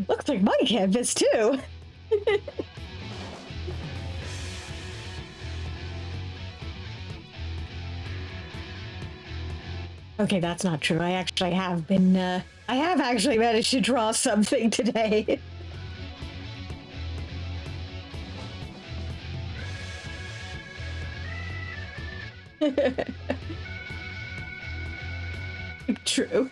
Looks like my canvas, too. Okay, that's not true. I actually have been, I have actually managed to draw something today. True.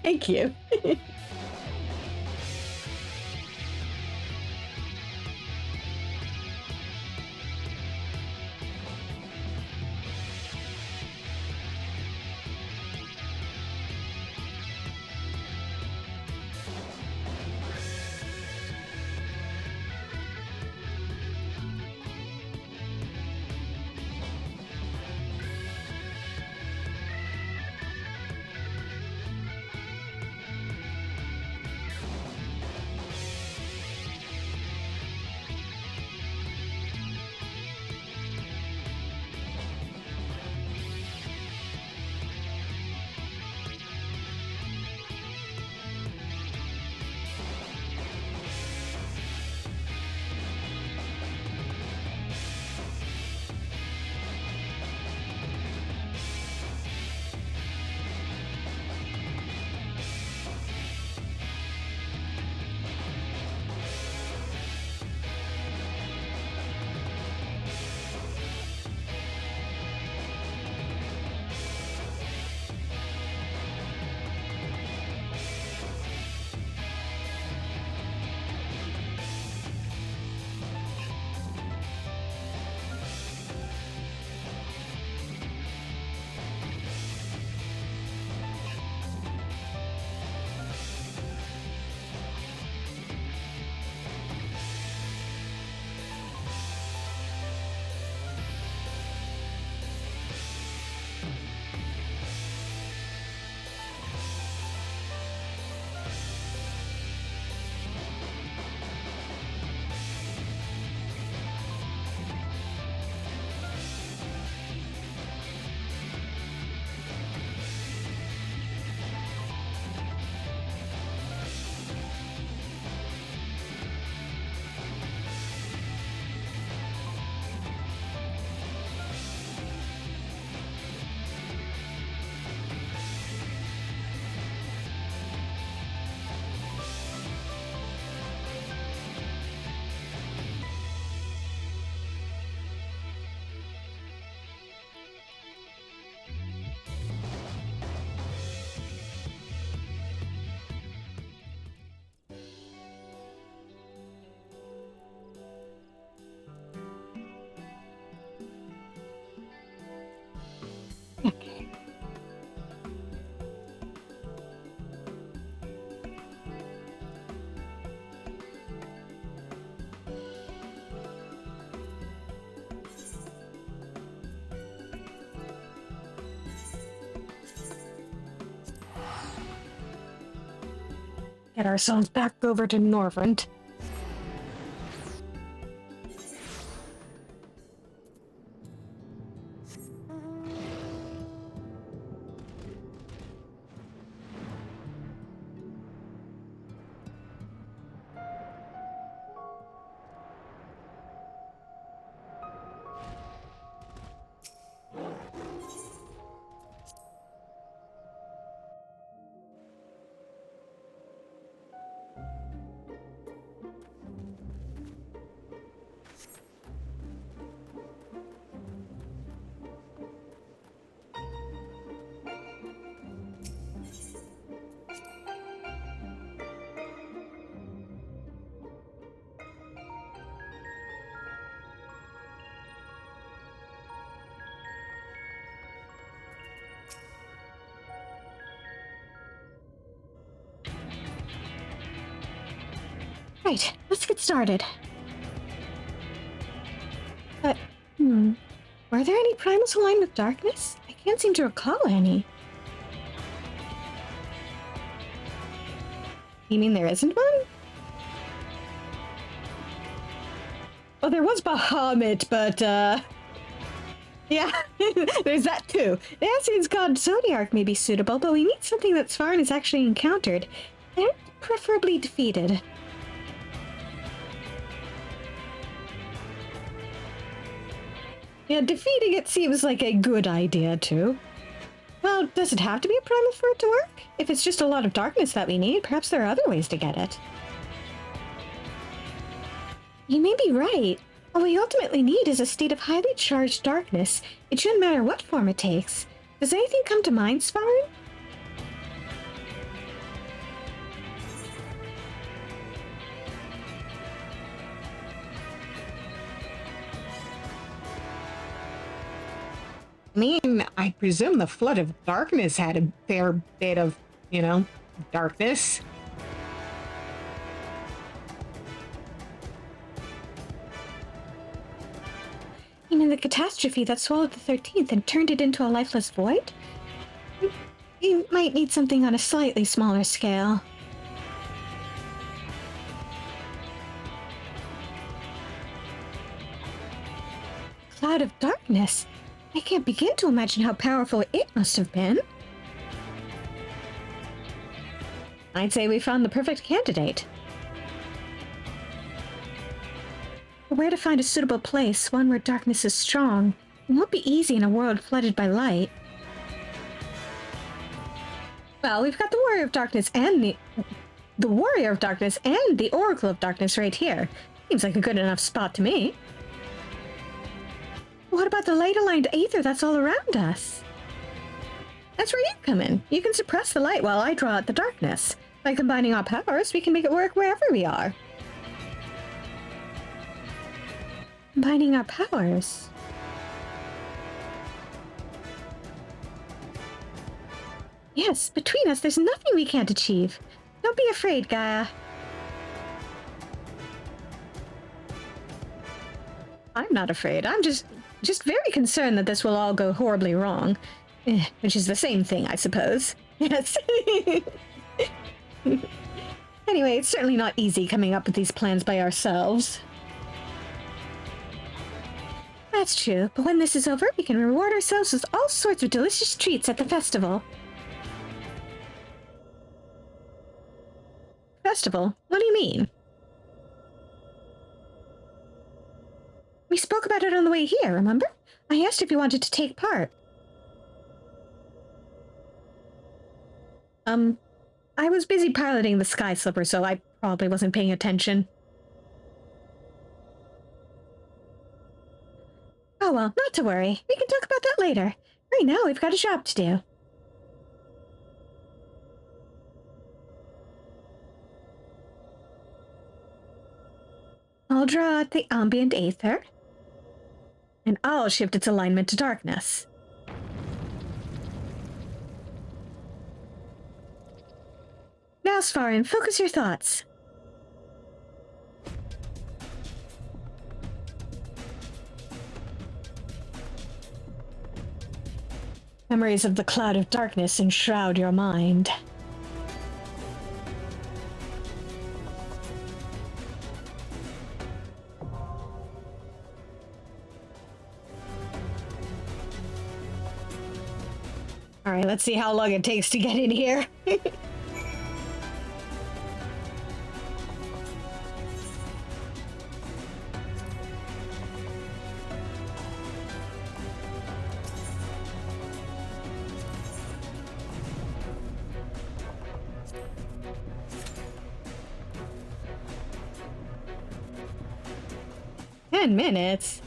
Thank you. Get ourselves back over to Norvrent. Right, let's get started. But, were there any primals aligned with darkness? I can't seem to recall any. You mean there isn't one? Well, there was Bahamut, but, yeah, there's that too. The Ascian's god Zodiarch may be suitable, but we need something that's far and is actually encountered, and preferably defeated. Yeah, defeating it seems like a good idea, too. Well, does it have to be a primal for it to work? If it's just a lot of darkness that we need, perhaps there are other ways to get it. You may be right. All we ultimately need is a state of highly charged darkness. It shouldn't matter what form it takes. Does anything come to mind, Svarin? I mean, I presume the flood of darkness had a fair bit of, darkness. You mean the catastrophe that swallowed the 13th and turned it into a lifeless void? You might need something on a slightly smaller scale. Cloud of darkness? I can't begin to imagine how powerful it must have been. I'd say we found the perfect candidate. But where to find a suitable place, one where darkness is strong? It won't be easy in a world flooded by light. Well, we've got the Warrior of Darkness and the Warrior of Darkness and the Oracle of Darkness right here. Seems like a good enough spot to me. What about the light-aligned aether that's all around us? That's where you come in. You can suppress the light while I draw out the darkness. By combining our powers, we can make it work wherever we are. Combining our powers? Yes, between us, there's nothing we can't achieve. Don't be afraid, Gaia. I'm not afraid. I'm just very concerned that this will all go horribly wrong. Which is the same thing, I suppose. Yes. Anyway, it's certainly not easy coming up with these plans by ourselves. That's true, but when this is over, we can reward ourselves with all sorts of delicious treats at the festival. Festival? What do you mean? We spoke about it on the way here, remember? I asked if you wanted to take part. I was busy piloting the Sky Slipper, so I probably wasn't paying attention. Oh well, not to worry. We can talk about that later. Right now, we've got a job to do. I'll draw out the ambient aether, and I'll shift its alignment to darkness. Now, Svarin, focus your thoughts. Memories of the cloud of darkness enshroud your mind. Alright, let's see how long it takes to get in here. Minutes.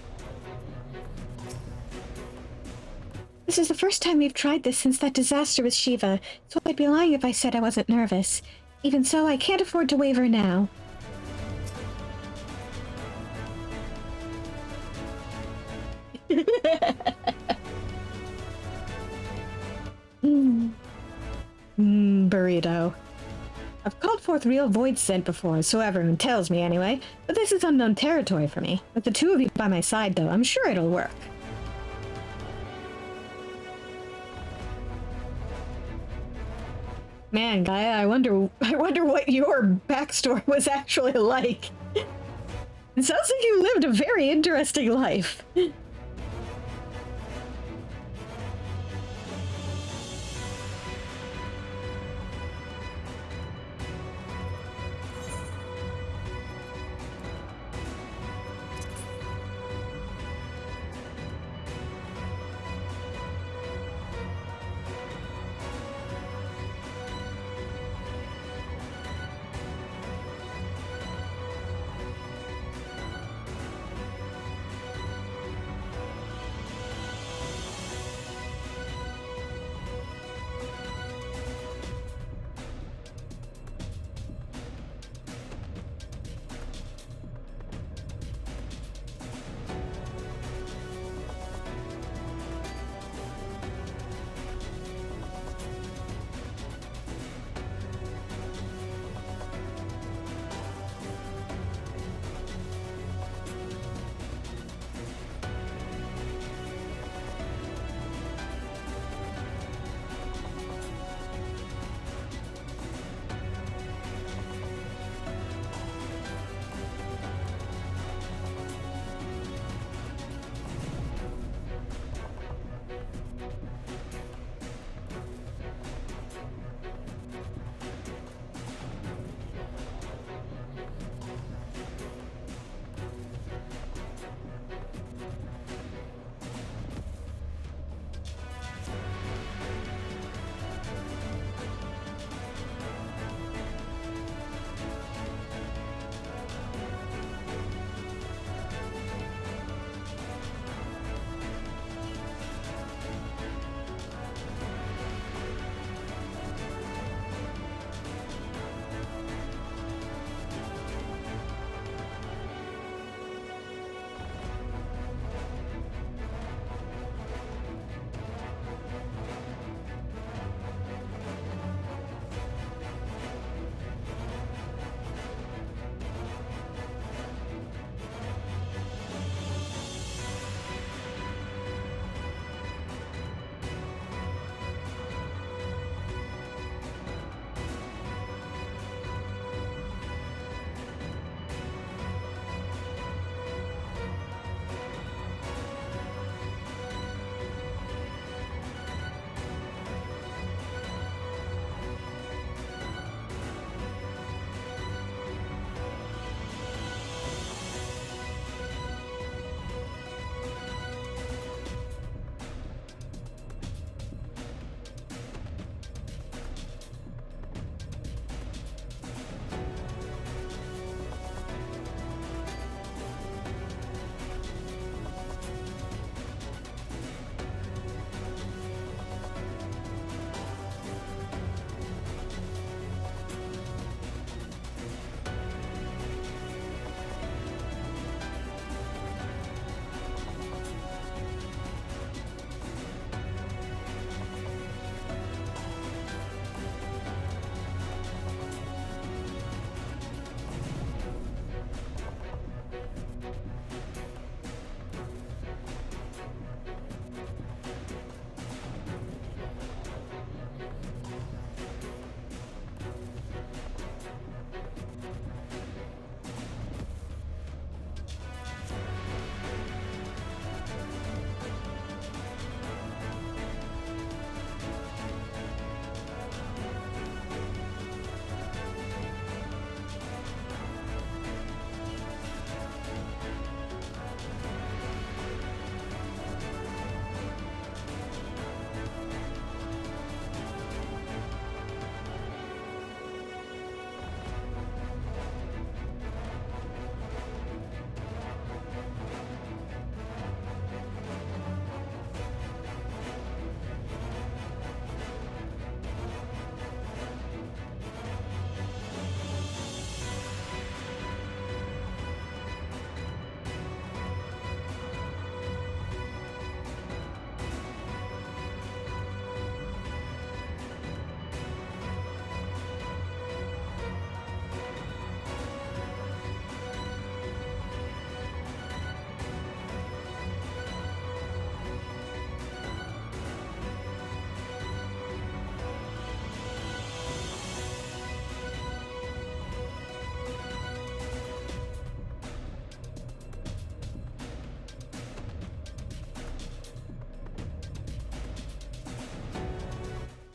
This is the first time we've tried this since that disaster with Shiva, so I'd be lying if I said I wasn't nervous. Even so, I can't afford to waver now. Burrito. I've called forth real void scent before, so everyone tells me anyway, but this is unknown territory for me. With the two of you by my side, though, I'm sure it'll work. Man, Gaia, I wonder what your backstory was actually like. It sounds like you lived a very interesting life.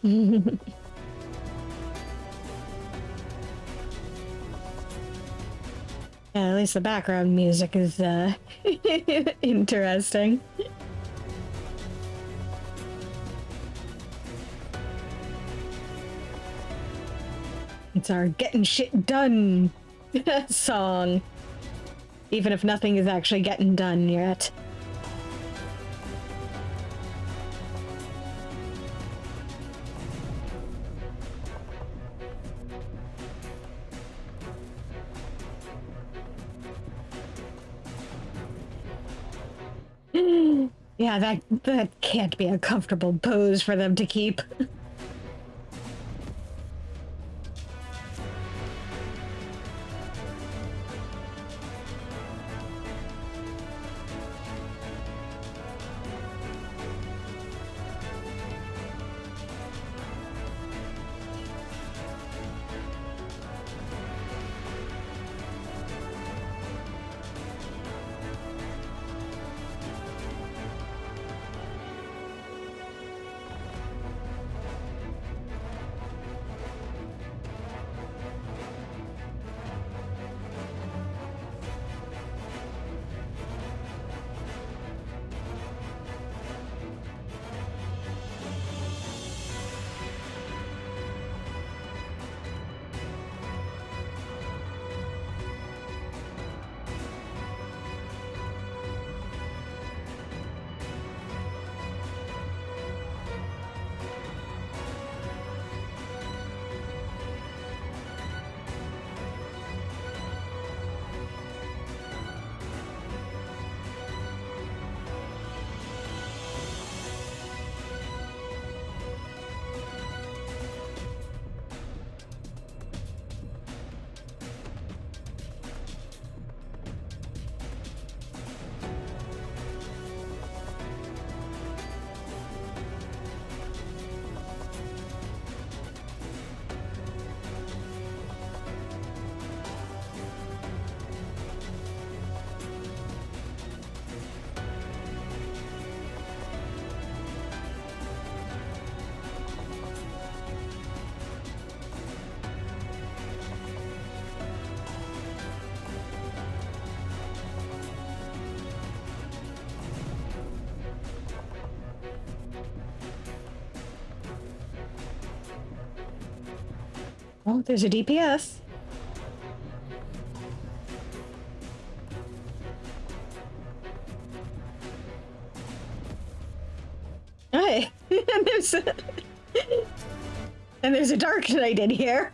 Yeah, at least the background music is interesting. It's our getting shit done song. Even if nothing is actually getting done yet. Yeah, that can't be a comfortable pose for them to keep. Oh, there's a DPS. Hey, and there's a Dark Knight in here.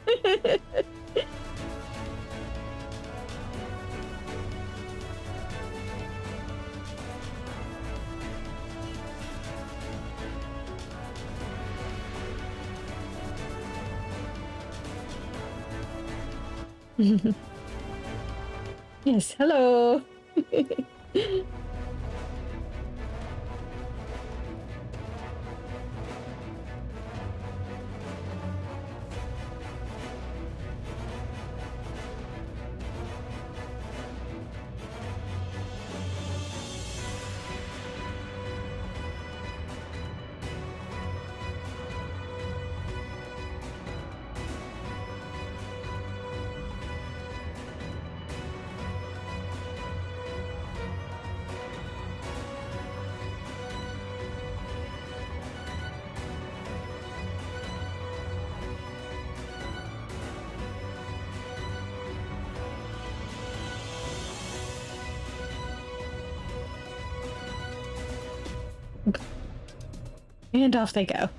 Yes, hello. And off they go.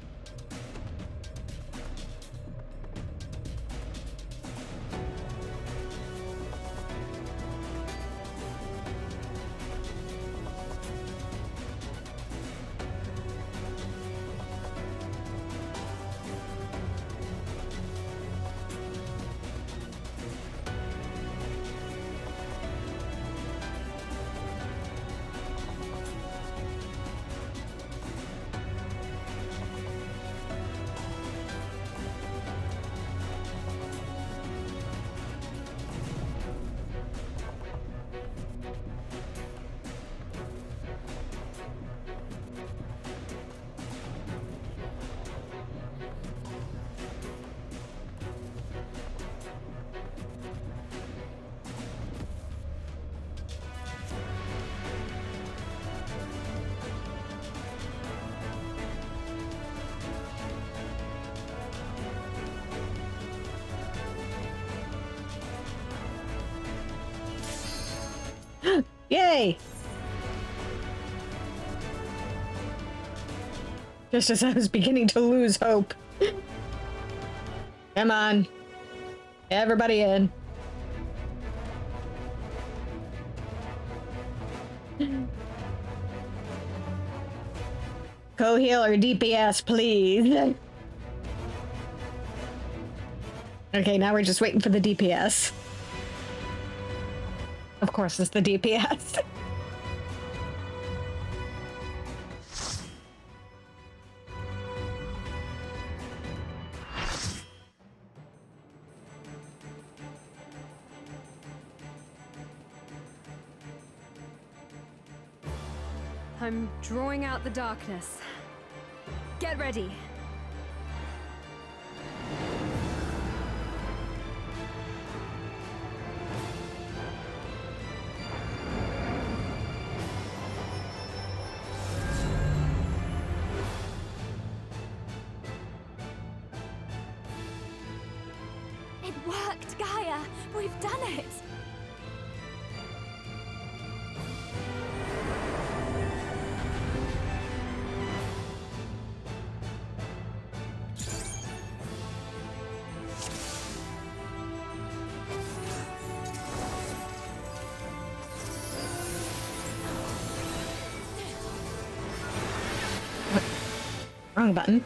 Yay! Just as I was beginning to lose hope. Come on. Everybody in. Co-heal or DPS, please. Okay, now we're just waiting for the DPS. Of course, it's the DPS. I'm drawing out the darkness. Get ready. It worked, Gaia! We've done it! Wrong button.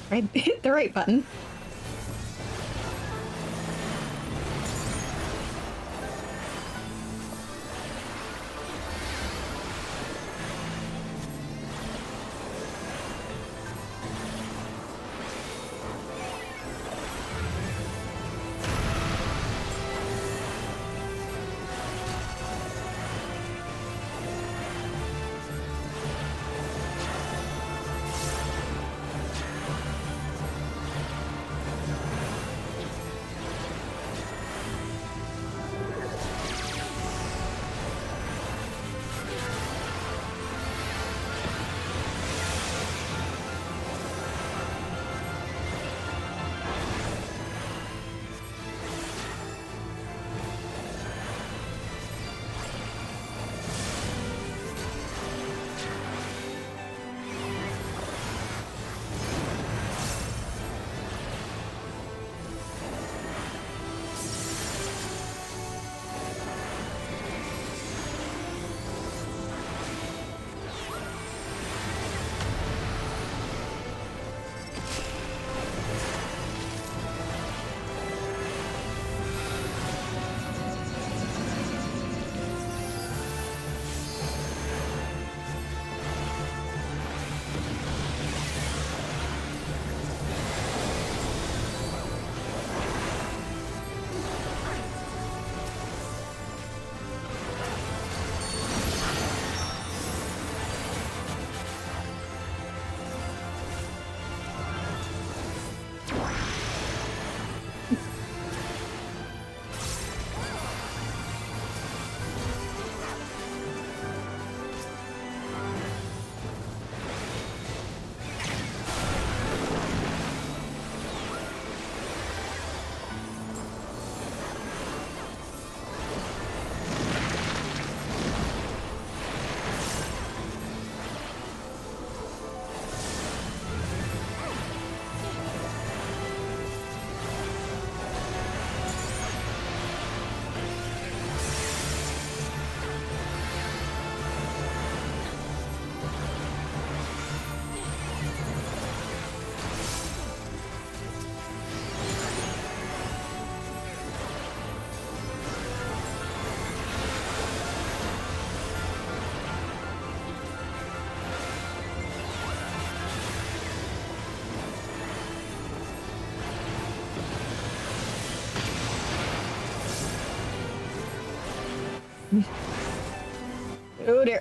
I hit the right button. Oh dear.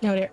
Oh dear.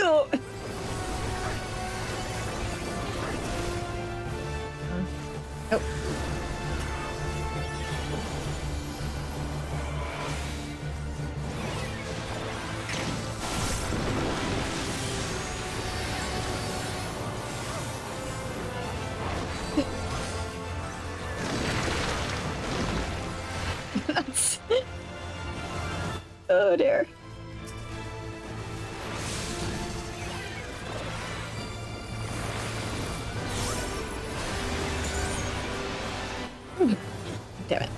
Oh. Oh. Oh dear. Damn it.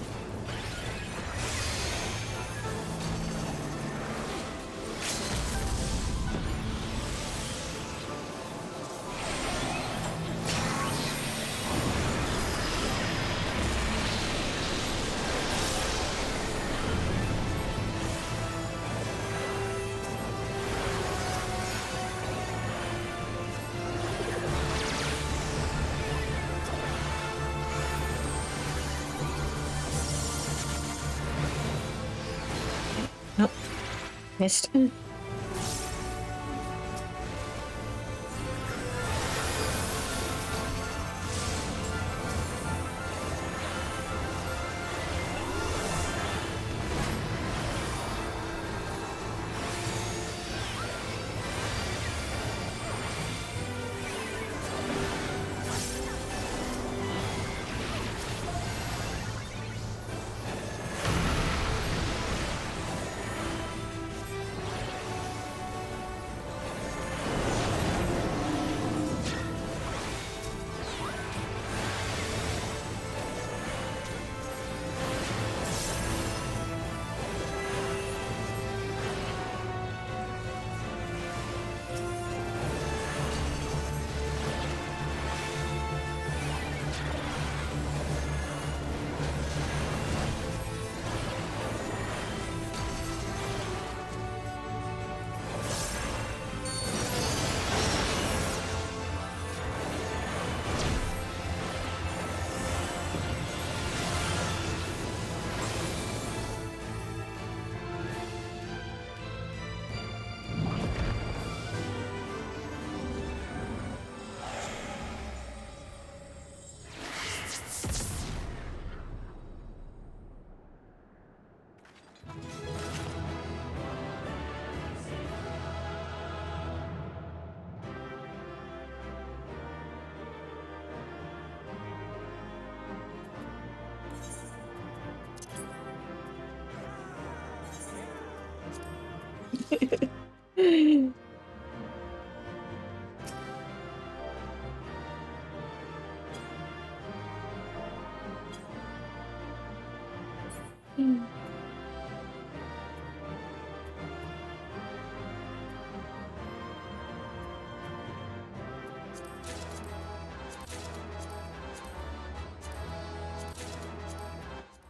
Nope. Missed.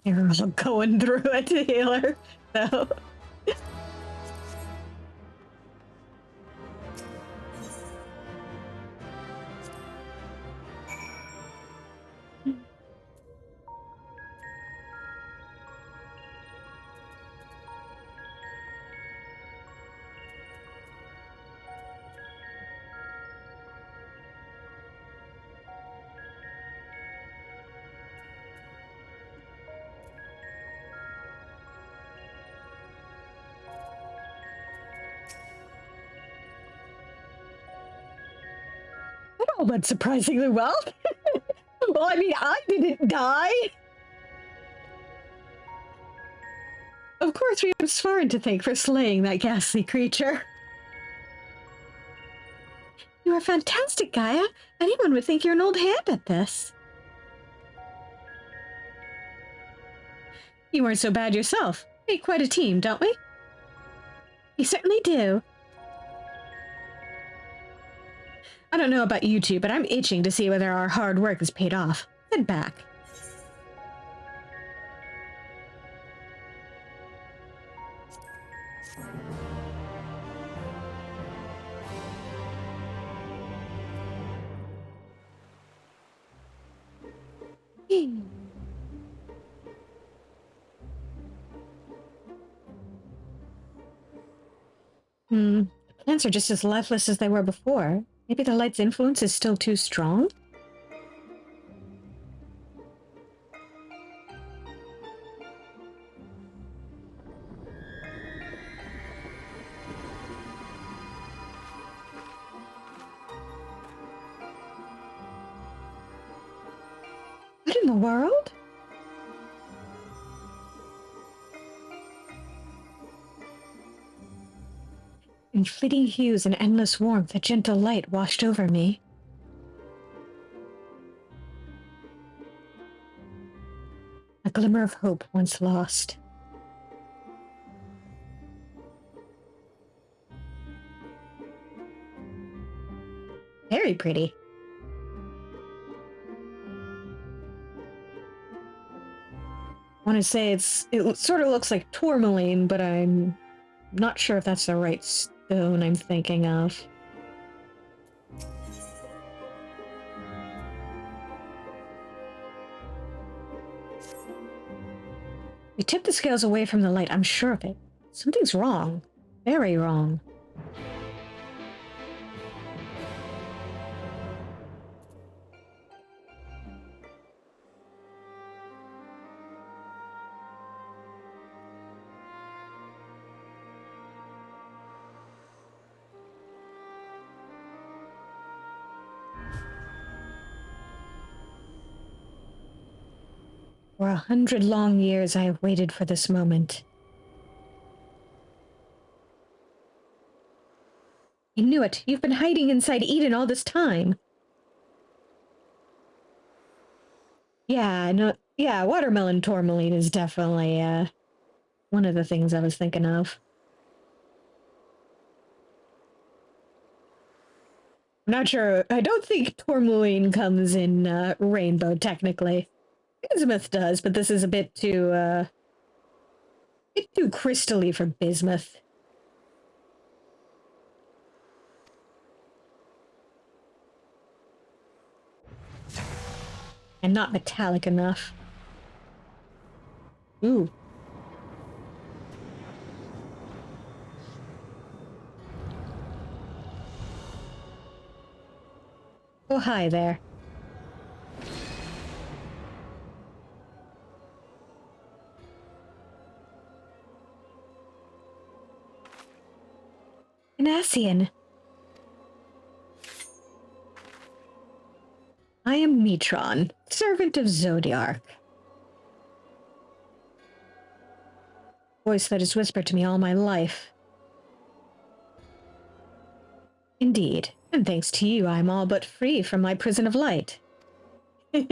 You're all going through it, healer. So. That all went surprisingly well. Well, I mean, I didn't die. Of course, we have Svarin to thank for slaying that ghastly creature. You are fantastic, Gaia. Anyone would think you're an old hand at this. You weren't so bad yourself. We make quite a team, don't we? We certainly do. I don't know about you two, but I'm itching to see whether our hard work has paid off. Sit back. The plants are just as lifeless as they were before. Maybe the light's influence is still too strong? What in the world? In fleeting hues and endless warmth, a gentle light washed over me. A glimmer of hope once lost. Very pretty. I want to say it sort of looks like tourmaline, but I'm not sure if that's the right stone I'm thinking of. We tip the scales away from the light, I'm sure of it. Something's wrong. Very wrong. For 100 long years, I have waited for this moment. I knew it. You've been hiding inside Eden all this time. Yeah, no, yeah, watermelon tourmaline is definitely, one of the things I was thinking of. I'm not sure. I don't think tourmaline comes in, rainbow, technically. Bismuth does, but this is a bit too crystally for bismuth. And not metallic enough. Ooh. Oh, hi there. An Ascian. I am Metron, servant of Zodiark. Voice that has whispered to me all my life. Indeed, and thanks to you, I'm all but free from my prison of light. Does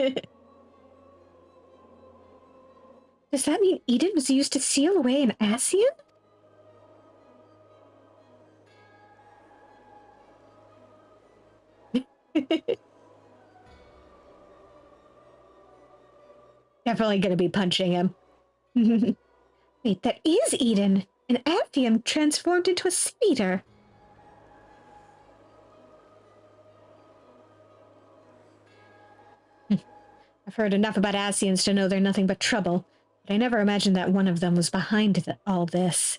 that mean Eden was used to seal away an Ascian? Definitely gonna be punching him. Wait, that is Eden! An Aphium transformed into a Sin-Eater! I've heard enough about Ascians to know they're nothing but trouble, but I never imagined that one of them was behind all this.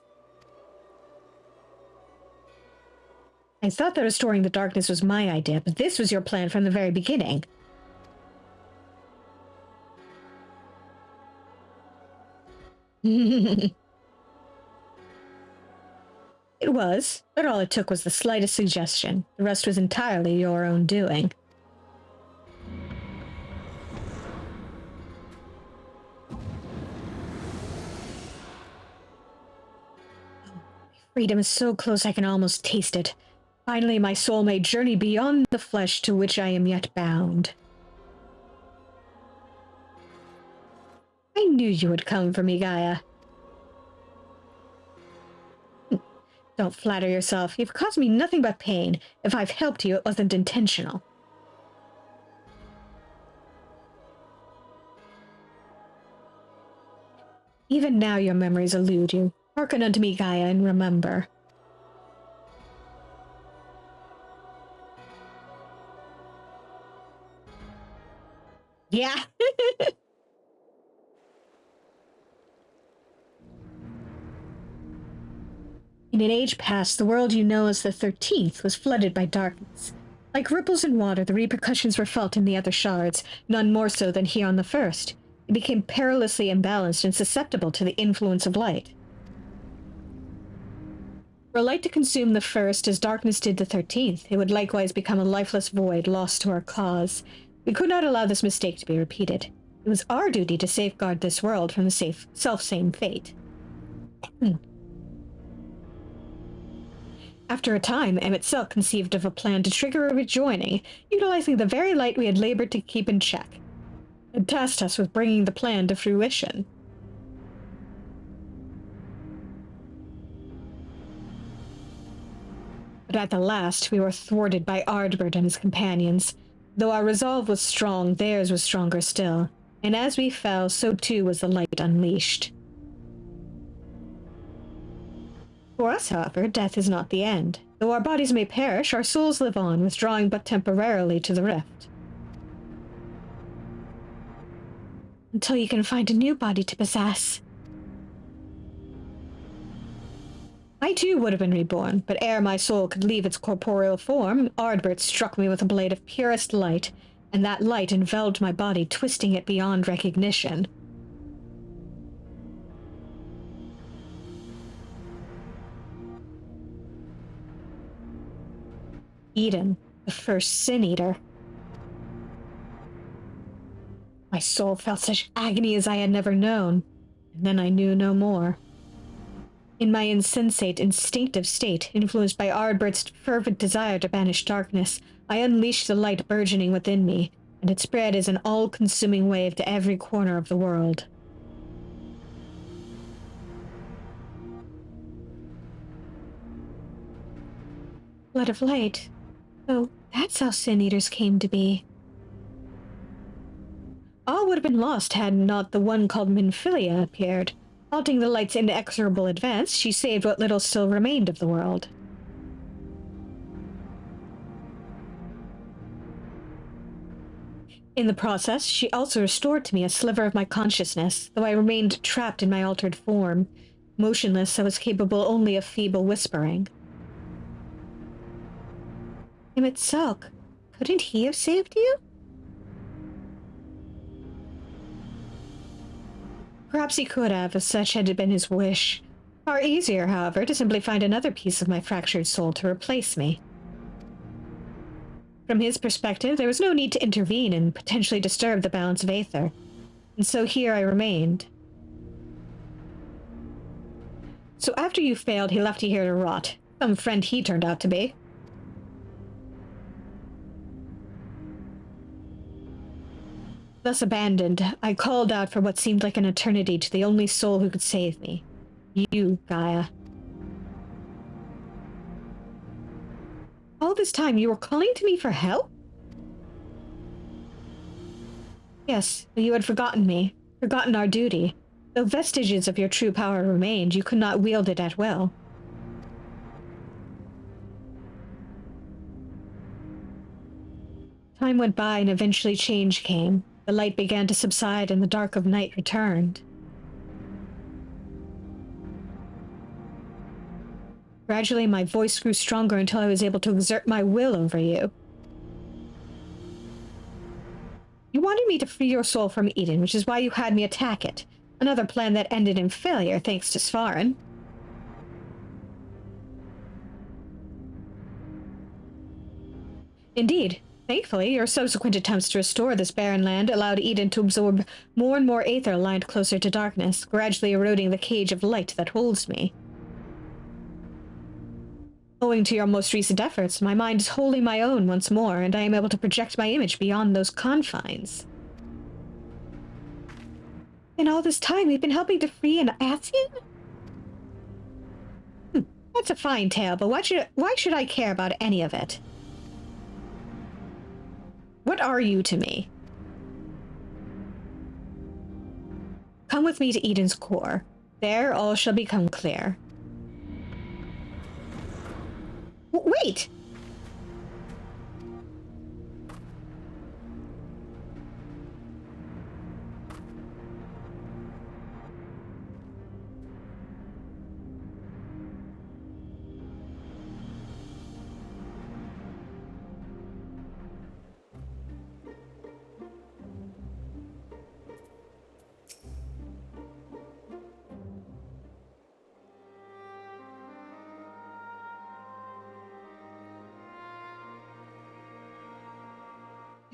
I thought that restoring the darkness was my idea, but this was your plan from the very beginning. It was, but all it took was the slightest suggestion. The rest was entirely your own doing. Freedom is so close I can almost taste it. Finally, my soul may journey beyond the flesh to which I am yet bound. I knew you would come for me, Gaia. Don't flatter yourself. You've caused me nothing but pain. If I've helped you, it wasn't intentional. Even now your memories elude you. Hearken unto me, Gaia, and remember. Yeah. In an age past, the world you know as the 13th was flooded by darkness. Like ripples in water, the repercussions were felt in the other shards, none more so than here on the first. It became perilously imbalanced and susceptible to the influence of light. Were light to consume the first as darkness did the 13th, it would likewise become a lifeless void lost to our cause. We could not allow this mistake to be repeated. It was our duty to safeguard this world from the self-same fate. After a time, Emmett Silk conceived of a plan to trigger a rejoining, utilizing the very light we had labored to keep in check. It tasked us with bringing the plan to fruition. But at the last, we were thwarted by Ardbert and his companions. Though our resolve was strong, theirs was stronger still. And as we fell, so too was the light unleashed. For us, however, death is not the end. Though our bodies may perish, our souls live on, withdrawing but temporarily to the rift. Until you can find a new body to possess. I too would have been reborn, but ere my soul could leave its corporeal form, Ardbert struck me with a blade of purest light, and that light enveloped my body, twisting it beyond recognition. Eden, the first Sin-Eater. My soul felt such agony as I had never known, and then I knew no more. In my insensate, instinctive state, influenced by Ardbert's fervent desire to banish darkness, I unleashed the light burgeoning within me, and it spread as an all-consuming wave to every corner of the world. Blood of light. Oh, that's how Sin-Eaters came to be. All would have been lost had not the one called Minfilia appeared. Halting the light's inexorable advance, she saved what little still remained of the world. In the process, she also restored to me a sliver of my consciousness, though I remained trapped in my altered form. Motionless, I was capable only of feeble whispering. Emmett Silk, couldn't he have saved you? Perhaps he could have, if such had been his wish. Far easier, however, to simply find another piece of my fractured soul to replace me. From his perspective, there was no need to intervene and potentially disturb the balance of Aether, and so here I remained. So after you failed, he left you here to rot. Some friend he turned out to be. Thus abandoned, I called out for what seemed like an eternity to the only soul who could save me. You, Gaia. All this time, you were calling to me for help? Yes, but you had forgotten me, forgotten our duty. Though vestiges of your true power remained, you could not wield it at will. Time went by and eventually change came. The light began to subside and the dark of night returned. Gradually, my voice grew stronger until I was able to exert my will over you. You wanted me to free your soul from Eden, which is why you had me attack it. Another plan that ended in failure, thanks to Svarin. Indeed. Thankfully, your subsequent attempts to restore this barren land allowed Eden to absorb more and more aether aligned closer to darkness, gradually eroding the cage of light that holds me. Owing to your most recent efforts, my mind is wholly my own once more, and I am able to project my image beyond those confines. In all this time, we've been helping to free an Ascian? That's a fine tale, but why should I care about any of it? What are you to me? Come with me to Eden's core. There all shall become clear. Wait!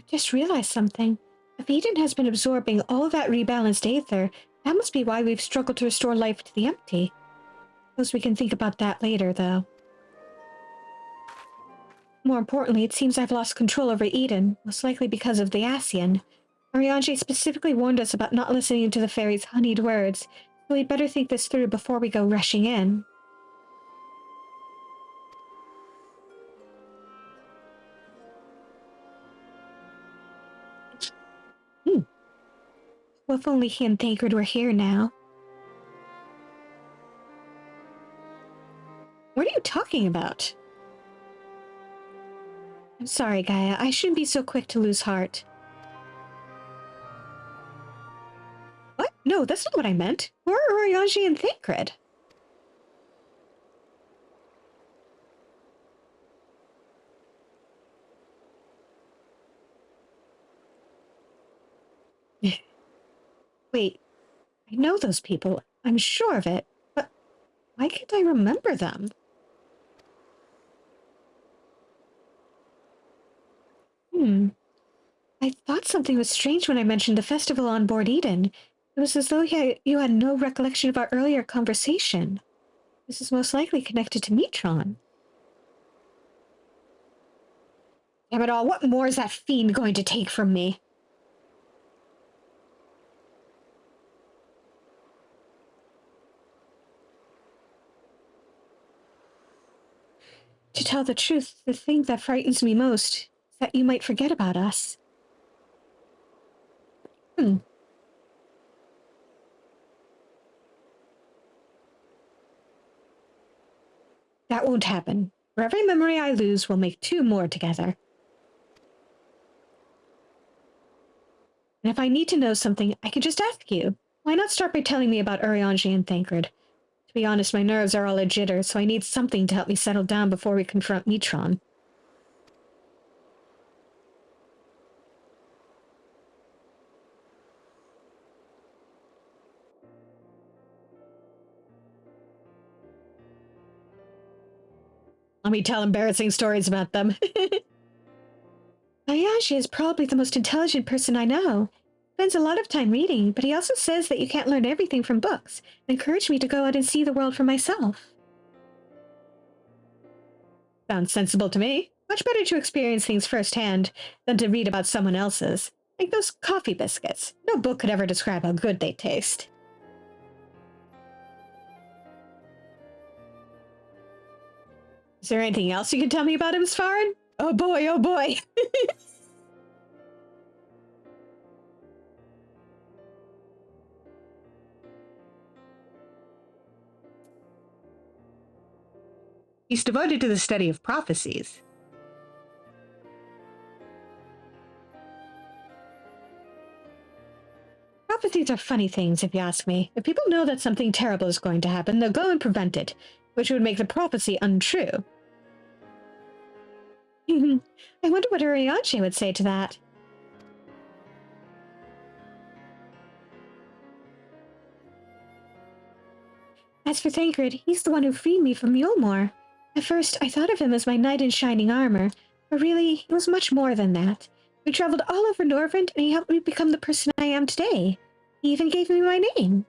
Just realized something. If Eden has been absorbing all that rebalanced aether, that must be why we've struggled to restore life to the empty. Suppose we can think about that later, though. More importantly, it seems I've lost control over Eden, most likely because of the Ascian. Ariange specifically warned us about not listening to the fairy's honeyed words, so we'd better think this through before we go rushing in. Well, if only he and Thancred were here now. What are you talking about? I'm sorry, Gaia. I shouldn't be so quick to lose heart. What? No, that's not what I meant. Where are Ariange and Thancred? Wait, I know those people. I'm sure of it. But why can't I remember them? I thought something was strange when I mentioned the festival on board Eden. It was as though you had no recollection of our earlier conversation. This is most likely connected to Metron. Damn it all, what more is that fiend going to take from me? To tell the truth, the thing that frightens me most is that you might forget about us. That won't happen. For every memory I lose, we'll make 2 more together. And if I need to know something, I can just ask you. Why not start by telling me about Ariange and Thancred? To be honest, my nerves are all a jitter, so I need something to help me settle down before we confront Metron. Let me tell embarrassing stories about them. Ayashi is probably the most intelligent person I know. Spends a lot of time reading, but he also says that you can't learn everything from books, and encouraged me to go out and see the world for myself. Sounds sensible to me. Much better to experience things firsthand than to read about someone else's. Like those coffee biscuits. No book could ever describe how good they taste. Is there anything else you can tell me about him, Sfarin? Oh boy, oh boy. He's devoted to the study of prophecies. Prophecies are funny things, if you ask me. If people know that something terrible is going to happen, they'll go and prevent it, which would make the prophecy untrue. I wonder what Uriache would say to that. As for Thancred, he's the one who freed me from Yulmore. At first, I thought of him as my knight in shining armor, but really, he was much more than that. We traveled all over Norvrend, and he helped me become the person I am today. He even gave me my name.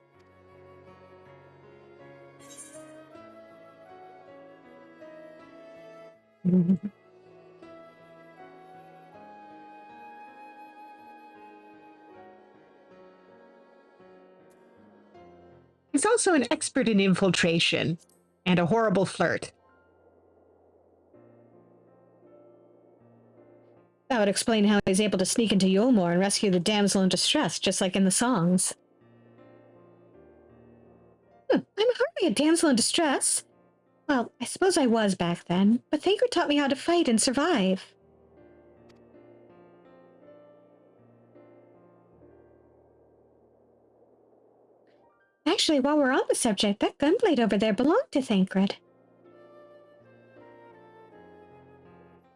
He's also an expert in infiltration and a horrible flirt. That would explain how he's able to sneak into Yulmore and rescue the damsel in distress, just like in the songs. I'm hardly a damsel in distress. Well, I suppose I was back then, but Thancred taught me how to fight and survive. Actually, while we're on the subject, that gunblade over there belonged to Thancred.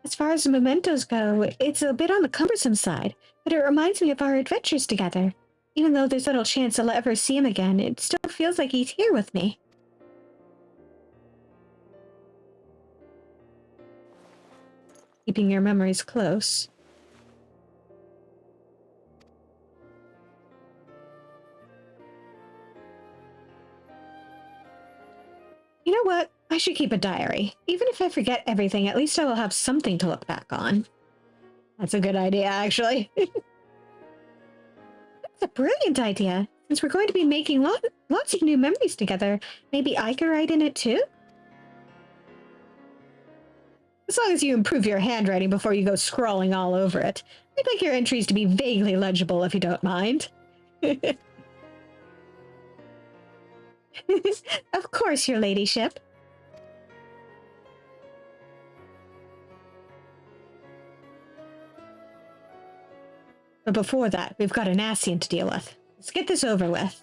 As far as the mementos go, it's a bit on the cumbersome side, but it reminds me of our adventures together. Even though there's little chance I'll ever see him again, it still feels like he's here with me. Keeping your memories close. You know what? I should keep a diary. Even if I forget everything, at least I will have something to look back on. That's a good idea, actually. That's a brilliant idea. Since we're going to be making lots of new memories together, maybe I could write in it too? As long as you improve your handwriting before you go scrawling all over it. I'd like your entries to be vaguely legible, if you don't mind. Of course, your ladyship. But before that, we've got an Ascian to deal with. Let's get this over with.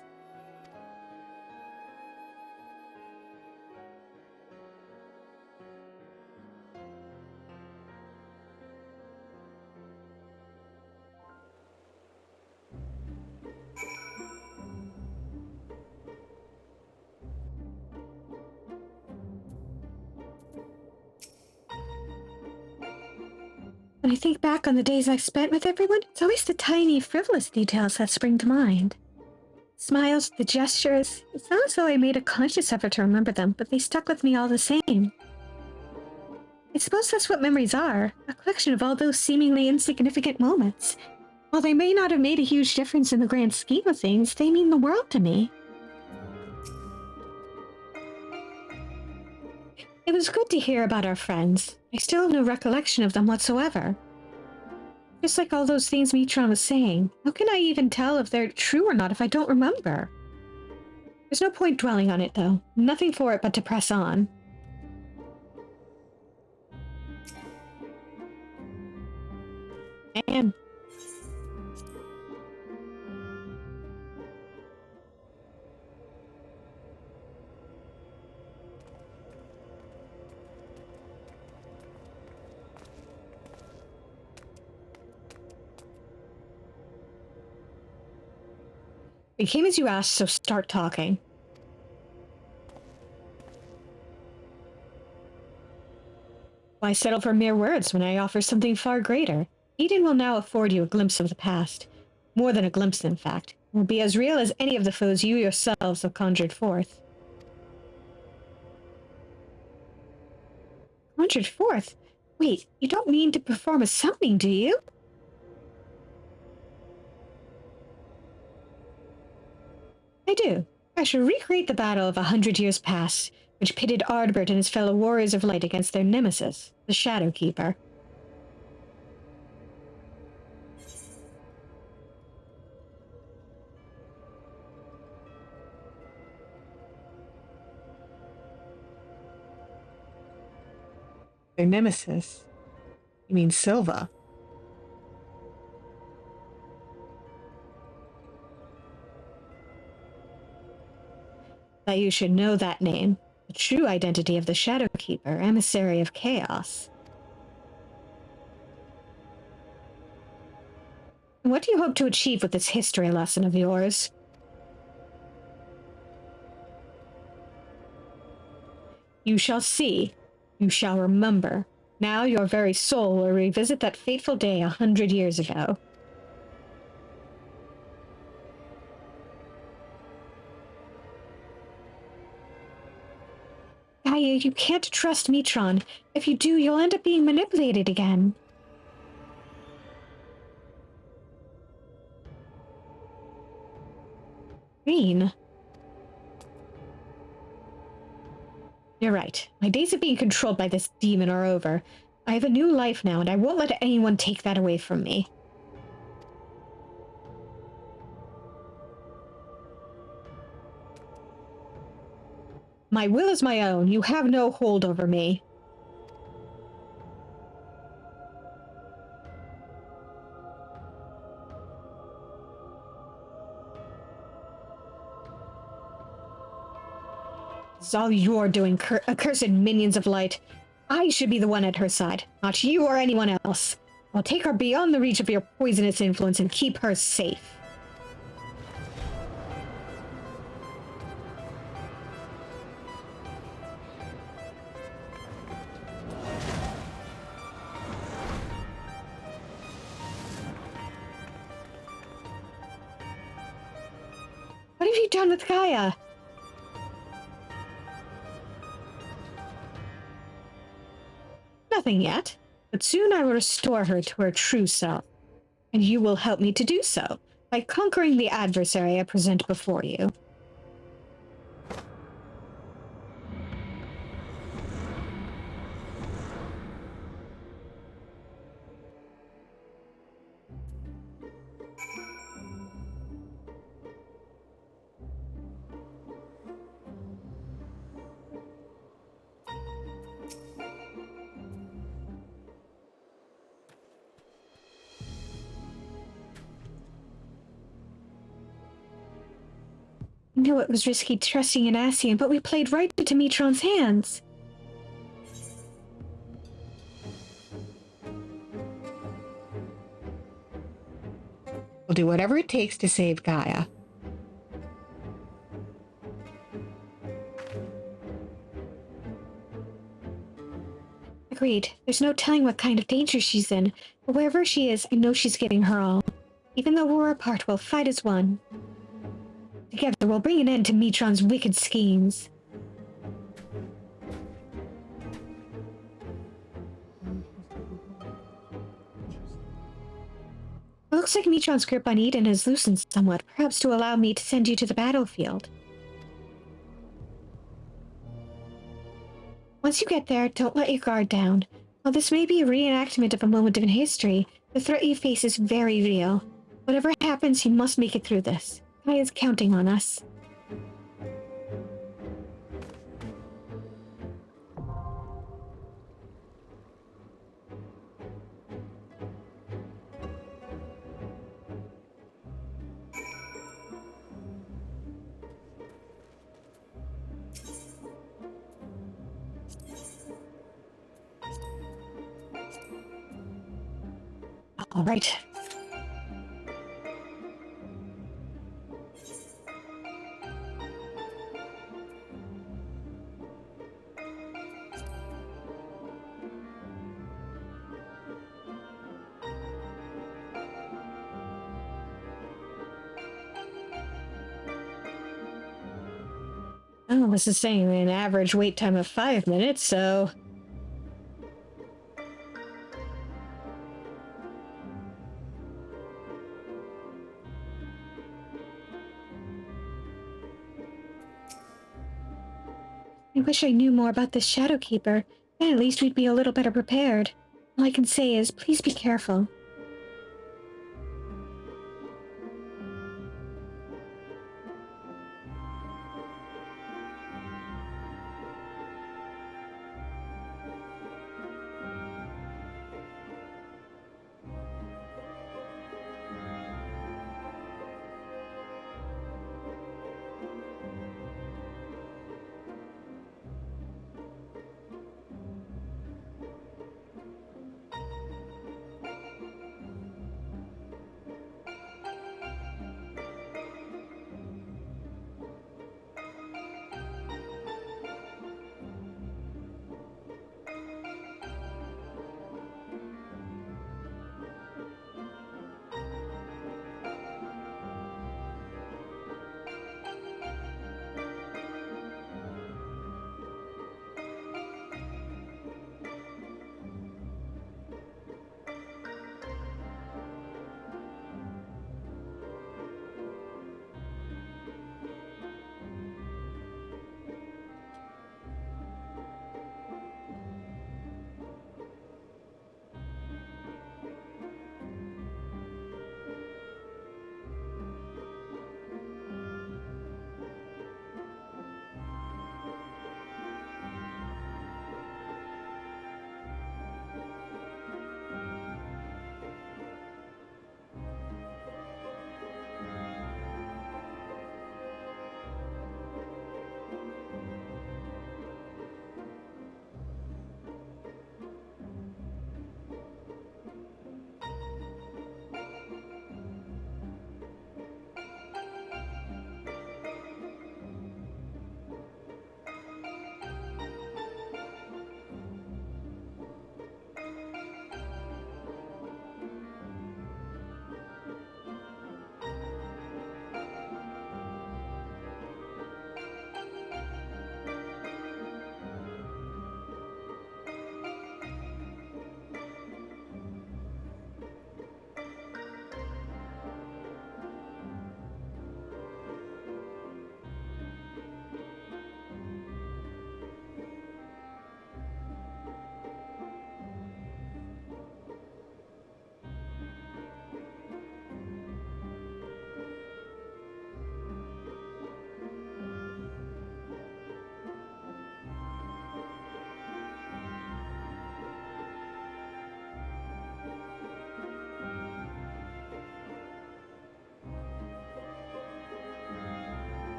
When I think back on the days I've spent with everyone, it's always the tiny, frivolous details that spring to mind. Smiles, the gestures. It's not as though I made a conscious effort to remember them, but they stuck with me all the same. I suppose that's what memories are, a collection of all those seemingly insignificant moments. While they may not have made a huge difference in the grand scheme of things, they mean the world to me. It was good to hear about our friends. I still have no recollection of them whatsoever. Just like all those things Mitron was saying, how can I even tell if they're true or not if I don't remember? There's no point dwelling on it, though. Nothing for it but to press on. And it came as you asked, so start talking. Why settle for mere words when I offer something far greater? Eden will now afford you a glimpse of the past. More than a glimpse, in fact. It will be as real as any of the foes you yourselves have conjured forth. Conjured forth? Wait, you don't mean to perform a summoning, do you? I do. I shall recreate the battle of 100 years past, which pitted Ardbert and his fellow warriors of light against their nemesis, the Shadowkeeper. Their nemesis? You mean Silva? That you should know that name, the true identity of the Shadowkeeper, emissary of chaos. What do you hope to achieve with this history lesson of yours? You shall see. You shall remember. Now your very soul will revisit that fateful day 100 years ago. Gaia, you can't trust Mitron. If you do, you'll end up being manipulated again. Green. You're right. My days of being controlled by this demon are over. I have a new life now, and I won't let anyone take that away from me. My will is my own. You have no hold over me. It's all you're doing, accursed minions of light. I should be the one at her side, not you or anyone else. I'll take her beyond the reach of your poisonous influence and keep her safe. What have you done with Gaia? Nothing yet, but soon I will restore her to her true self, and you will help me to do so by conquering the adversary I present before you. I know it was risky trusting in Ascian, but we played right into Mitron's hands. We'll do whatever it takes to save Gaia. Agreed. There's no telling what kind of danger she's in, but wherever she is, I know she's giving her all. Even though we're apart, we'll fight as one. Together, we'll bring an end to Mitron's wicked schemes. It looks like Mitron's grip on Eden has loosened somewhat, perhaps to allow me to send you to the battlefield. Once you get there, don't let your guard down. While this may be a reenactment of a moment in history, the threat you face is very real. Whatever happens, you must make it through this. Gaia's counting on us. All right. Oh, this is saying an average wait time of 5 minutes, so... wish I knew more about this Shadowkeeper. Then at least we'd be a little better prepared. All I can say is, please be careful.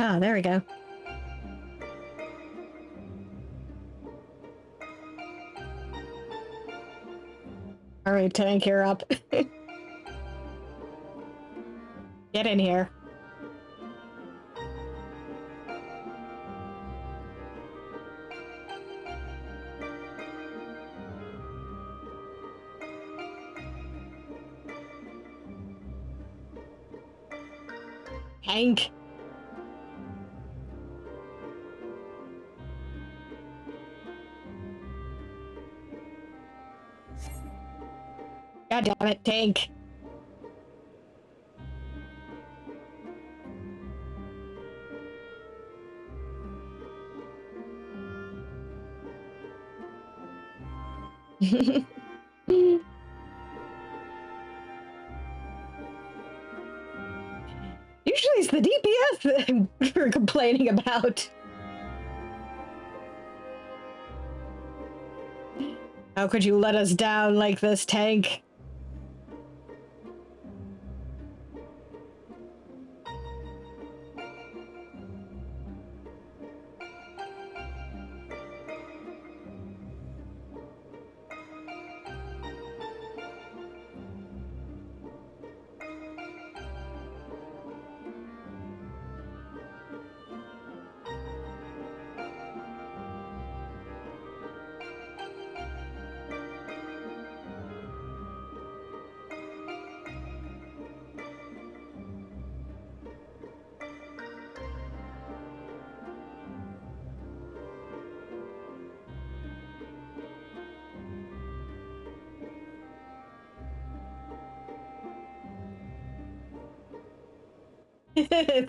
Ah, there we go. All right, tank, you're up. Get in here. Tank. God damn it, tank. Usually it's the DPS that we're complaining about. How could you let us down like this, tank?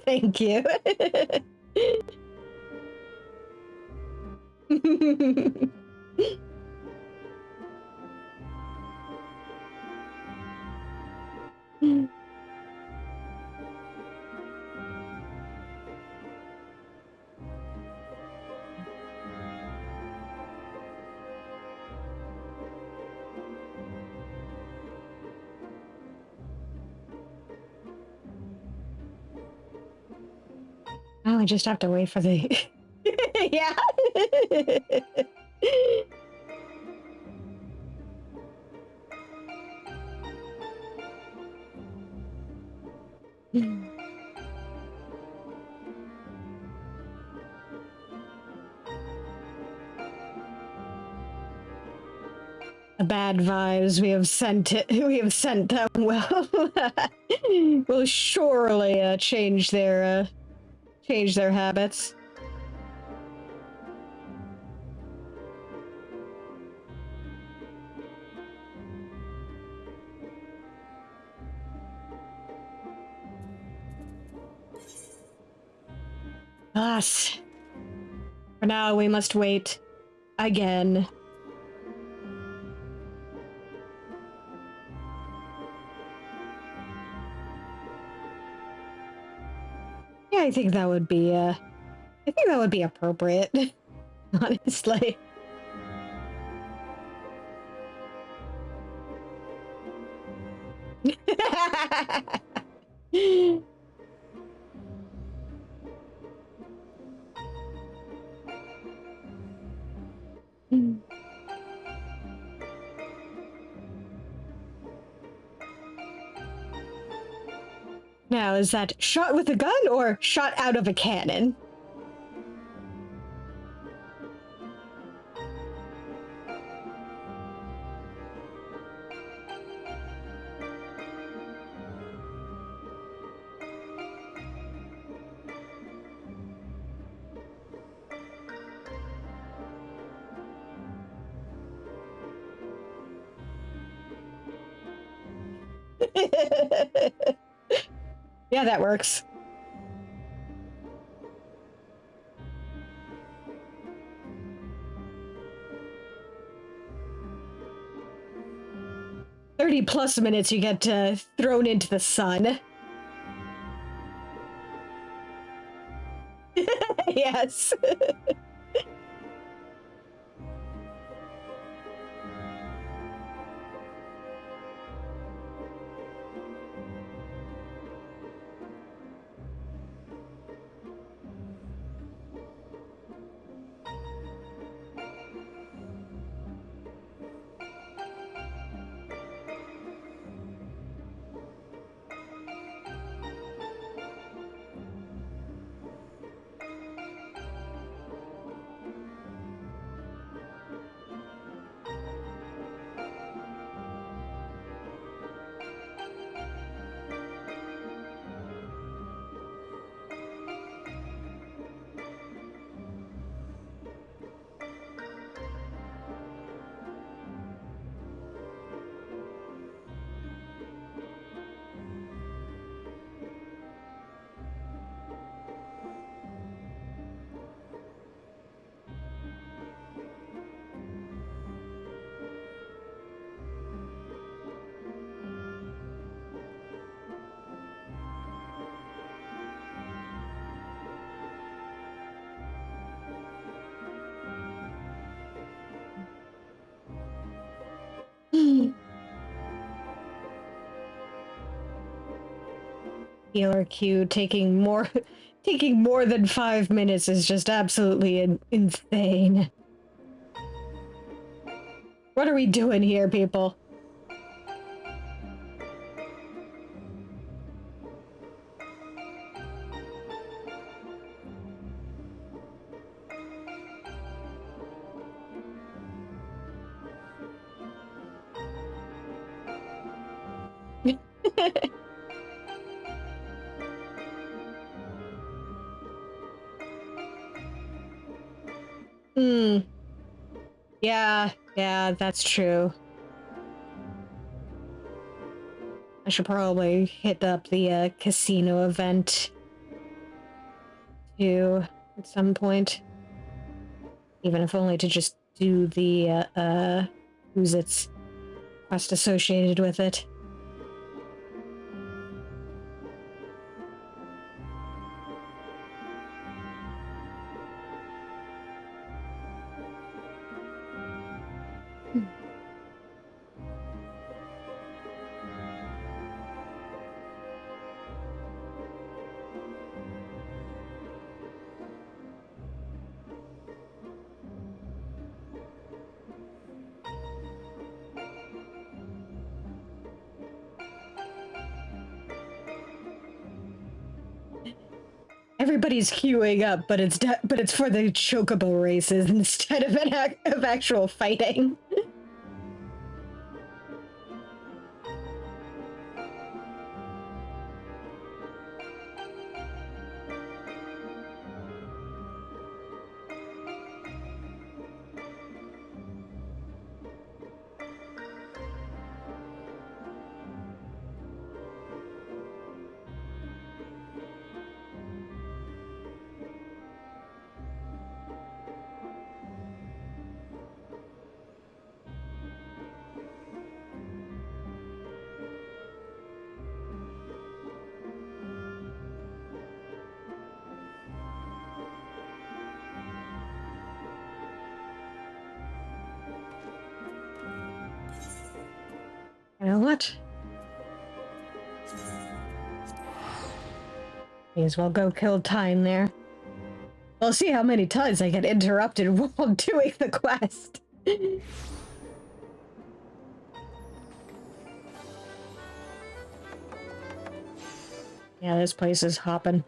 Thank you. Oh, I just have to wait for the... Yeah. The bad vibes we have sent it. We have sent them. Will surely change their habits. Us. For now, we must wait again. Yeah, I think that would be appropriate. Honestly. Now, is that shot with a gun or shot out of a cannon? Yeah, that works. +30 minutes you get thrown into the sun. Yes. healer queue taking more taking more than 5 minutes is just absolutely insane. What are we doing here, people? Hmm. Yeah, that's true. I should probably hit up the casino event too at some point. Even if only to just do the who's its quest associated with it. Everybody's queuing up, but it's for the chocobo races instead of of actual fighting. You know what? May as well go kill time there. We'll see how many times I get interrupted while doing the quest. Yeah, this place is hopping.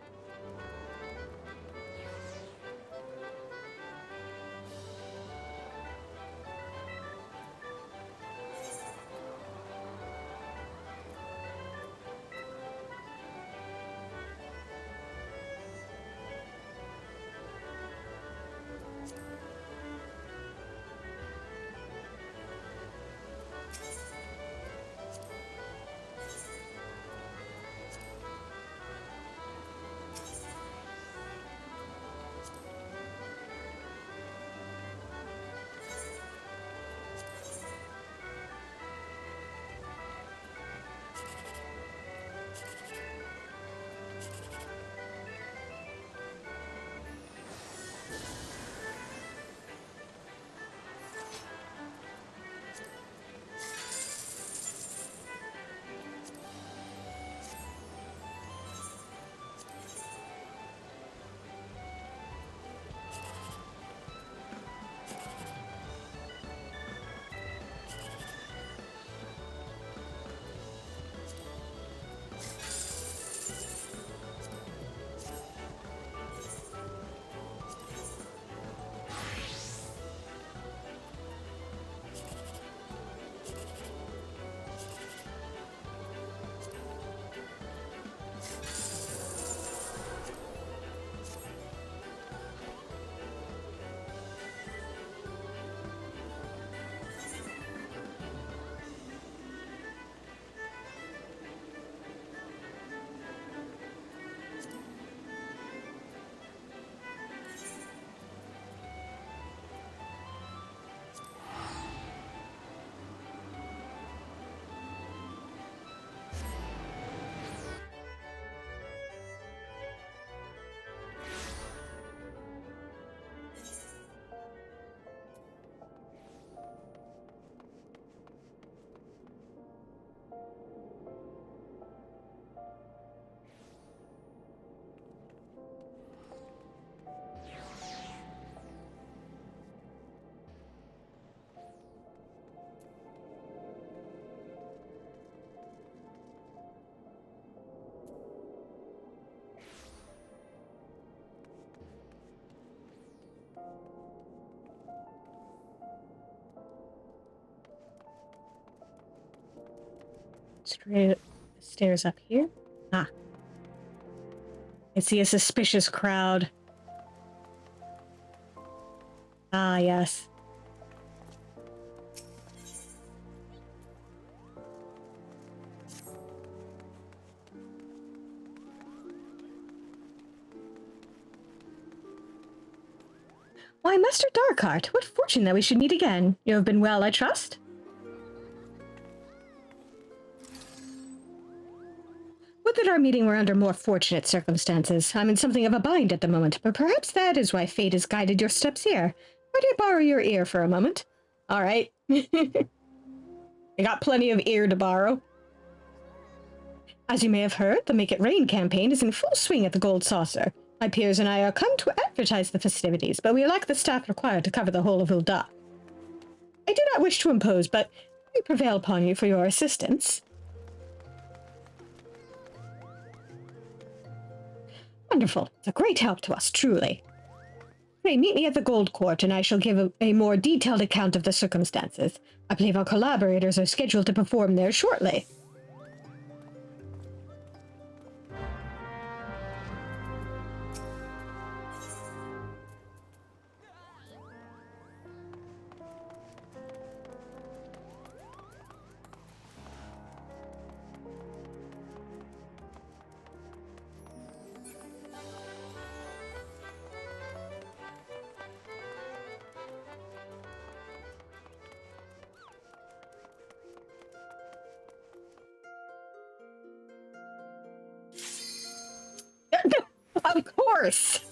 Straight stairs up here. Ah. I see a suspicious crowd. Ah, yes. Why, Master Darkheart, what fortune that we should meet again. You have been well, I trust? Would that our meeting were under more fortunate circumstances. I'm in something of a bind at the moment, but perhaps that is why fate has guided your steps here. Why do I borrow your ear for a moment? All right. I got plenty of ear to borrow. As you may have heard, the Make It Rain campaign is in full swing at the Gold Saucer. My peers and I are come to advertise the festivities, but we lack the staff required to cover the whole of Ul'dah. I do not wish to impose, but I prevail upon you for your assistance. Wonderful. It's a great help to us, truly. Pray meet me at the Gold Court, and I shall give a more detailed account of the circumstances. I believe our collaborators are scheduled to perform there shortly. Of course!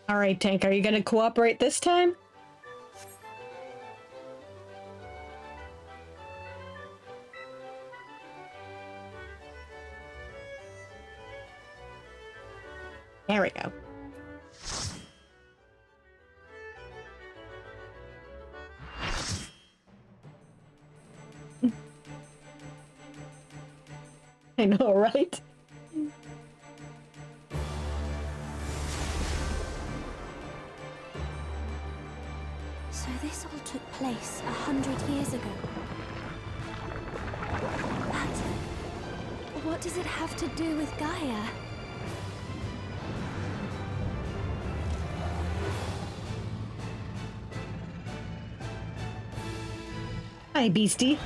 Alright, Tank, are you gonna cooperate this time? There we go. I know, right? So this all took place 100 years ago. But what does it have to do with Gaia? Hi, beastie.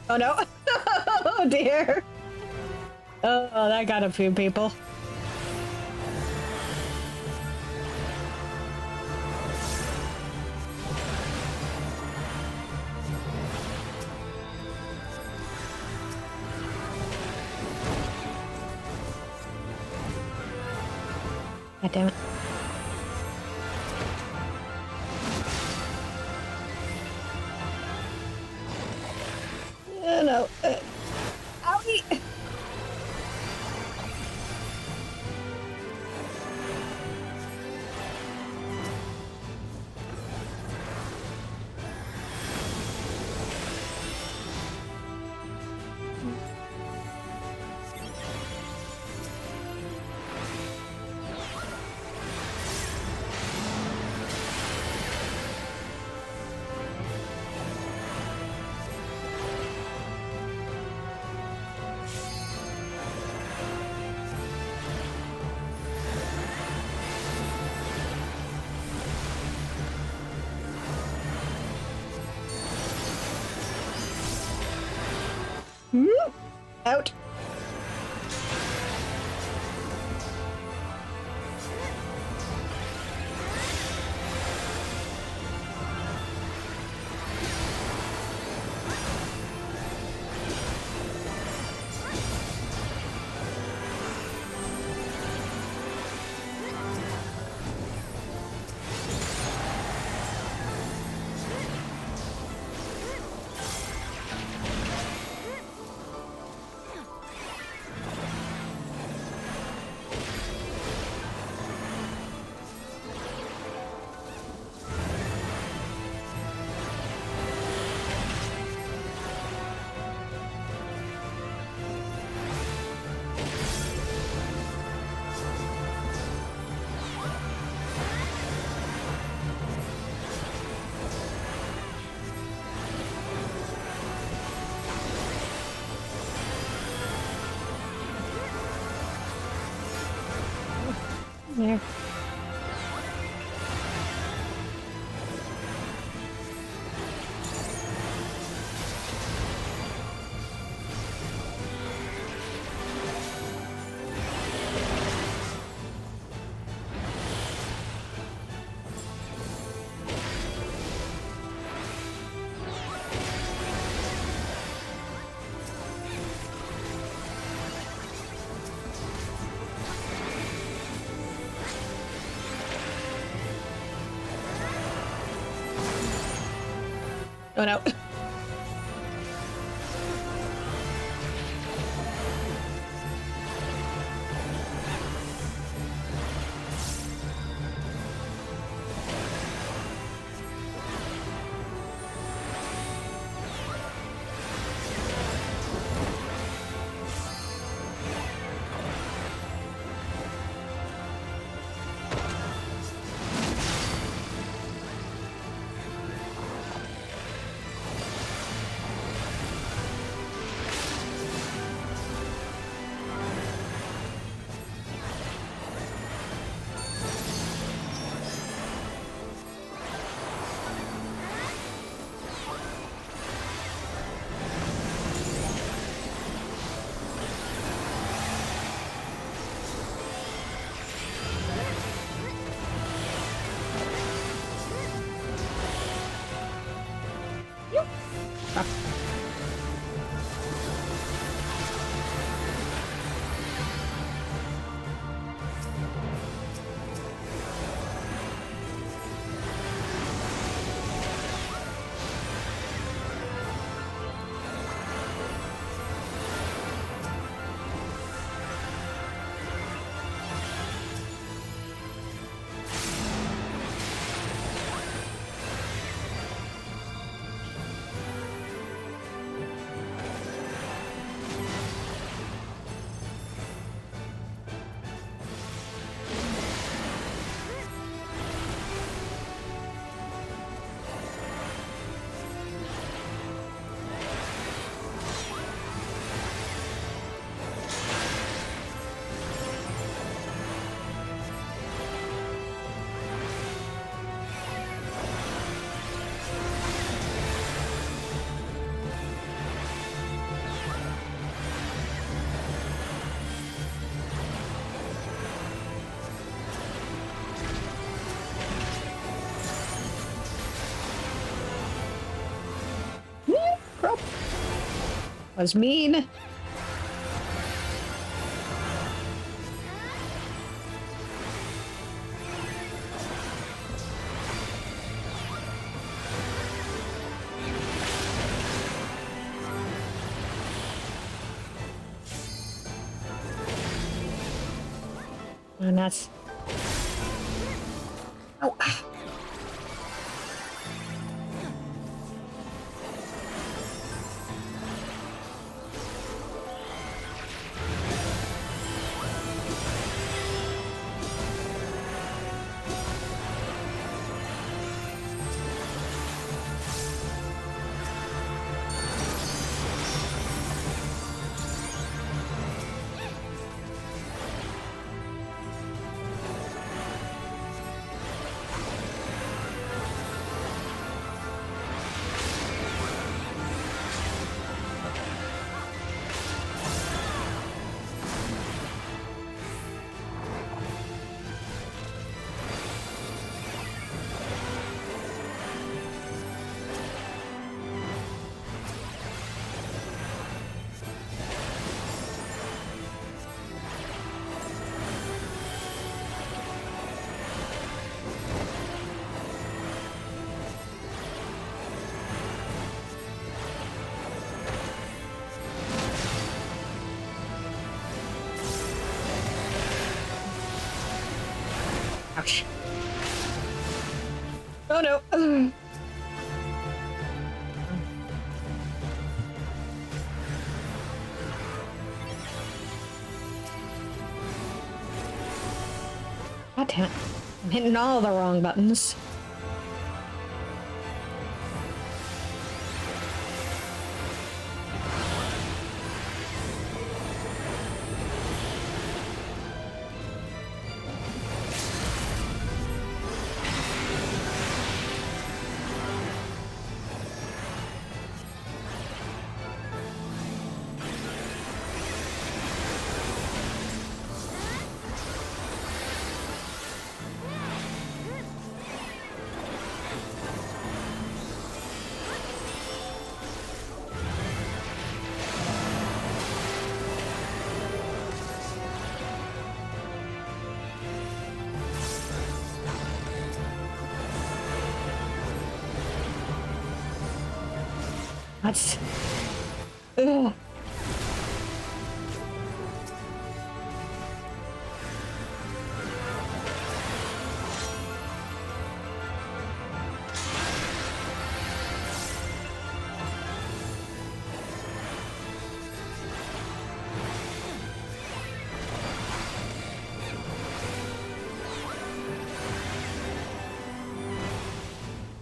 Oh no. Oh dear. Oh, that got a few people. God damn it. No. Owie! Out. There. Oh no. Was mean. And that's... Oh. Ouch. Oh no. Ugh. God damn it. I'm hitting all the wrong buttons. That's... Ugh.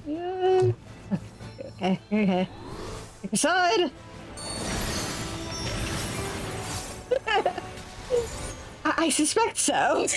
Yeah. Okay, okay. Pick a side! I suspect so.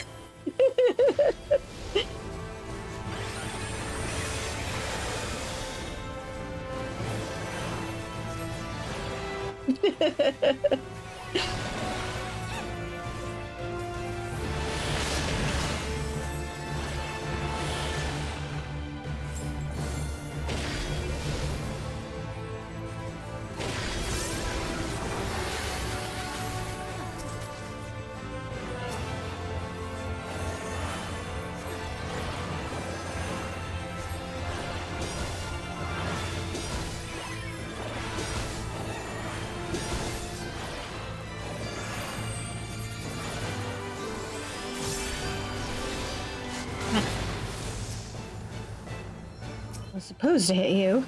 I was supposed to hit you.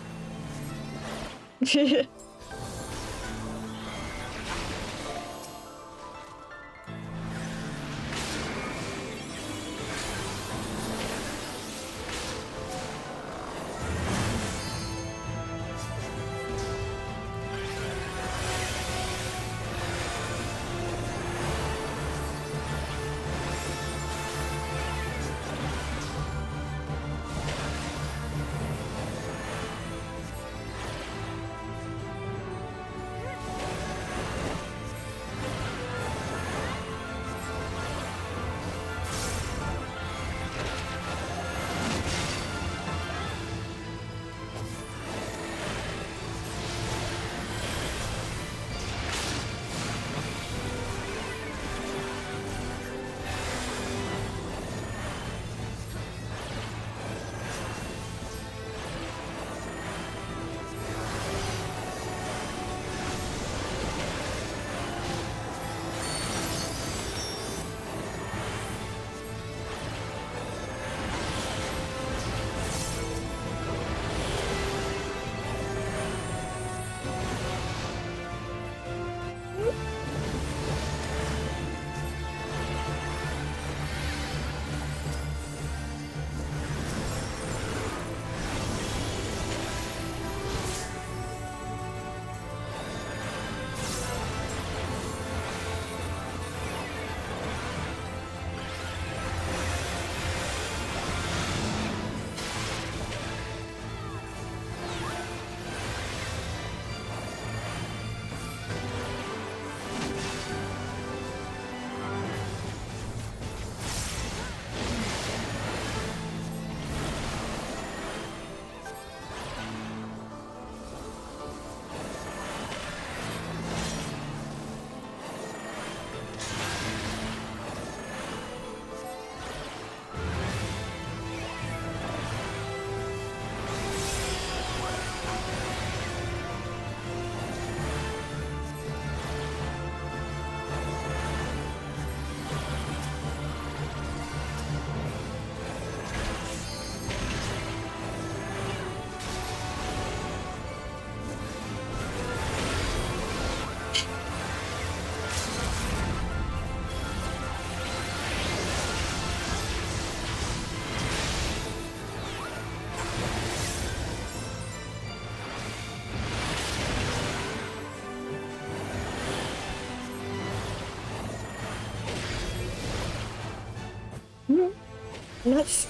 Let's.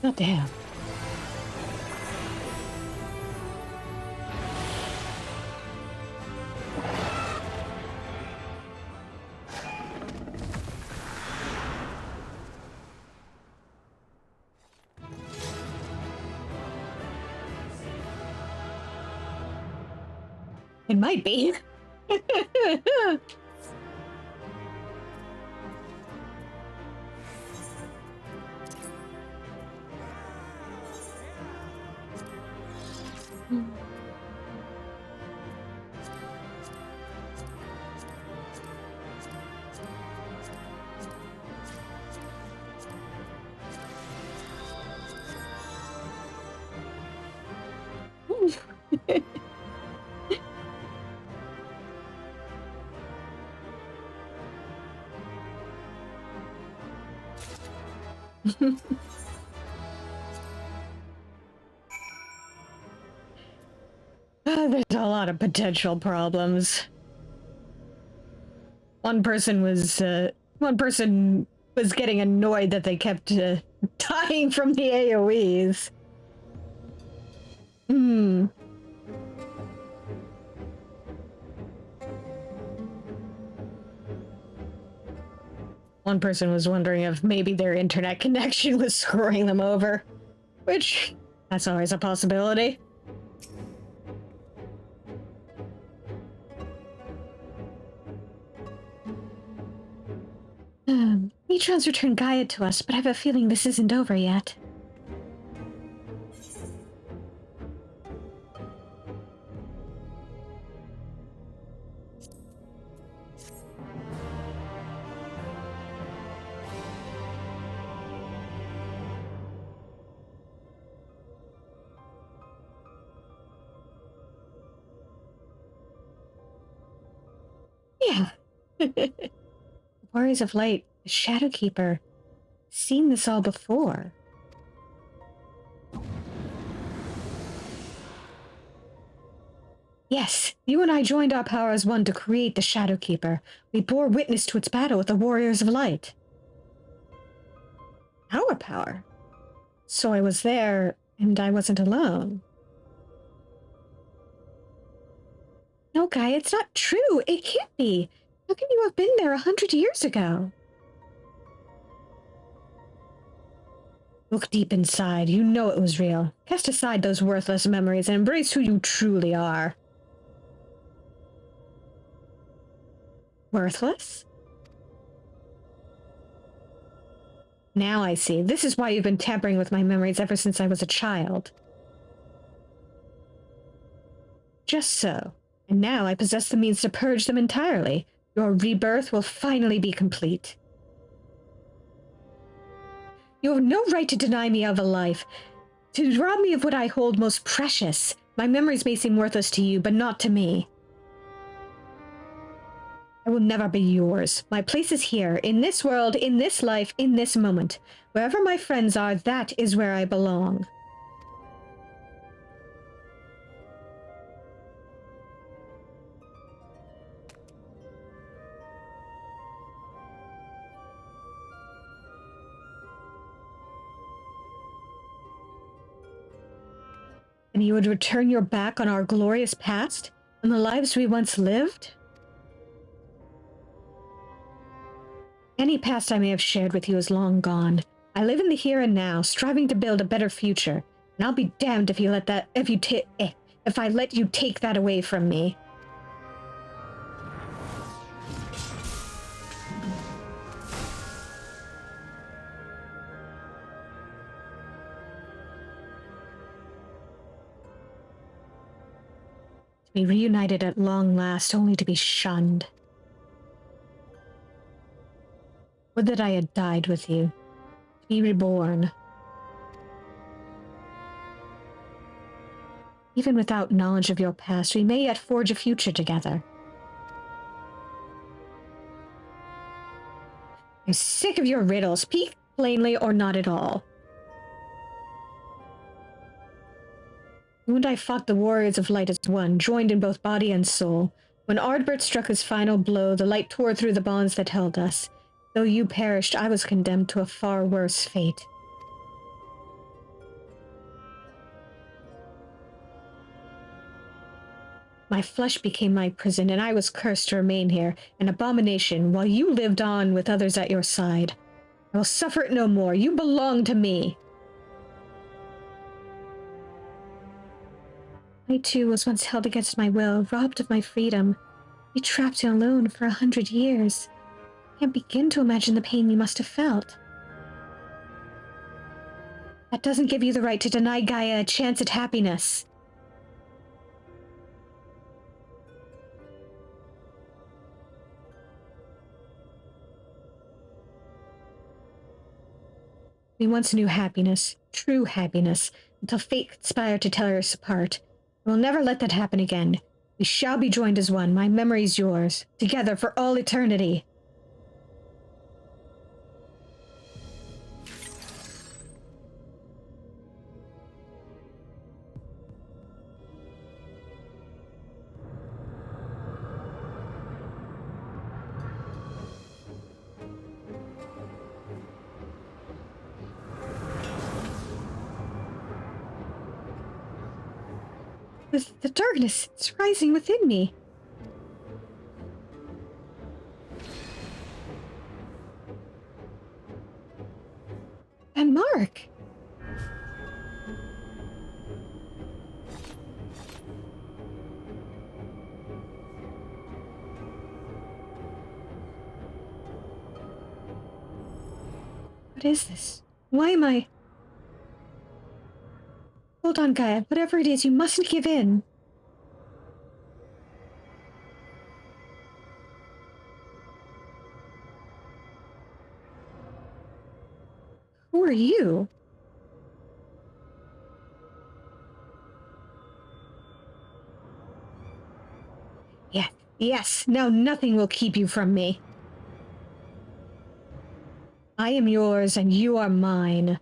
God damn. It might be. There's a lot of potential problems. One person was getting annoyed that they kept dying from the AoEs. One person was wondering if maybe their internet connection was screwing them over, which that's always a possibility. Neutron's returned Gaia to us, but I have a feeling this isn't over yet. Yeah. Warriors of Light, the Shadowkeeper. Seen this all before. Yes, you and I joined our power as one to create the Shadowkeeper. We bore witness to its battle with the Warriors of Light. Our power? So I was there, and I wasn't alone. No, Guy, it's not true. It can't be. How can you have been there 100 years ago? Look deep inside. You know it was real. Cast aside those worthless memories and embrace who you truly are. Worthless? Now I see. This is why you've been tampering with my memories ever since I was a child. Just so. And now I possess the means to purge them entirely. Your rebirth will finally be complete. You have no right to deny me of a life, to rob me of what I hold most precious. My memories may seem worthless to you, but not to me. I will never be yours. My place is here, in this world, in this life, in this moment. Wherever my friends are, that is where I belong. And you would return your back on our glorious past? On the lives we once lived? Any past I may have shared with you is long gone. I live in the here and now, striving to build a better future. And I'll be damned if I let you take that away from me. To be reunited at long last, only to be shunned. Would that I had died with you. To be reborn. Even without knowledge of your past, we may yet forge a future together. I'm sick of your riddles. Speak plainly or not at all. You and I fought the warriors of light as one, joined in both body and soul. When Ardbert struck his final blow, the light tore through the bonds that held us. Though you perished, I was condemned to a far worse fate. My flesh became my prison, and I was cursed to remain here, an abomination, while you lived on with others at your side. I will suffer it no more. You belong to me. I, too, was once held against my will, robbed of my freedom. Be trapped and alone for 100 years. I can't begin to imagine the pain you must have felt. That doesn't give you the right to deny Gaia a chance at happiness. We once knew happiness, true happiness, until fate conspired to tear us apart. I will never let that happen again. We shall be joined as one, my memories yours, together for all eternity. With the darkness, it's rising within me. And Mark. What is this? Why am I... Hold on, Gaia. Whatever it is, you mustn't give in. Who are you? Yeah, yes, now nothing will keep you from me. I am yours and you are mine.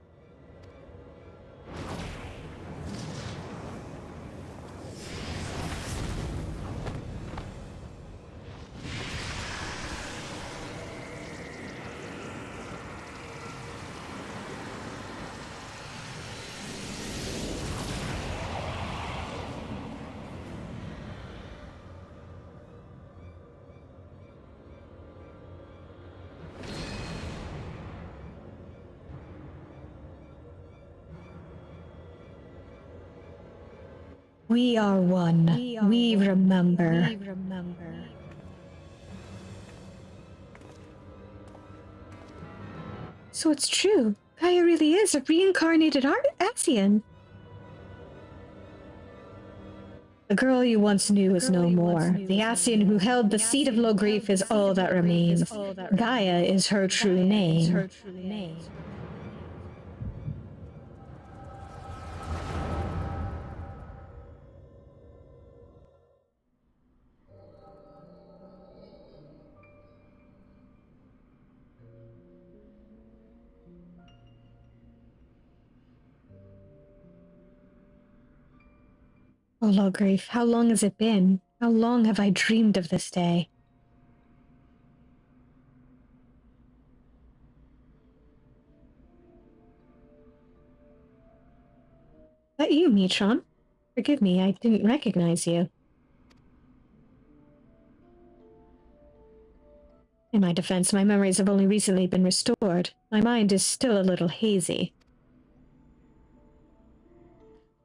We are one. We remember. So it's true. Gaia really is a reincarnated Ascian. The girl you once knew is no more. The Ascian who held the seat of low grief is all that remains. Gaia is her true name. Oh, Logrief, how long has it been? How long have I dreamed of this day? That you, Mitron? Forgive me, I didn't recognize you. In my defense, my memories have only recently been restored. My mind is still a little hazy.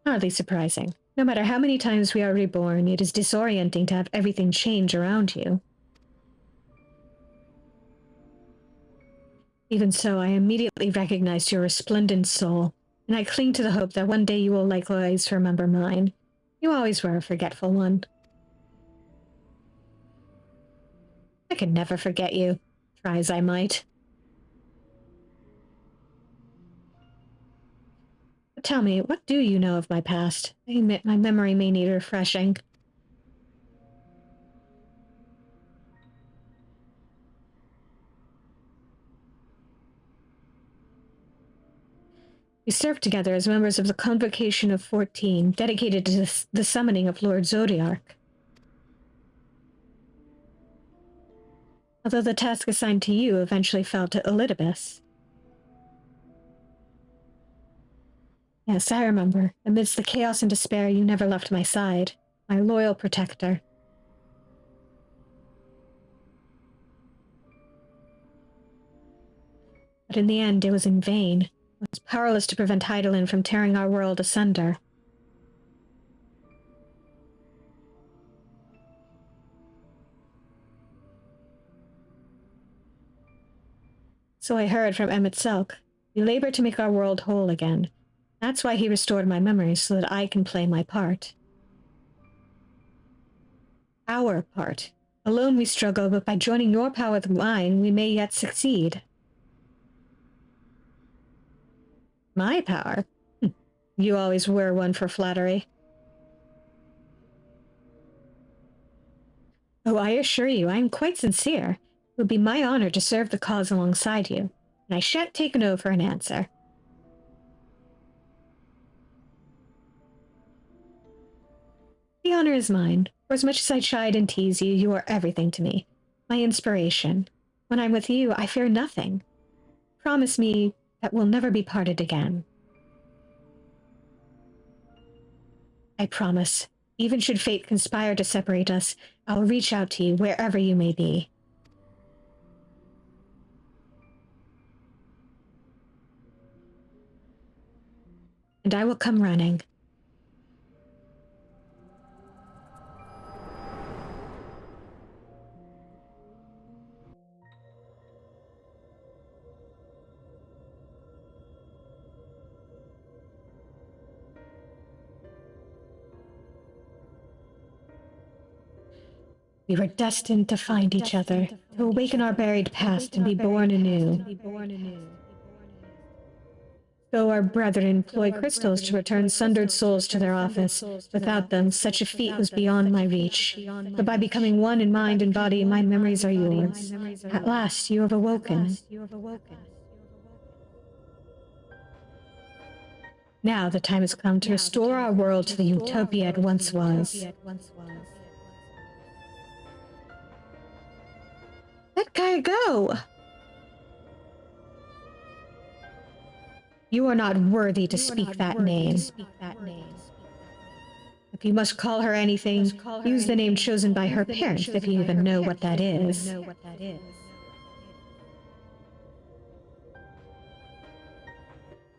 Hardly surprising. No matter how many times we are reborn, it is disorienting to have everything change around you. Even so, I immediately recognized your resplendent soul, and I cling to the hope that one day you will likewise remember mine. You always were a forgetful one. I could never forget you, try as I might. tell me, what do you know of my past? I admit my memory may need refreshing. We served together as members of the Convocation of 14, dedicated to the summoning of Lord Zodiark. Although the task assigned to you eventually fell to Elidibus. Yes, I remember. Amidst the chaos and despair, you never left my side. My loyal protector. But in the end, it was in vain. I was powerless to prevent Hydaelyn from tearing our world asunder. So I heard from Emmett Selk. We labor to make our world whole again. That's why he restored my memories, so that I can play my part. Our part. Alone we struggle, but by joining your power with mine, we may yet succeed. My power? You always were one for flattery. Oh, I assure you, I am quite sincere. It would be my honor to serve the cause alongside you, and I shan't take no for an answer. The honor is mine. For as much as I chide and tease you, you are everything to me. My inspiration. When I'm with you, I fear nothing. Promise me that we'll never be parted again. I promise. Even should fate conspire to separate us, I'll reach out to you wherever you may be. And I will come running. We were destined to find each other, to awaken our buried past and be born anew. Though our brethren employ crystals to return sundered souls to their office, without them, such a feat was beyond my reach. But by becoming one in mind and body, my memories are yours. At last, you have awoken. Now the time has come to restore our world to the utopia it once was. Let Gaia go! You are not worthy to speak that name. If you must call her anything, use the name chosen by her parents if you even know what that is.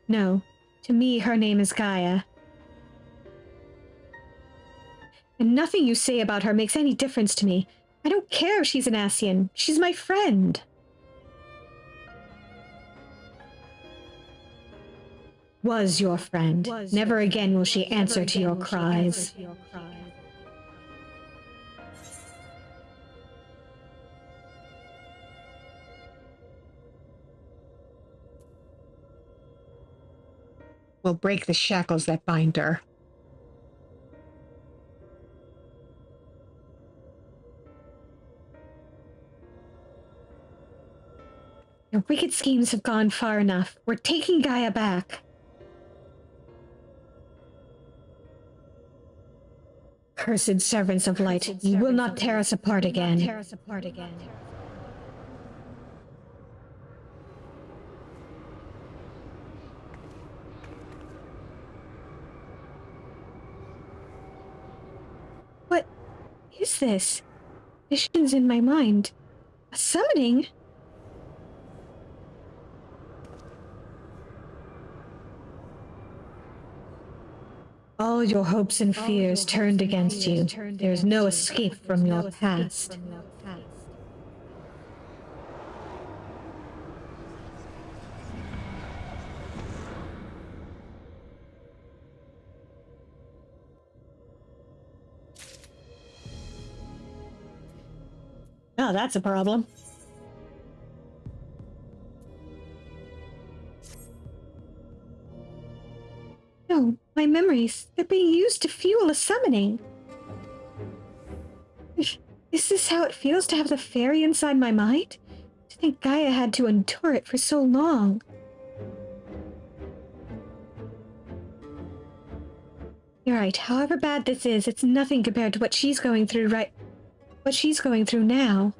No, to me her name is Gaia. And nothing you say about her makes any difference to me. I don't care if she's an Ascian. She's my friend. Was your friend. Never again will she answer to your cries. We'll break the shackles that bind her. Your wicked schemes have gone far enough. We're taking Gaia back. Cursed servants of light, you will not tear us apart again. What is this? Visions in my mind. A summoning? All your hopes and fears turned against you. There is no escape from your past. Oh, that's a problem. No, my memories. They're being used to fuel a summoning. Is this how it feels to have the fairy inside my mind? To think Gaia had to endure it for so long. You're right. However bad this is, it's nothing compared to what she's going through now.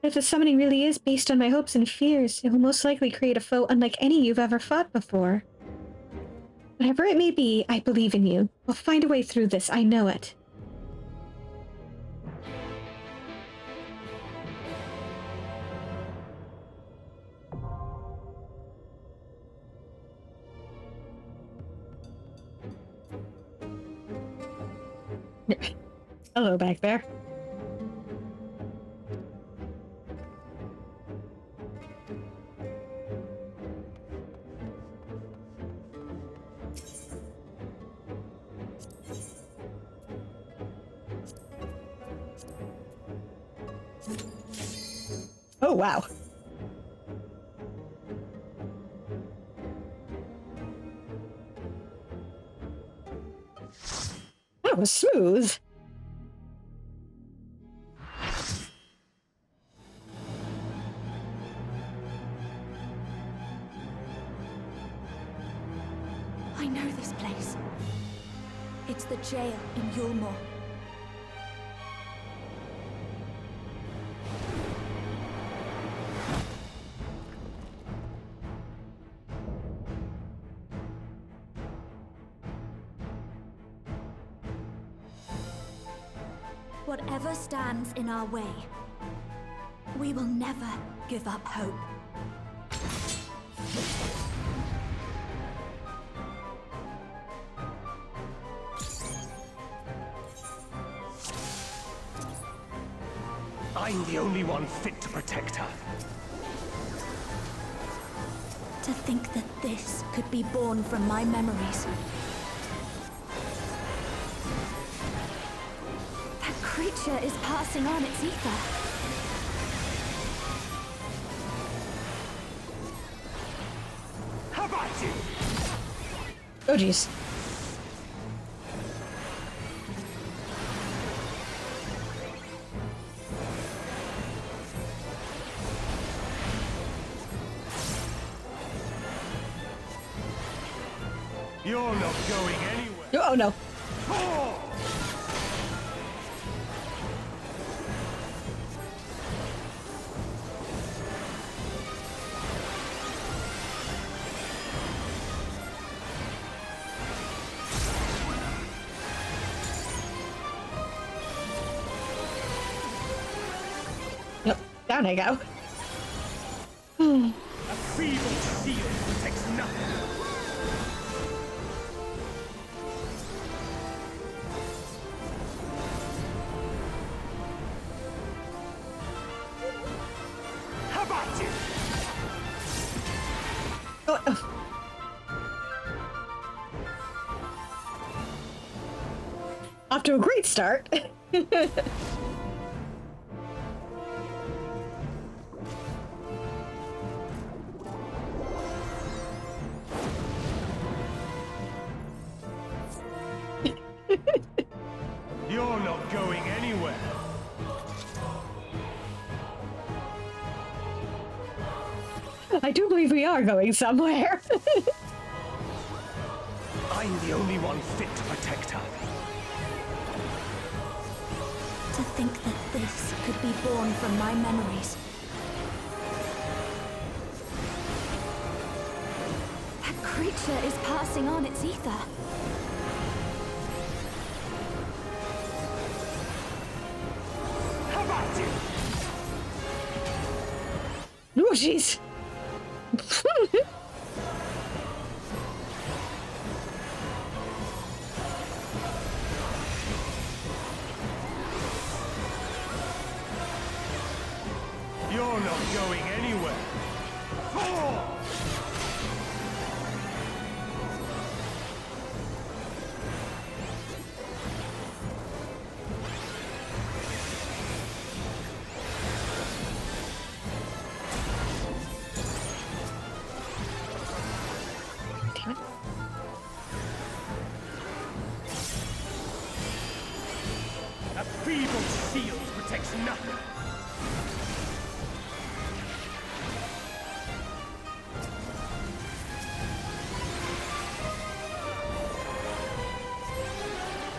If the summoning really is based on my hopes and fears, it will most likely create a foe unlike any you've ever fought before. Whatever it may be, I believe in you. We'll find a way through this, I know it. Hello back there. Oh, wow. That was smooth. I know this place. It's the jail in Yulmore. Whatever stands in our way, we will never give up hope. I'm the only one fit to protect her. To think that this could be born from my memories. That creature is passing on its ether. How about you? Oh, jeez. You're not going anywhere. Oh, no. Oh! Yep, down I go. A feeble shield protects nothing. How about you? Oh. Off to a great start. You're not going anywhere. I do believe we are going somewhere. I'm the only one fit to protect her. To think that this could be born from my memories. That creature is passing on its ether. How about you? Oh, jeez. You're not going anywhere. Oh! Damn it. takes nothing.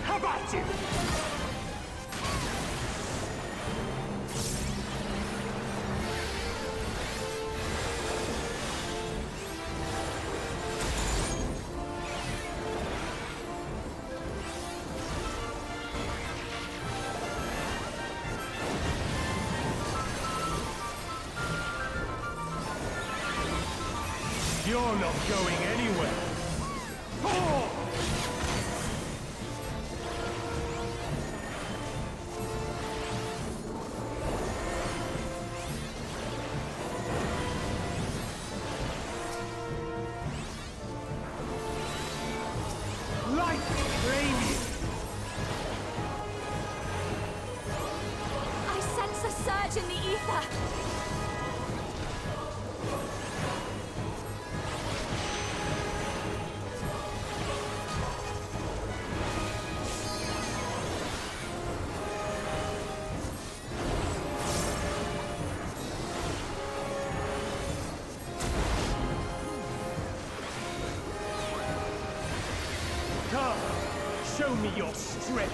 How about you? You're not going anywhere. Oh! Light claim you. I sense a surge in the ether. Come, show me your strength.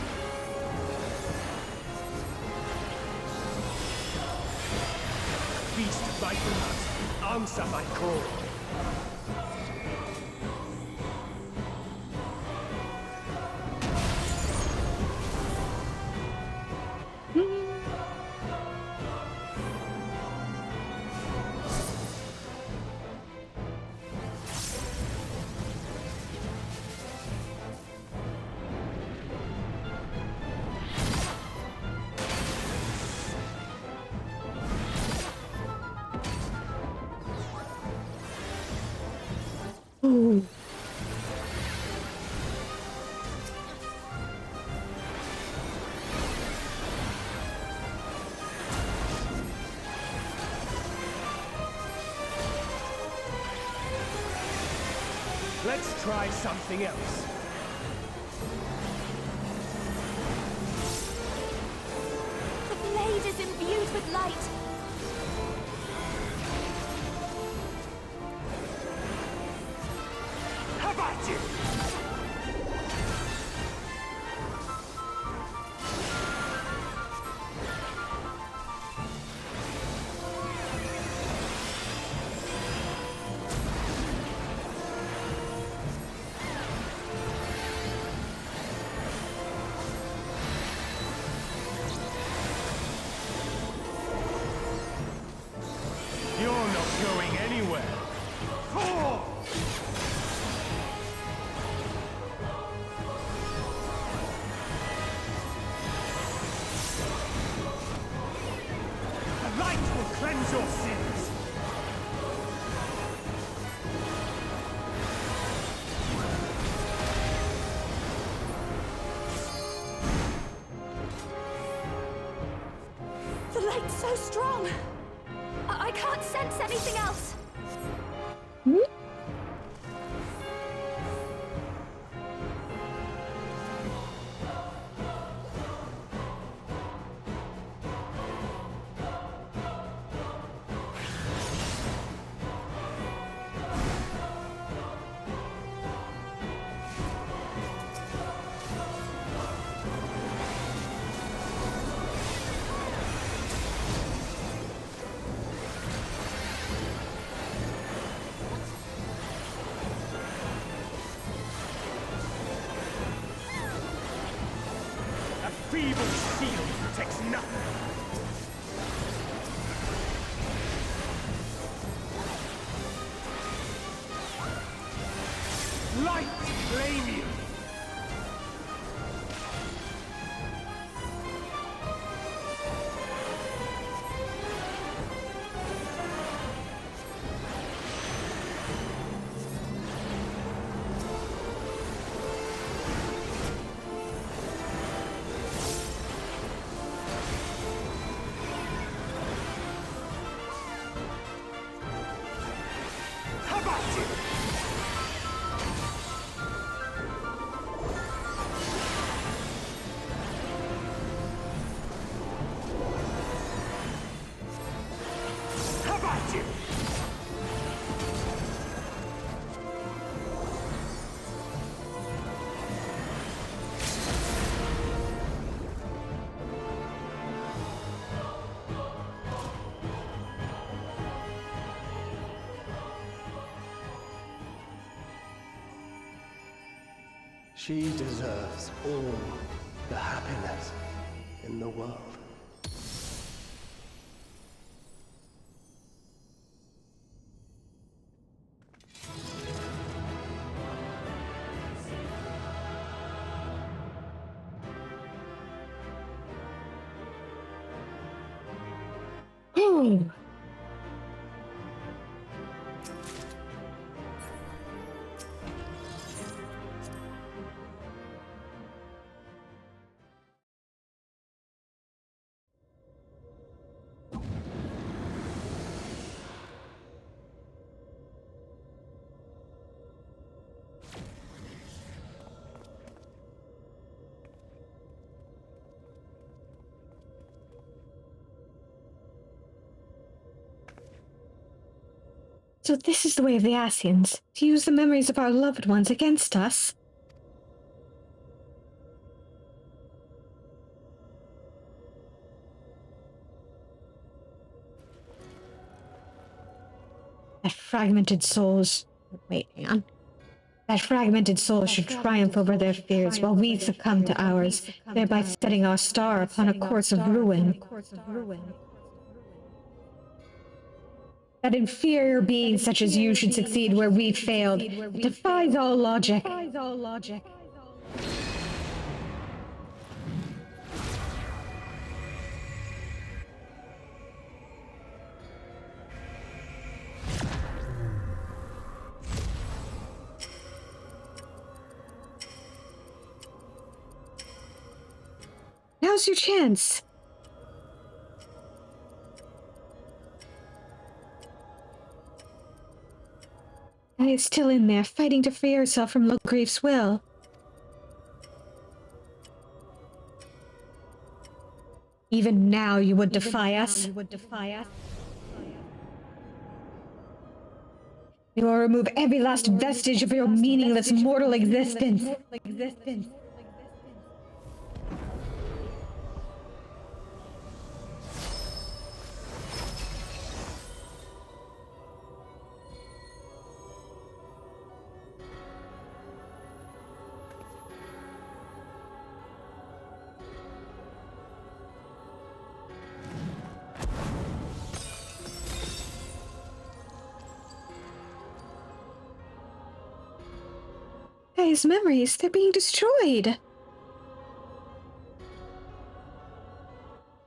Feast my blood, answer my call. Ooh. Let's try something else. The blade is imbued with light. How about you? You're not going anywhere. Oh! The light will cleanse your sins. The light's so strong. I can't sense anything else. A feeble shield protects nothing. Light claim you. How about you? She deserves all the happiness in the world. Hmm. So this is the way of the Ascians, to use the memories of our loved ones against us? That fragmented souls... Wait, hang on. That fragmented soul should triumph over their fears while we succumb to ours, thereby setting our star upon a course of ruin. That inferior being such as you should succeed where we failed. It defies all logic. Now's your chance. I is still in there, fighting to free herself from Logrief's will. Even now you would defy us? You will remove every last vestige of your meaningless mortal existence. His memories, they're being destroyed.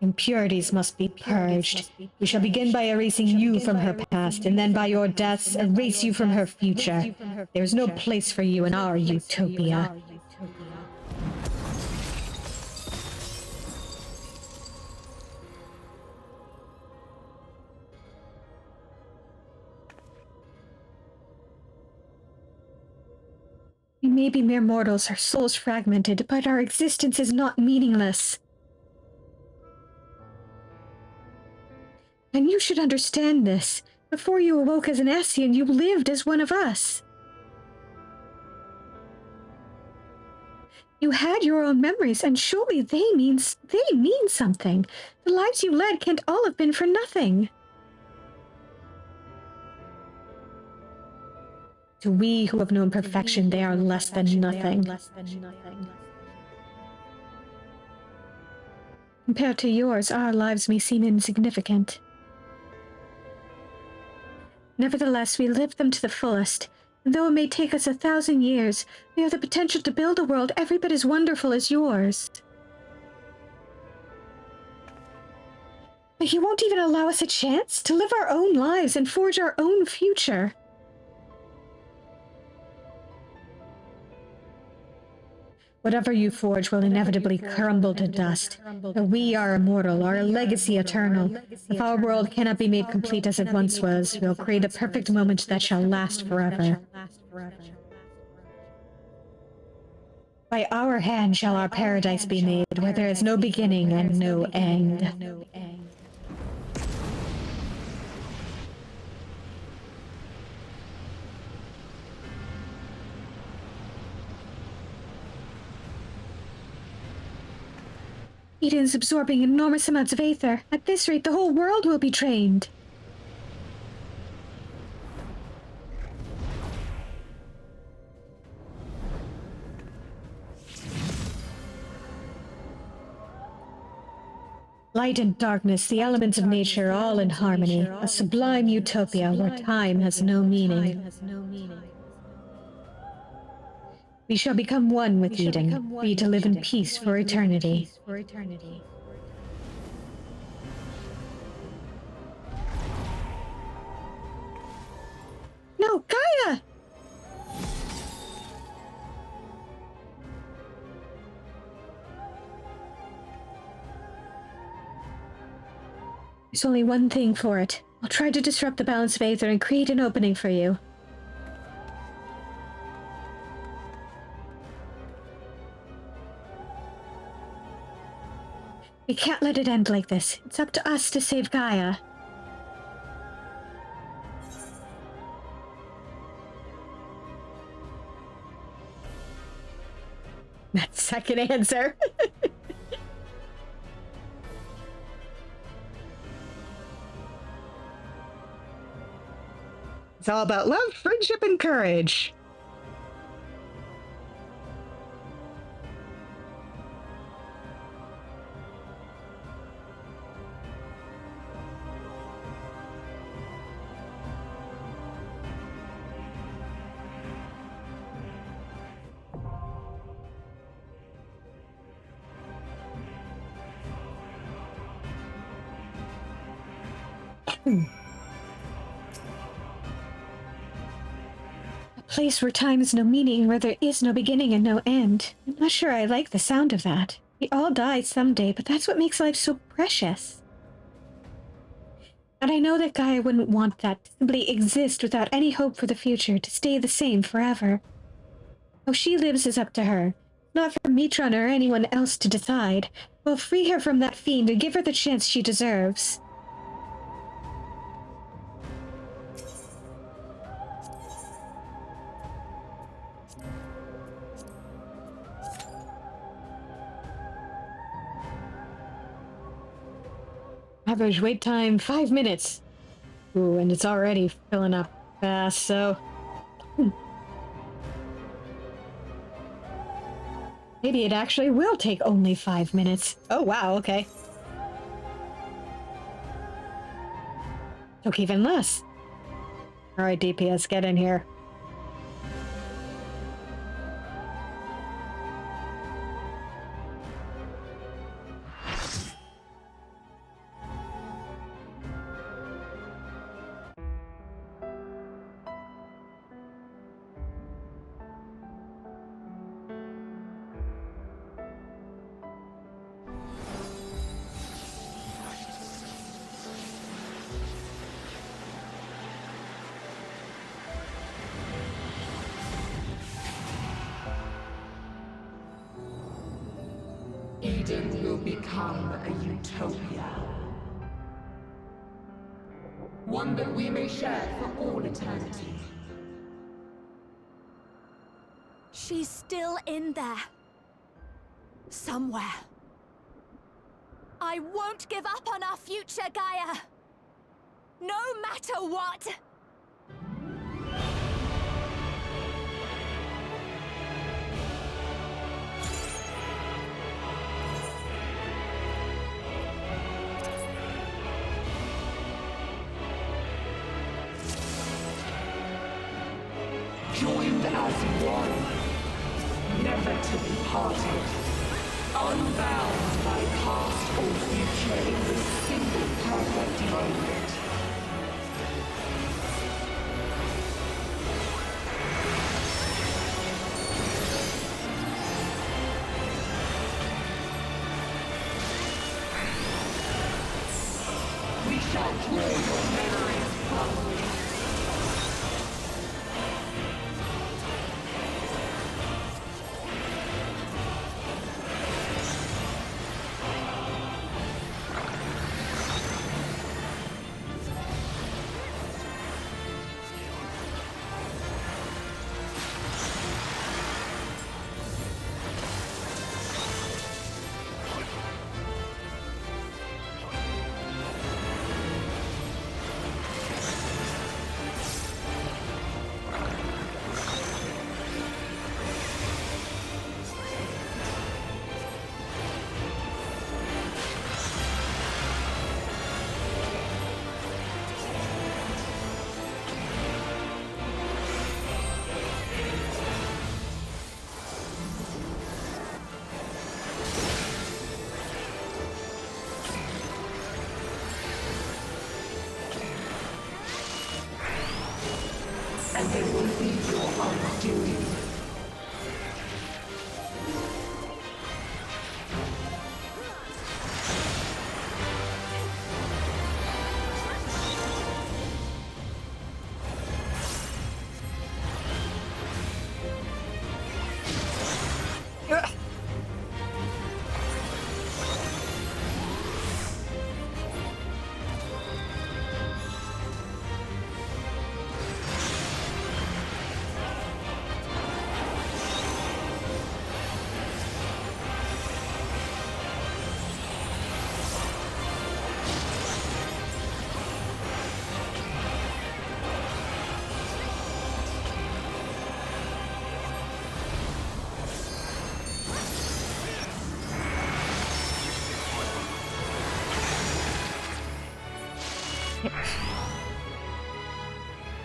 Impurities must be purged. We shall begin by erasing you from her past, and then by your deaths, erase you from her future. There is no place for you in our utopia. We may be mere mortals, our souls fragmented, but our existence is not meaningless. And you should understand this. Before you awoke as an Ascian, you lived as one of us. You had your own memories, and surely they mean something. The lives you led can't all have been for nothing. To we who have known perfection, they are less than nothing. Compared to yours, our lives may seem insignificant. Nevertheless, we live them to the fullest, and though it may take us 1,000 years, we have the potential to build a world every bit as wonderful as yours. But you won't even allow us a chance to live our own lives and forge our own future. Whatever you forge will inevitably crumble to dust. But we are immortal, our legacy eternal. If our world cannot be made complete as it once was, we'll create a perfect moment that shall last forever. By our hand shall our paradise be made, where there is no beginning and no end. Eden's absorbing enormous amounts of aether. At this rate, the whole world will be drained. Light and darkness, the elements of nature, all in harmony. A sublime utopia where time has no meaning. We shall become one with Eden, be to live in peace for eternity. No, Gaia! There's only one thing for it. I'll try to disrupt the balance of Aether and create an opening for you. We can't let it end like this. It's up to us to save Gaia. That second answer. It's all about love, friendship, and courage. A place where time has no meaning, where there is no beginning and no end. I'm not sure I like the sound of that. We all die someday, but that's what makes life so precious. And I know that Gaia wouldn't want that to simply exist without any hope for the future, to stay the same forever. How she lives is up to her. Not for Mitron or anyone else to decide. We'll free her from that fiend and give her the chance she deserves. Average wait time, 5 minutes. Ooh, and it's already filling up fast, so... Maybe it actually will take only 5 minutes. Oh, wow, okay. Took even less. Alright, DPS, get in here. Eden will become a utopia. One that we may share for all eternity. She's still in there. Somewhere. I won't give up on our future, Gaia. No matter what! Joined as one, never to be parted, unbound by past or future in the single perfect moment. We shall draw your memories from me.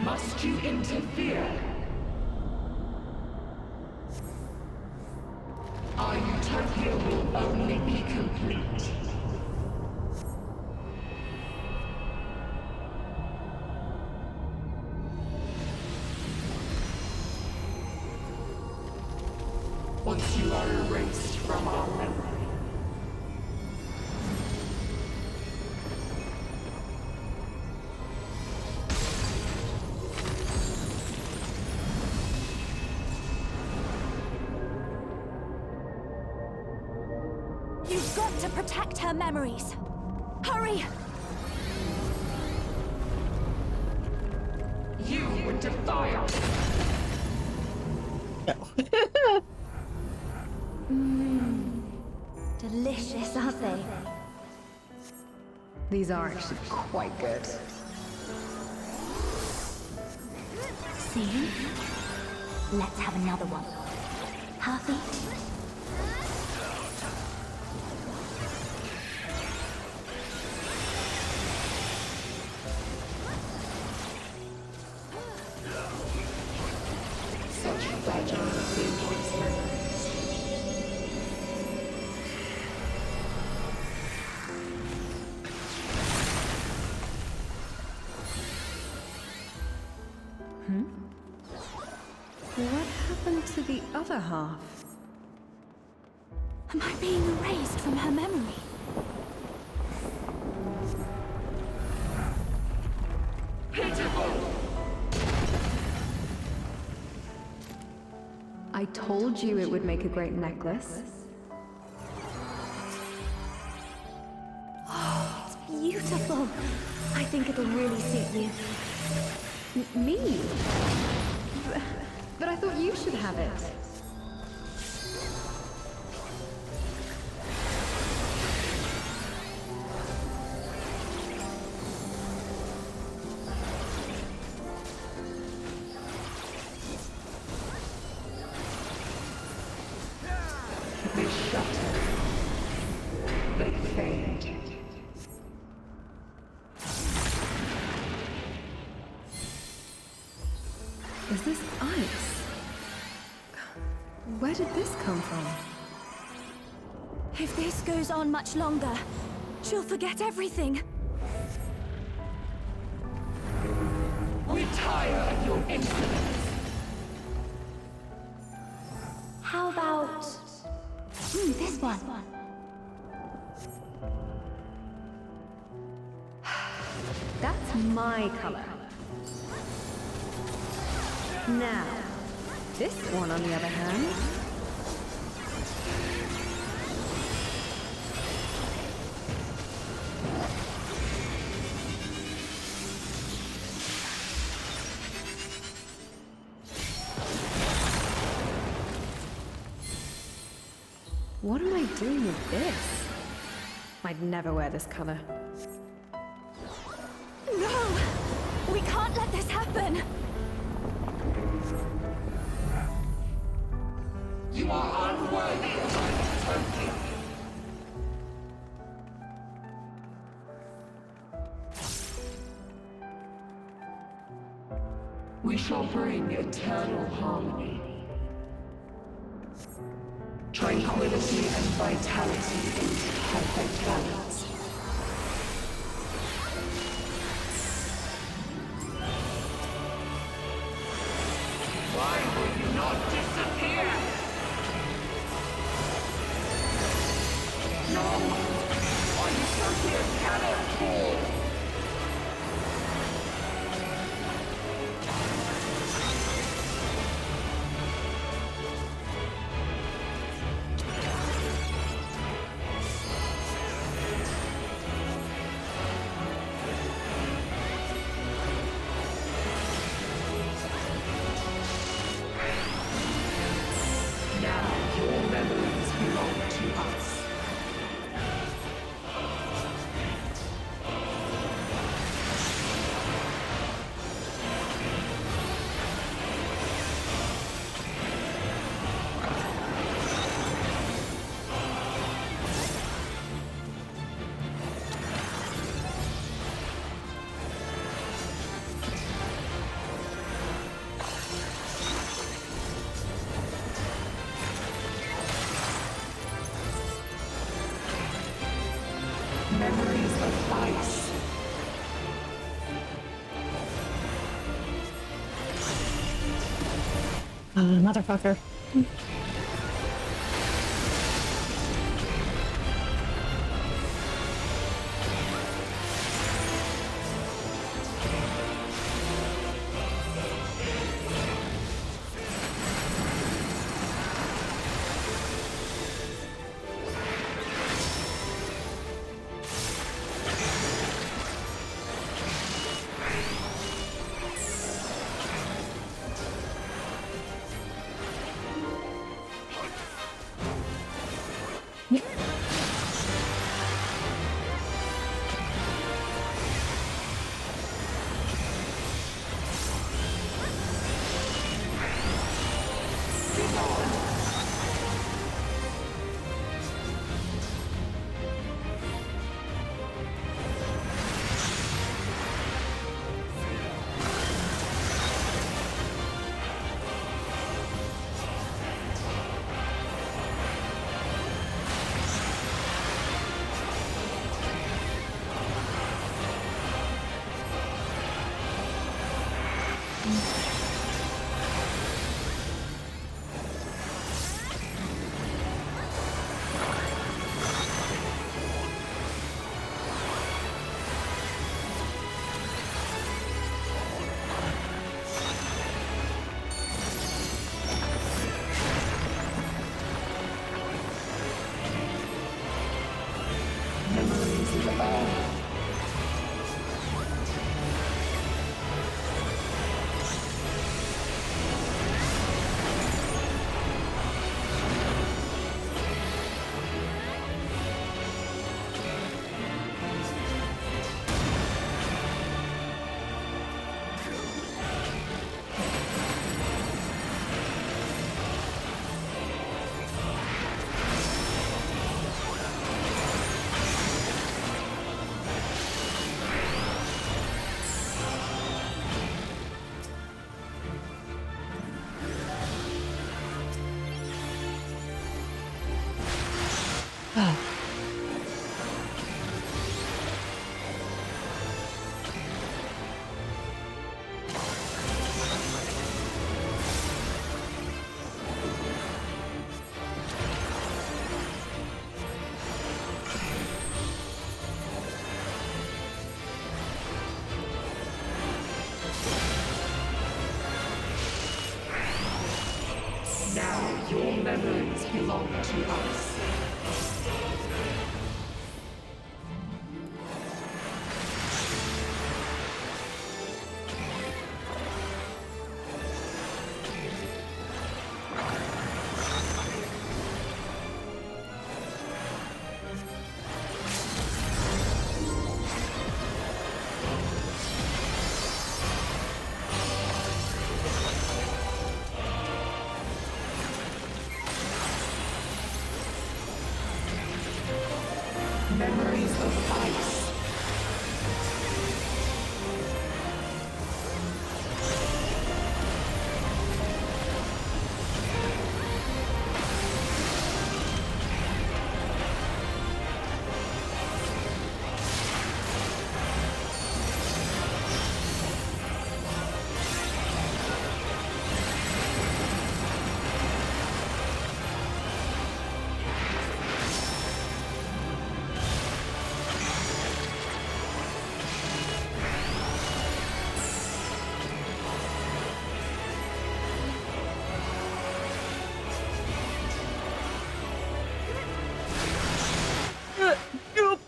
Must you interfere? Our utopia will only be complete. Once you are erased from our memory. You've got to protect her memories. Hurry! You would defy us. Delicious, aren't they? These are actually quite good. See? Let's have another one. Half each. Such fragile reinforcement. What happened to the other half? Am I being erased from her memory? Pitiful! I told you it would make a great necklace. It's beautiful. I think it'll really suit you. Me? But I thought you should have it. They shatter. They fade. Is this ice? Where did this come from? If this goes on much longer, she'll forget everything. We tire of your insolence. How about... this one. That's my color. Now, this one on the other hand. What am I doing with this? I'd never wear this color. No! We can't let this happen! You are unworthy of our utopia. We shall bring eternal harmony. Tranquility and vitality into perfect balance. Why will you not disappear? No! Our utopia cannot fall! to us. Memories of ice. Motherfucker. Memories of the ball. Now your memories belong to us. Memories of ice.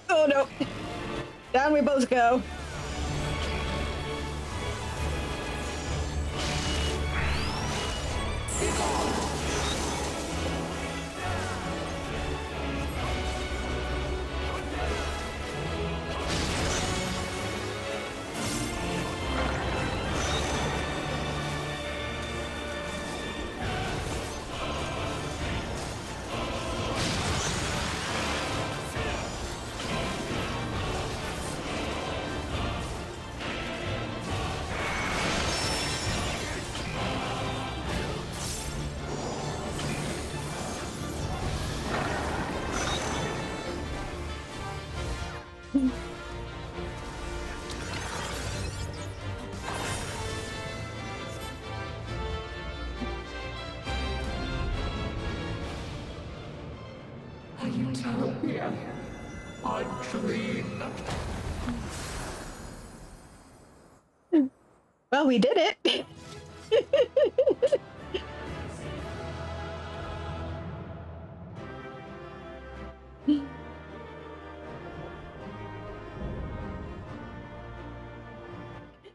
Oh no. Down we both go. A utopia. A dream. Well, we did it.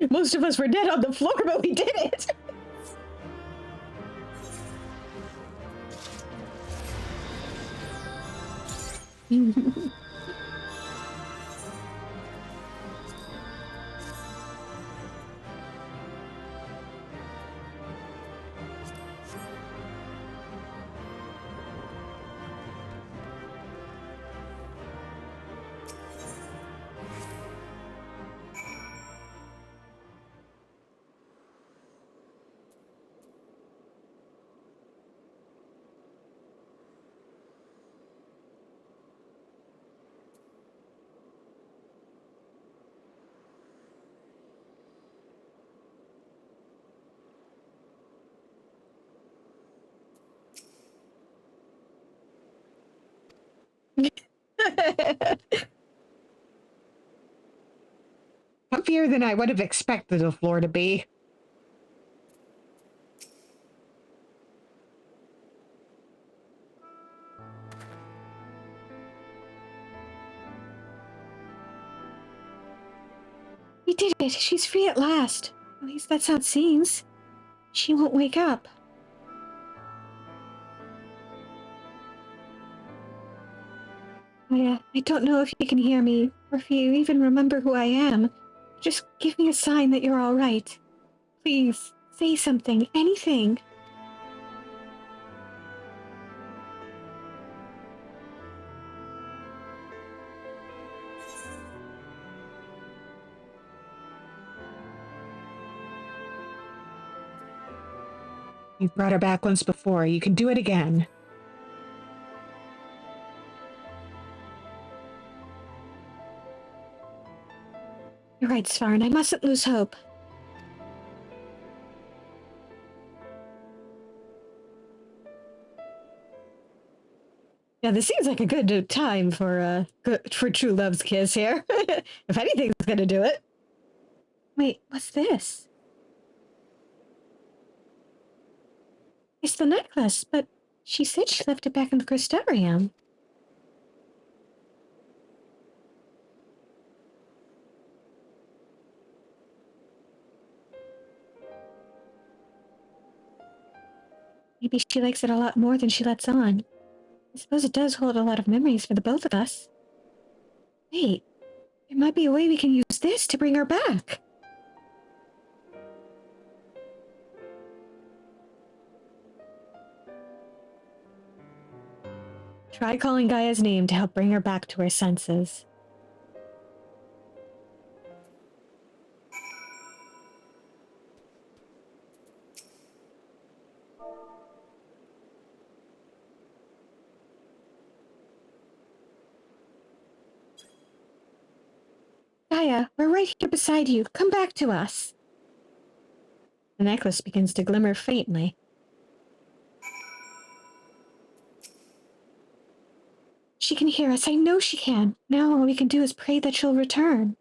Most of us were dead on the floor, but we did it. Comfier than I would have expected the floor to be. We did it. She's free at last. At least that's how it seems. She won't wake up. I don't know if you can hear me, or if you even remember who I am. Just give me a sign that you're all right. Please, say something, anything. You've brought her back once before. You can do it again. You're right, Svarn. I mustn't lose hope. Yeah, this seems like a good time for true love's kiss here. If anything's gonna do it. Wait, what's this? It's the necklace, but she said she left it back in the crystarium. Maybe she likes it a lot more than she lets on. I suppose it does hold a lot of memories for the both of us. Wait, there might be a way we can use this to bring her back. Try calling Gaia's name to help bring her back to her senses. Gaia, we're right here beside you. Come back to us. The necklace begins to glimmer faintly. She can hear us. I know she can. Now all we can do is pray that she'll return.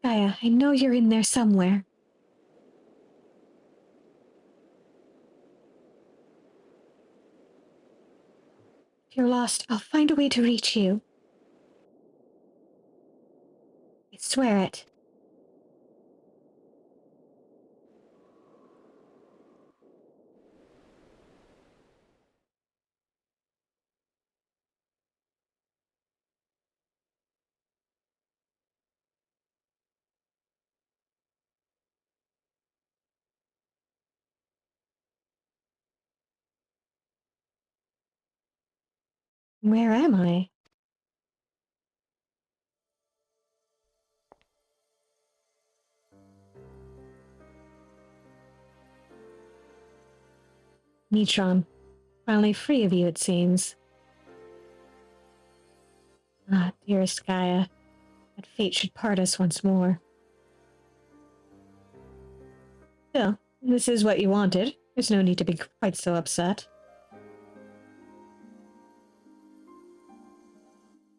Gaia, I know you're in there somewhere. If you're lost, I'll find a way to reach you. I swear it. Where am I? Neutron. Finally free of you, it seems. Ah, dearest Gaia, that fate should part us once more. Still, this is what you wanted. There's no need to be quite so upset.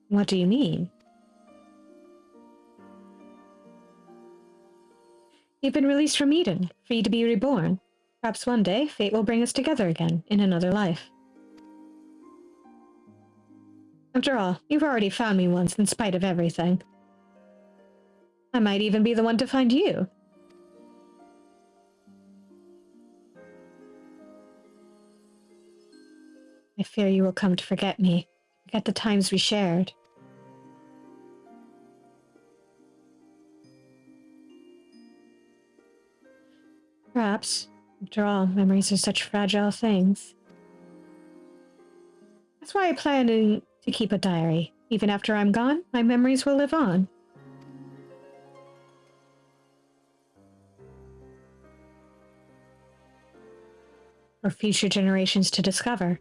What do you mean? You've been released from Eden, free to be reborn. Perhaps one day, fate will bring us together again, in another life. After all, you've already found me once, in spite of everything. I might even be the one to find you. I fear you will come to forget me, forget the times we shared. Perhaps. After all, memories are such fragile things. That's why I'm planning to keep a diary. Even after I'm gone, my memories will live on. For future generations to discover.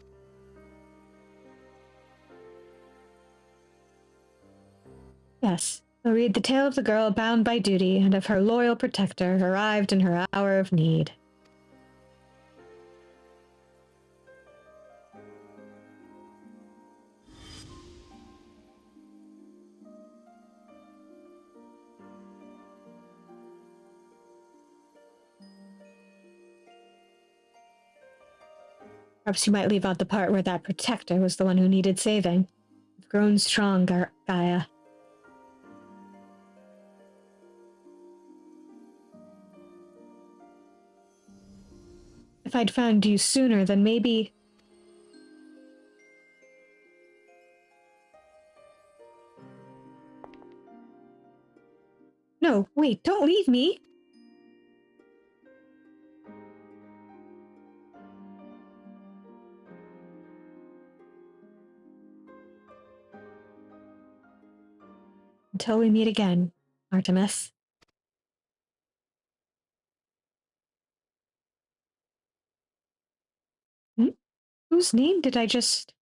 Yes, they'll read the tale of the girl bound by duty and of her loyal protector arrived in her hour of need. Perhaps you might leave out the part where that protector was the one who needed saving. You've grown strong, Gaia. If I'd found you sooner, then maybe... No, wait, don't leave me! Until we meet again, Artemis. Hmm? Whose name did I just...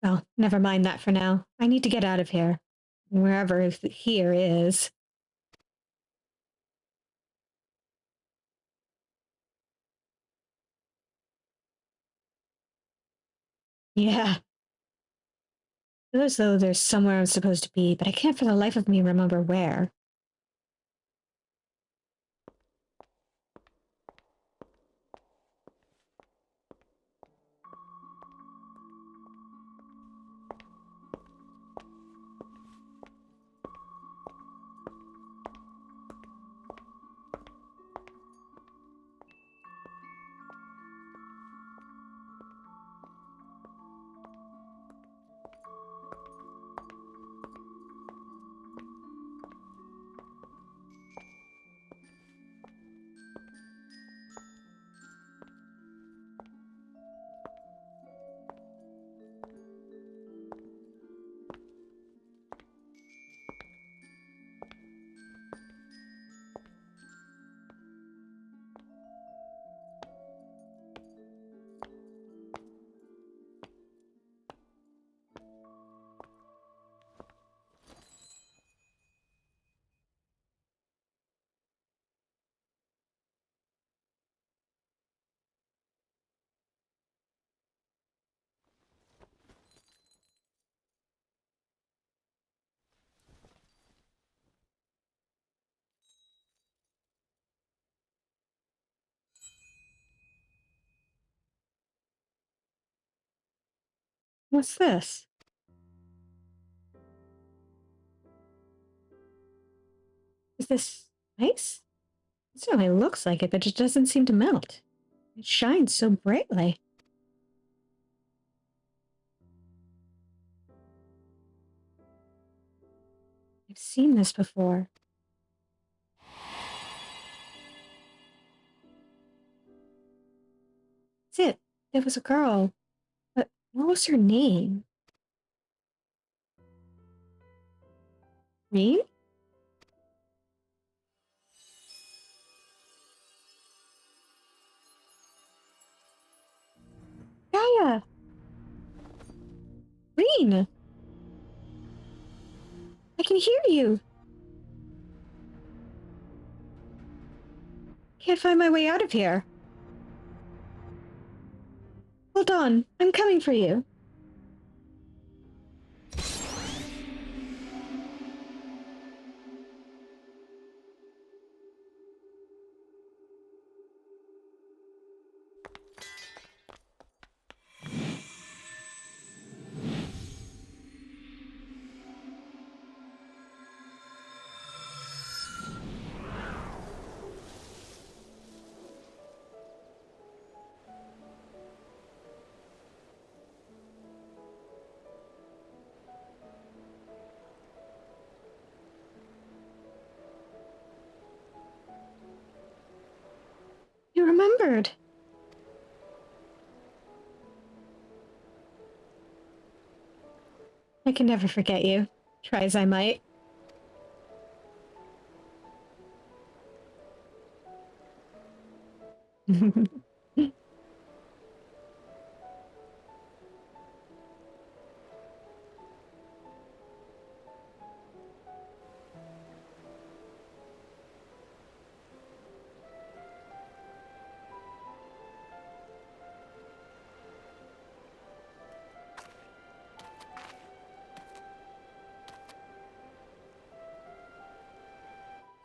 Well, never mind that for now. I need to get out of here. Wherever here is. Yeah. Feel as though there's somewhere I'm supposed to be, but I can't for the life of me remember where. What's this? Is this ice? It certainly looks like it, but it doesn't seem to melt. It shines so brightly. I've seen this before. It was a girl. But what was her name? Reem? Gaia! Reen! I can hear you! Can't find my way out of here. Hold on, I'm coming for you. You remembered. I can never forget you, try as I might.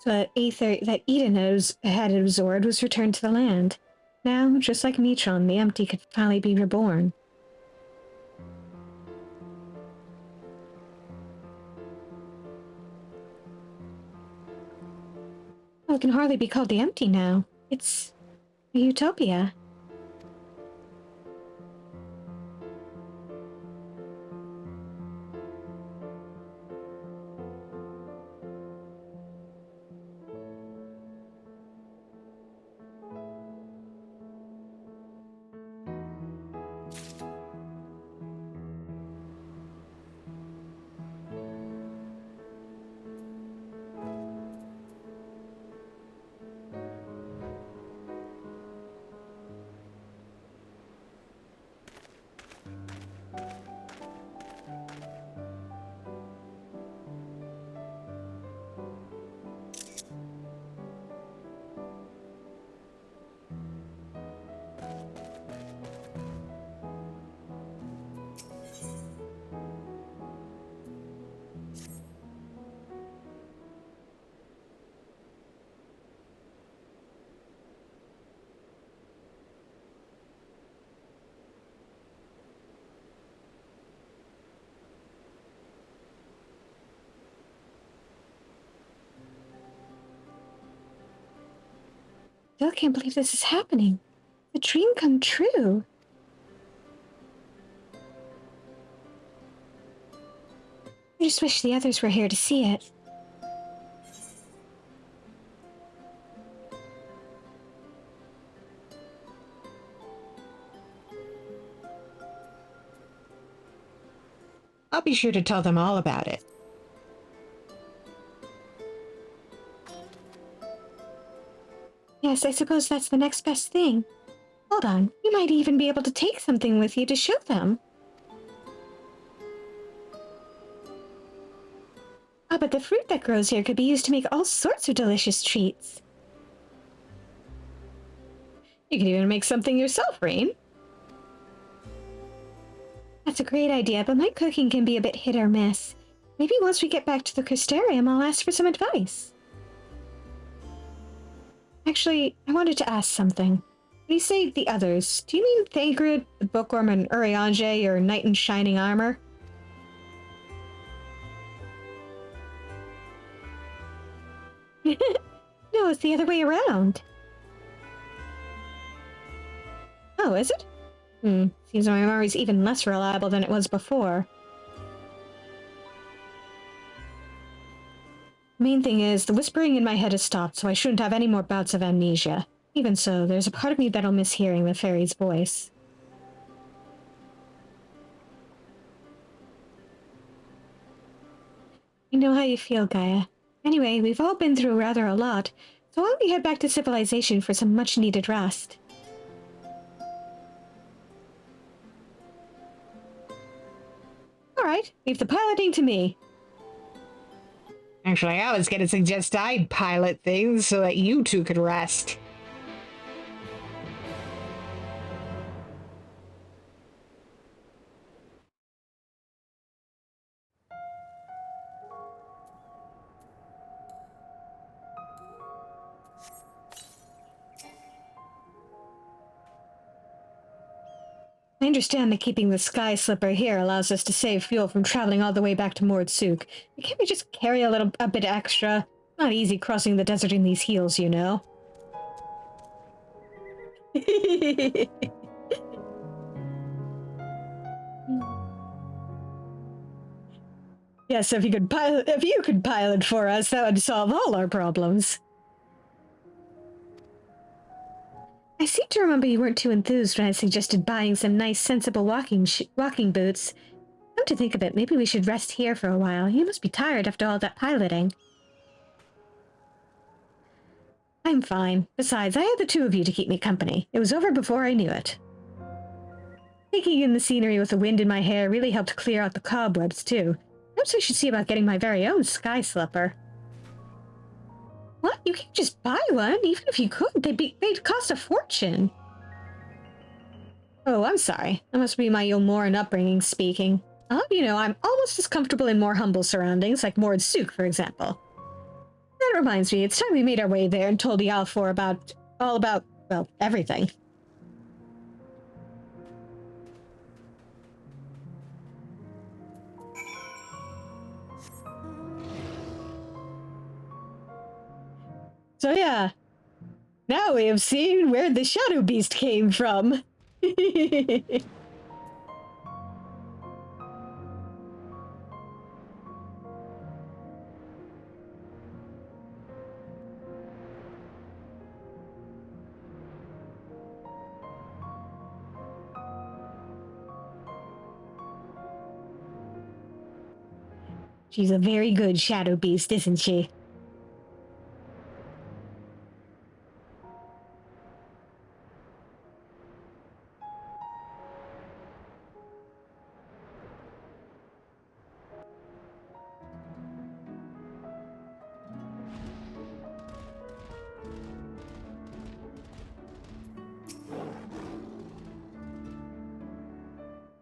So that aether that Eden had absorbed was returned to the land. Now, just like Metron, the empty could finally be reborn. Well, it can hardly be called the empty now. It's a utopia. Still can't believe this is happening. The dream come true. I just wish the others were here to see it. I'll be sure to tell them all about it. Yes, I suppose that's the next best thing. Hold on, you might even be able to take something with you to show them. Ah, but the fruit that grows here could be used to make all sorts of delicious treats. You could even make something yourself, Rain. That's a great idea, but my cooking can be a bit hit or miss. Maybe once we get back to the Crystarium, I'll ask for some advice. Actually, I wanted to ask something. When you say the others, do you mean Thagrid, the Bookworm, and Urianger, your knight in shining armor? No, it's the other way around. Oh, is it? Seems my memory's even less reliable than it was before. Main thing is, the whispering in my head has stopped, so I shouldn't have any more bouts of amnesia. Even so, there's a part of me that'll miss hearing the fairy's voice. know how you feel, Gaia. Anyway, we've all been through rather a lot, so why don't we head back to civilization for some much-needed rest? Alright, leave the piloting to me. Actually, I was gonna suggest I pilot things so that you two could rest. I understand that keeping the Sky Slipper here allows us to save fuel from traveling all the way back to Mordsuk. But can't we just carry a bit extra? Not easy crossing the desert in these heels, you know. Yes, if you could pilot for us, that would solve all our problems. I seem to remember you weren't too enthused when I suggested buying some nice, sensible walking boots. Come to think of it, maybe we should rest here for a while. You must be tired after all that piloting. I'm fine. Besides, I had the two of you to keep me company. It was over before I knew it. Taking in the scenery with the wind in my hair really helped clear out the cobwebs, too. Perhaps I should see about getting my very own Sky Slipper. What? You can't just buy one? Even if you could, they'd cost a fortune. Oh, I'm sorry. That must be my Yulmoran upbringing speaking. I'll have you know, I'm almost as comfortable in more humble surroundings, like Mordsuk, for example. That reminds me, it's time we made our way there and told Yalfor all about, well, everything. So yeah, now we have seen where the Shadow Beast came from. She's a very good Shadow Beast, isn't she?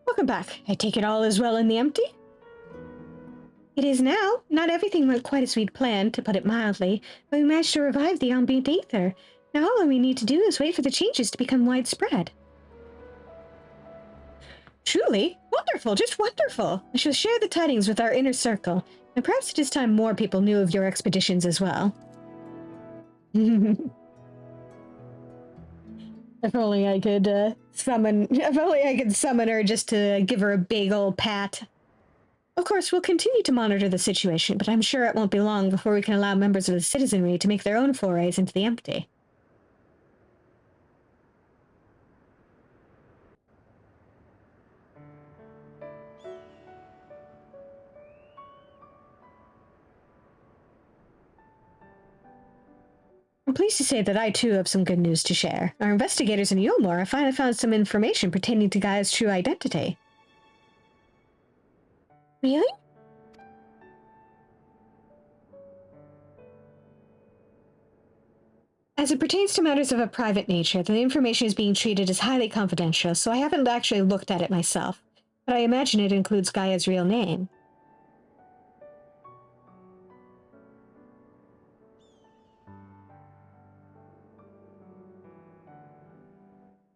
Welcome back. I take it all is well in the empty? It is now. Not everything went quite as we'd planned, to put it mildly, but we managed to revive the ambient ether. Now all we need to do is wait for the changes to become widespread. Truly? Wonderful, just wonderful. I shall share the tidings with our inner circle, and perhaps it is time more people knew of your expeditions as well. If only I could summon her just to give her a big old pat. Of course, we'll continue to monitor the situation, but I'm sure it won't be long before we can allow members of the citizenry to make their own forays into the empty. I'm pleased to say that I too have some good news to share. Our investigators in Yulmore have finally found some information pertaining to Gaia's true identity. Really? As it pertains to matters of a private nature, the information is being treated as highly confidential, so I haven't actually looked at it myself, but I imagine it includes Gaia's real name.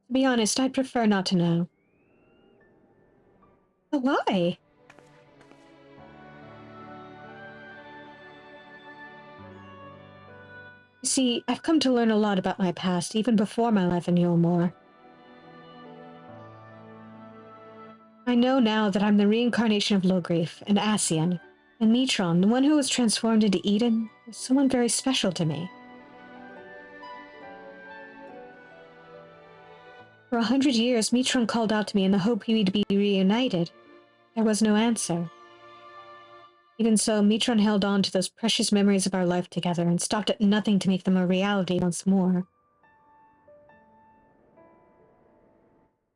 To be honest, I'd prefer not to know. But why? You see, I've come to learn a lot about my past, even before my life in Yulmore. I know now that I'm the reincarnation of Logrief, and Ascian, and Mitron, the one who was transformed into Eden, was someone very special to me. For 100 years, Mitron called out to me in the hope we'd be reunited. There was no answer. Even so, Mitron held on to those precious memories of our life together and stopped at nothing to make them a reality once more.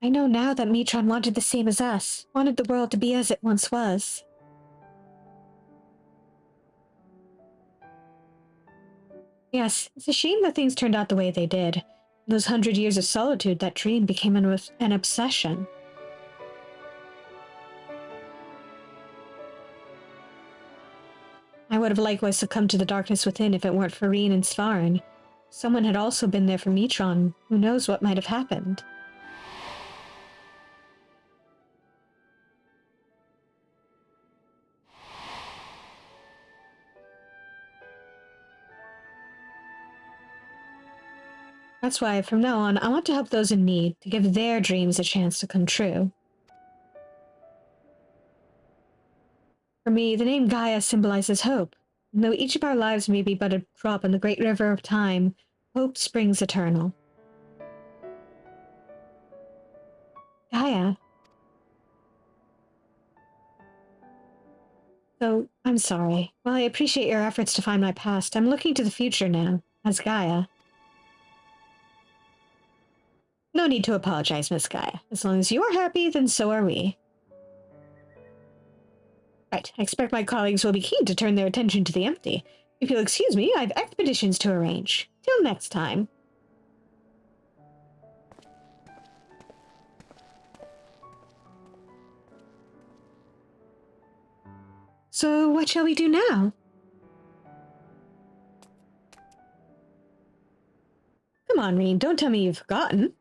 I know now that Mitron wanted the same as us, wanted the world to be as it once was. Yes, it's a shame that things turned out the way they did. In those 100 years of solitude, that dream became an obsession. I would have likewise succumbed to the darkness within if it weren't for Rien and Svarin. Someone had also been there for Mitron. Who knows what might have happened? That's why, from now on, I want to help those in need, to give their dreams a chance to come true. For me, the name Gaia symbolizes hope. And though each of our lives may be but a drop in the great river of time, hope springs eternal. Gaia. So, I'm sorry. While I appreciate your efforts to find my past, I'm looking to the future now, as Gaia. No need to apologize, Miss Gaia. As long as you're happy, then so are we. Right, I expect my colleagues will be keen to turn their attention to the empty. If you'll excuse me, I have expeditions to arrange. Till next time. So, what shall we do now? Come on, Rien, don't tell me you've forgotten.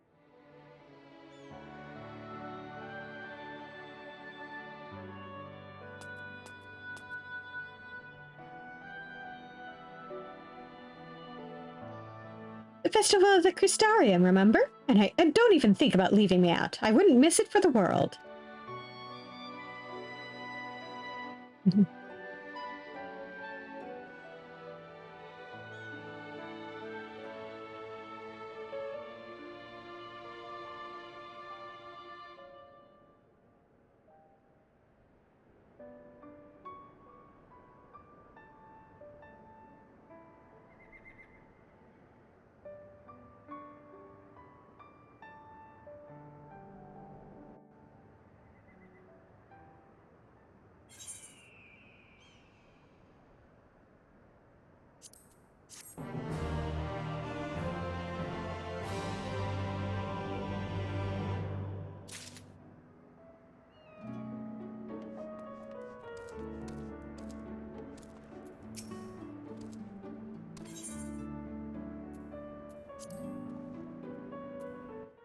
The Festival of the Crystarium, remember? And don't even think about leaving me out. I wouldn't miss it for the world.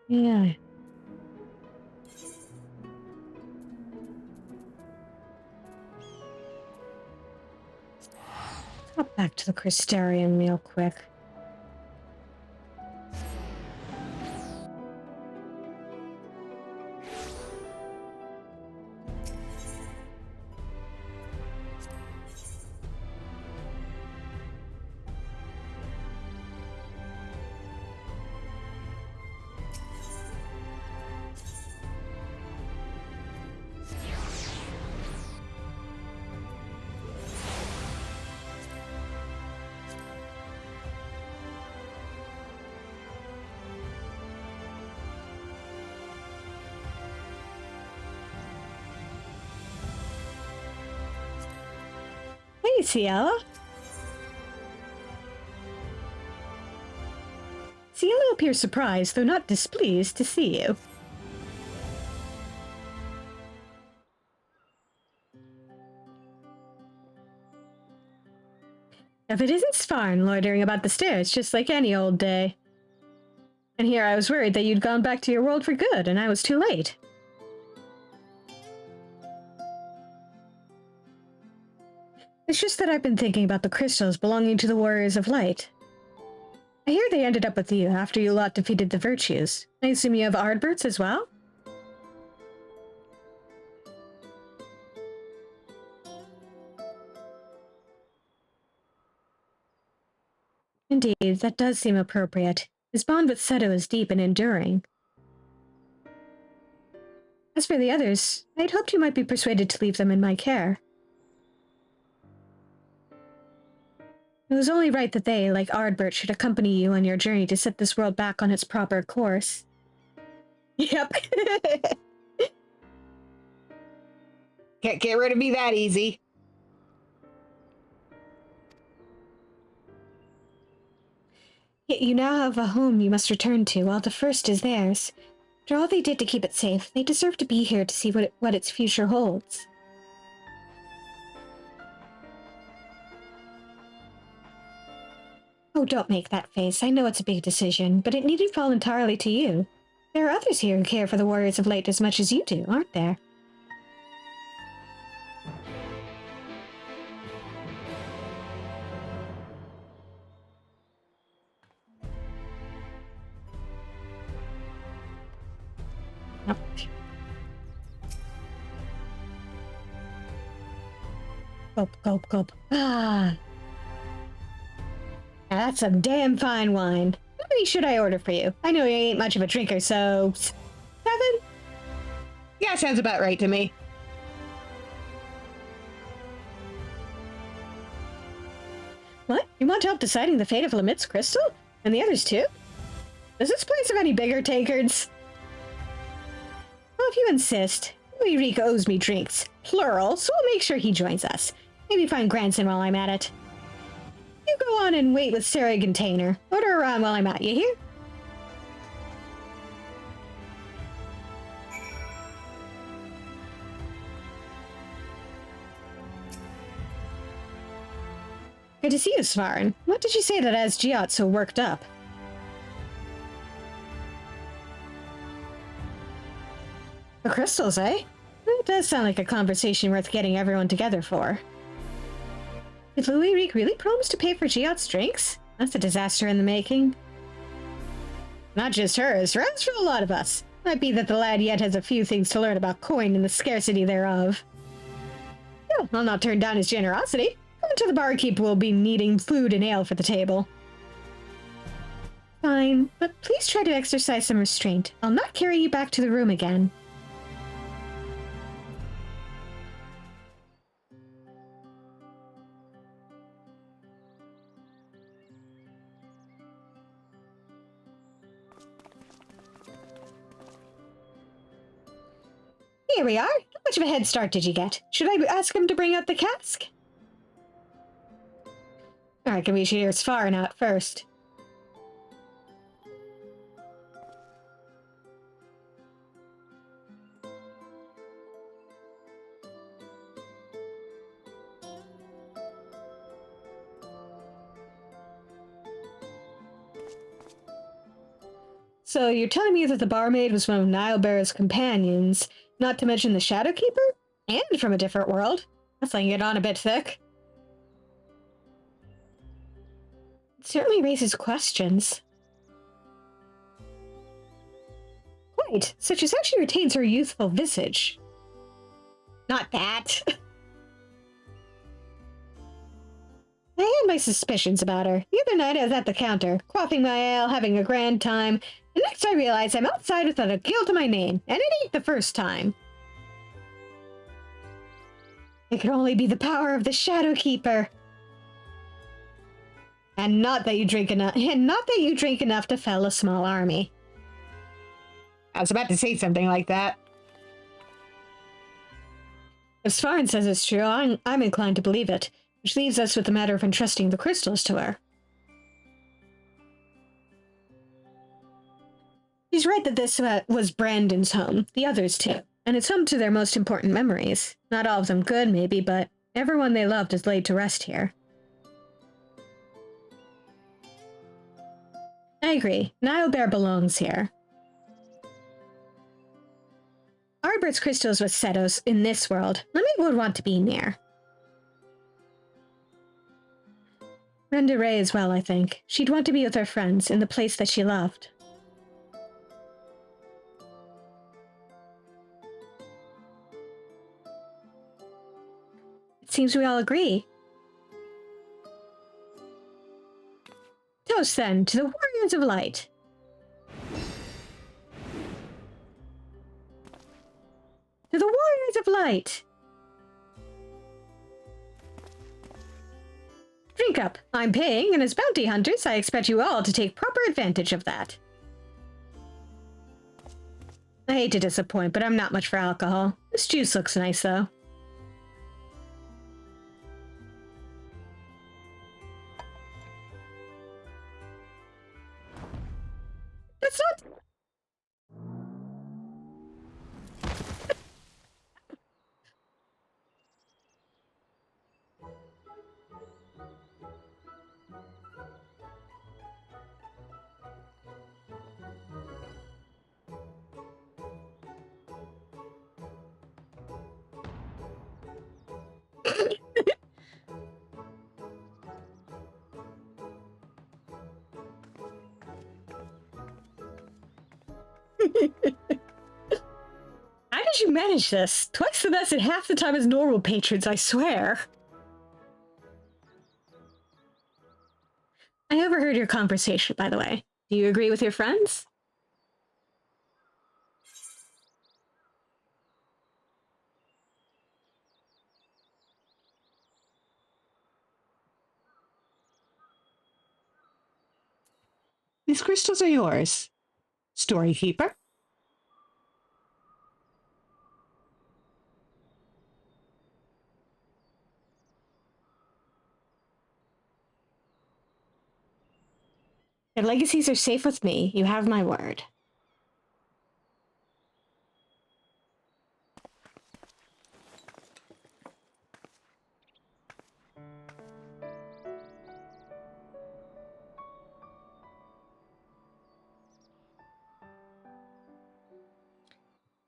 Yeah. Let's hop back to the Crystarium real quick. Hey, Cyella. Cyella appears surprised, though not displeased, to see you. If it isn't Svarn loitering about the stairs, just like any old day. And here I was worried that you'd gone back to your world for good, and I was too late. It's just that I've been thinking about the crystals belonging to the Warriors of Light. I hear they ended up with you after you lot defeated the Virtues. I assume you have Ardberts as well? Indeed, that does seem appropriate. His bond with Seto is deep and enduring. As for the others, I'd hoped you might be persuaded to leave them in my care. It was only right that they, like Ardbert, should accompany you on your journey to set this world back on its proper course. Yep. Can't get rid of me that easy. Yet you now have a home you must return to, while the first is theirs. After all they did to keep it safe, they deserve to be here to see what its future holds. Oh, don't make that face. I know it's a big decision, but it needn't fall entirely to you. There are others here who care for the Warriors of Light as much as you do, aren't there? Nope. Gulp, gulp, gulp. Ah! Now that's some damn fine wine. How many should I order for you? I know you ain't much of a drinker, so... 7? Yeah, sounds about right to me. What? You want help deciding the fate of Lamit's crystal? And the others too? Does this place have any bigger takers? Well, if you insist, Ulrich owes me drinks. Plural, so we'll make sure he joins us. Maybe find Granson while I'm at it. You go on and wait with Sarah Container. Order around while I'm out, you hear? Good to see you, Svarin. What did you say that has Giot so worked up? The crystals, eh? It does sound like a conversation worth getting everyone together for. Did Louis really promise to pay for Giot's drinks? That's a disaster in the making. Not just hers, rather for a lot of us. Might be that the lad yet has a few things to learn about coin and the scarcity thereof. No, I'll not turn down his generosity. Come to the barkeep will be needing food and ale for the table. Fine, but please try to exercise some restraint. I'll not carry you back to the room again. Here we are. How much of a head start did you get? Should I ask him to bring out the cask? I reckon we should hear Svarin out first. So you're telling me that the barmaid was one of Nilebear's companions, not to mention the Shadowkeeper? And from a different world? That's laying it on a bit thick. It certainly raises questions. Quite, such as how she retains her youthful visage. Not that. I had my suspicions about her. The other night I was at the counter, quaffing my ale, having a grand time, and next I realize I'm outside without a guild to my name, and it ain't the first time. It could only be the power of the Shadowkeeper. And not that you drink enough to fell a small army. I was about to say something like that. If Svarin says it's true, I'm inclined to believe it, which leaves us with the matter of entrusting the crystals to her. She's right that this was Brandon's home, the others too, and it's home to their most important memories. Not all of them good, maybe, but everyone they loved is laid to rest here. I agree. Nilebear belongs here. Arbert's crystals with Setos in this world. Lemmy would want to be near. Brenda Ray as well, I think. She'd want to be with her friends in the place that she loved. It seems we all agree. Toast, then, to the Warriors of Light. To the Warriors of Light. Drink up. I'm paying, and as bounty hunters, I expect you all to take proper advantage of that. I hate to disappoint, but I'm not much for alcohol. This juice looks nice, though. That's not... How did you manage this? Twice the best and half the time as normal patrons, I swear. I overheard your conversation, by the way. Do you agree with your friends? These crystals are yours. Storykeeper. Their legacies are safe with me. You have my word.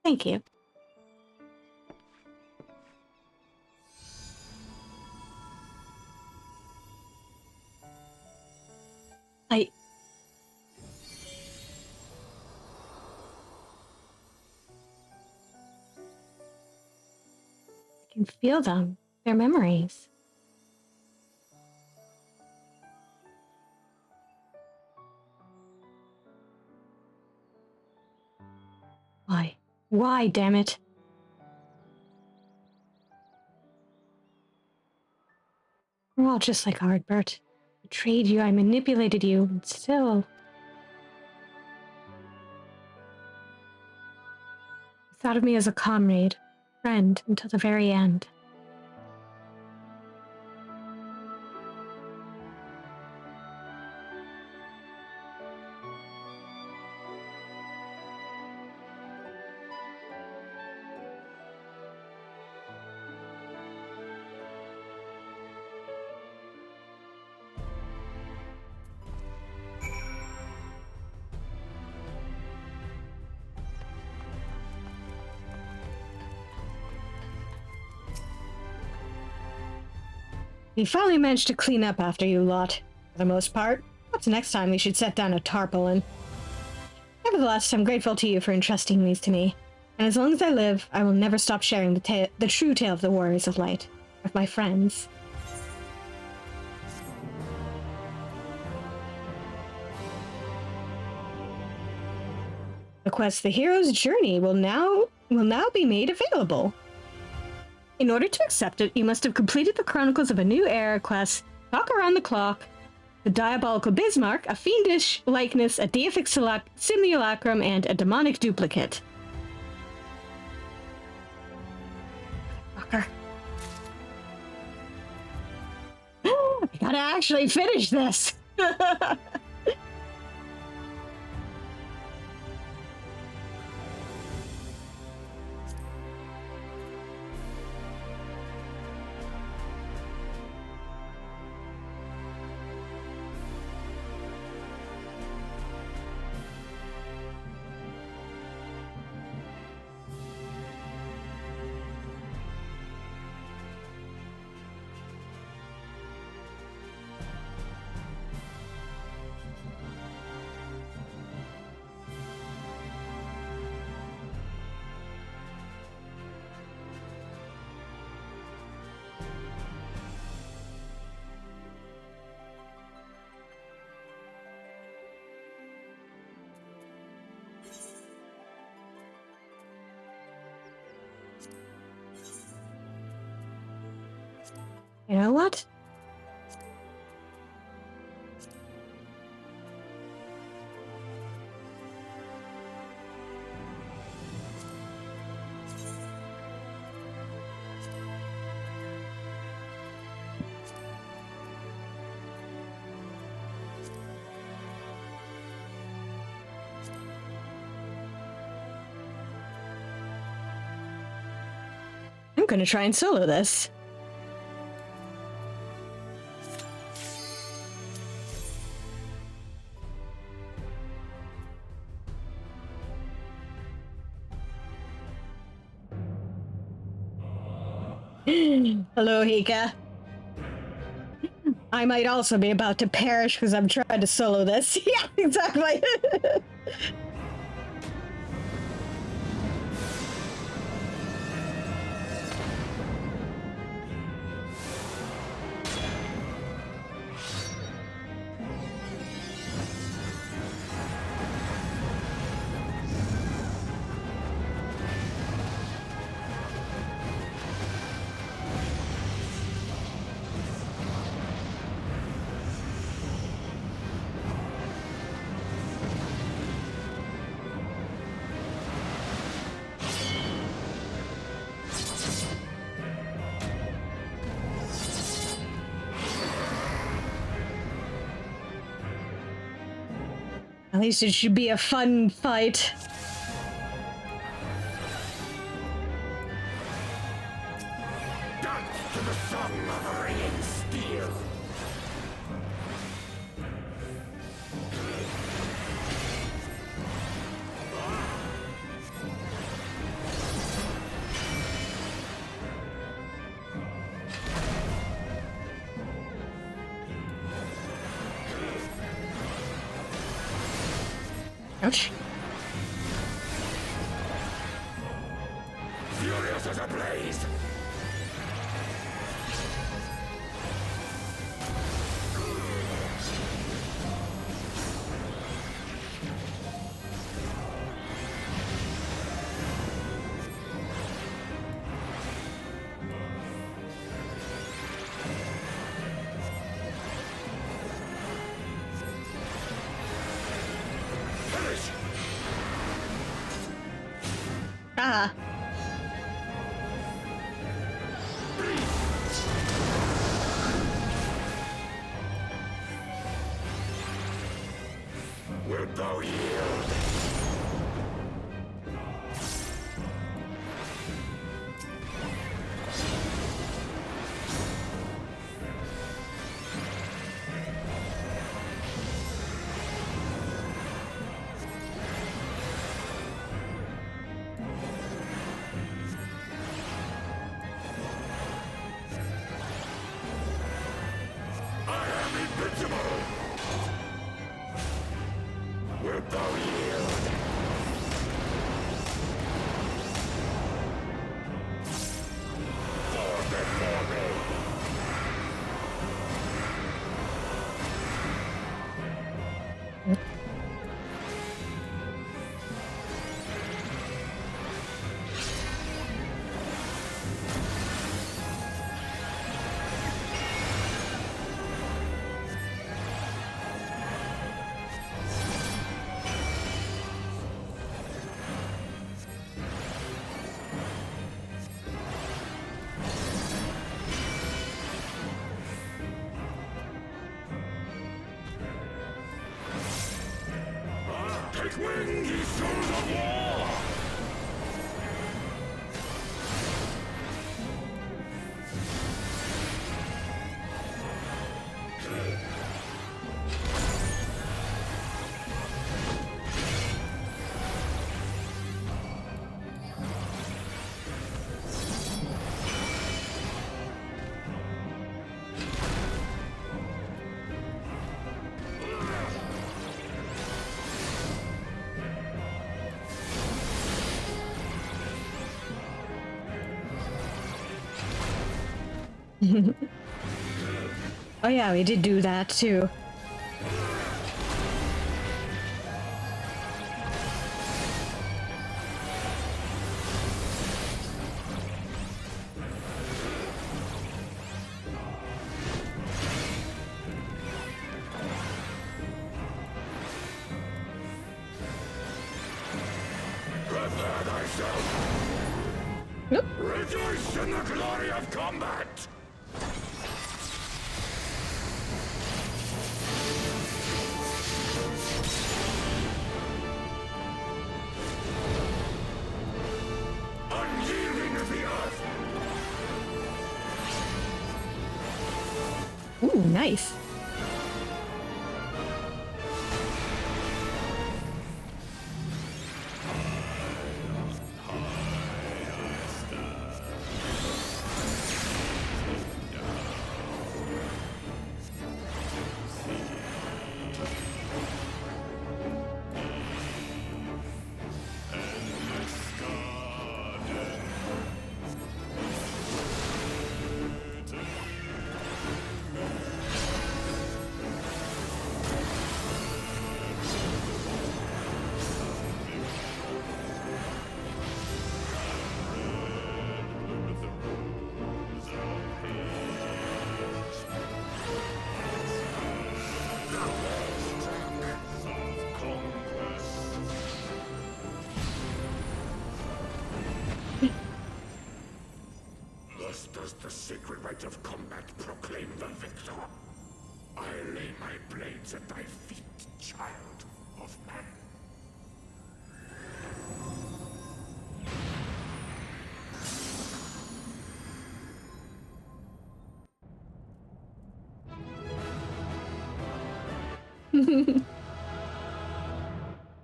Thank you. I can feel them. Their memories. Why? Why, damn it? We're all just like Ardbert. I betrayed you, I manipulated you, and still... You thought of me as a comrade, friend, until the very end. We finally managed to clean up after you lot, for the most part. Perhaps next time we should set down a tarpaulin. Nevertheless, I'm grateful to you for entrusting these to me, and as long as I live, I will never stop sharing the true tale of the Warriors of Light with my friends. The quest The Hero's Journey will now be made available. In order to accept it, you must have completed the Chronicles of a New Era quest, Talk Around the Clock, the Diabolical Bismarck, a Fiendish Likeness, a Deific Simulacrum, and a Demonic Duplicate. Fucker. I gotta actually finish this! You know what? I'm gonna try and solo this. Hello, Hika. I might also be about to perish because I'm trying to solo this. Yeah, exactly. At least it should be a fun fight. Dance to the song of ringing steel. Ouch. Furious as a blaze. Ah. Wilt thou yield? I am invincible! Wilt thou yield? For before me! Take wing, ye souls of war! Oh yeah, we did do that too. Prepare thyself! Nope. Rejoice in the glory of combat! Unyielding of the earth! nice. Thus does the sacred rite of combat proclaim the victor. I lay my blades at thy feet, child of man.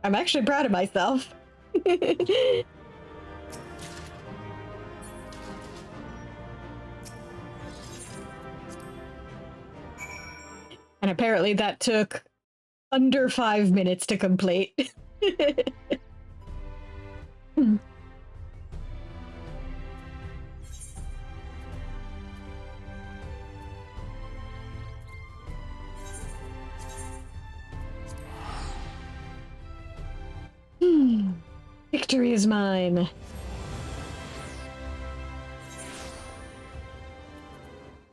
I'm actually proud of myself. And apparently that took under 5 minutes to complete. Victory is mine.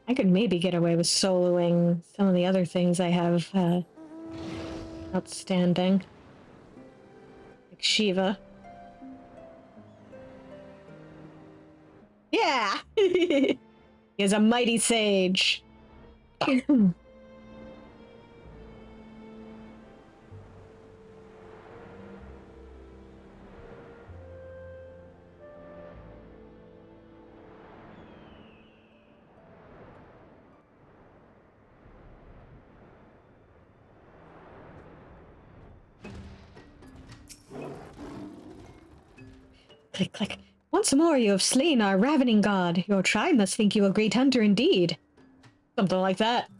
I could maybe get away with soloing some of the other things I have outstanding. Like Shiva. Yeah! He is a mighty sage. Click, click. Once more you have slain our ravening god. Your tribe must think you a great hunter indeed. Something like that.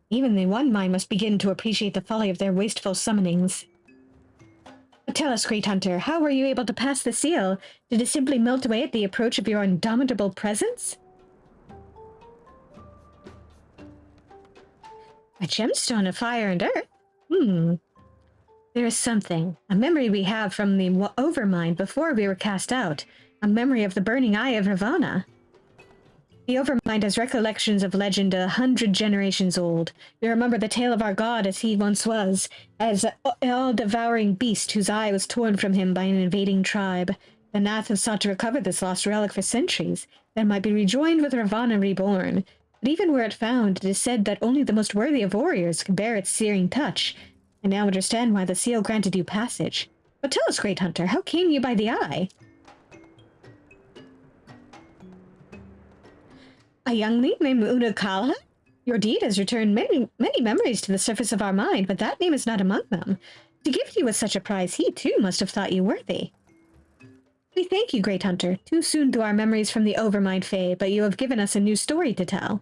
Even the one mind must begin to appreciate the folly of their wasteful summonings. But tell us, great hunter, how were you able to pass the seal? Did it simply melt away at the approach of your indomitable presence? A gemstone of fire and earth? There is something, a memory we have from the Overmind before we were cast out, a memory of the burning eye of Ravana. The Overmind has recollections of legend 100 generations old. We remember the tale of our god as he once was, as an all-devouring beast whose eye was torn from him by an invading tribe. The Nath have sought to recover this lost relic for centuries, that it might be rejoined with Ravana reborn. But even were it found, it is said that only the most worthy of warriors can bear its searing touch. I now understand why the seal granted you passage. But tell us, great hunter, how came you by the eye? A youngling named Unakala? Your deed has returned many memories to the surface of our mind, but that name is not among them. To gift you with such a prize, he too must have thought you worthy. We thank you, great hunter. Too soon do our memories from the Overmind fade, but you have given us a new story to tell.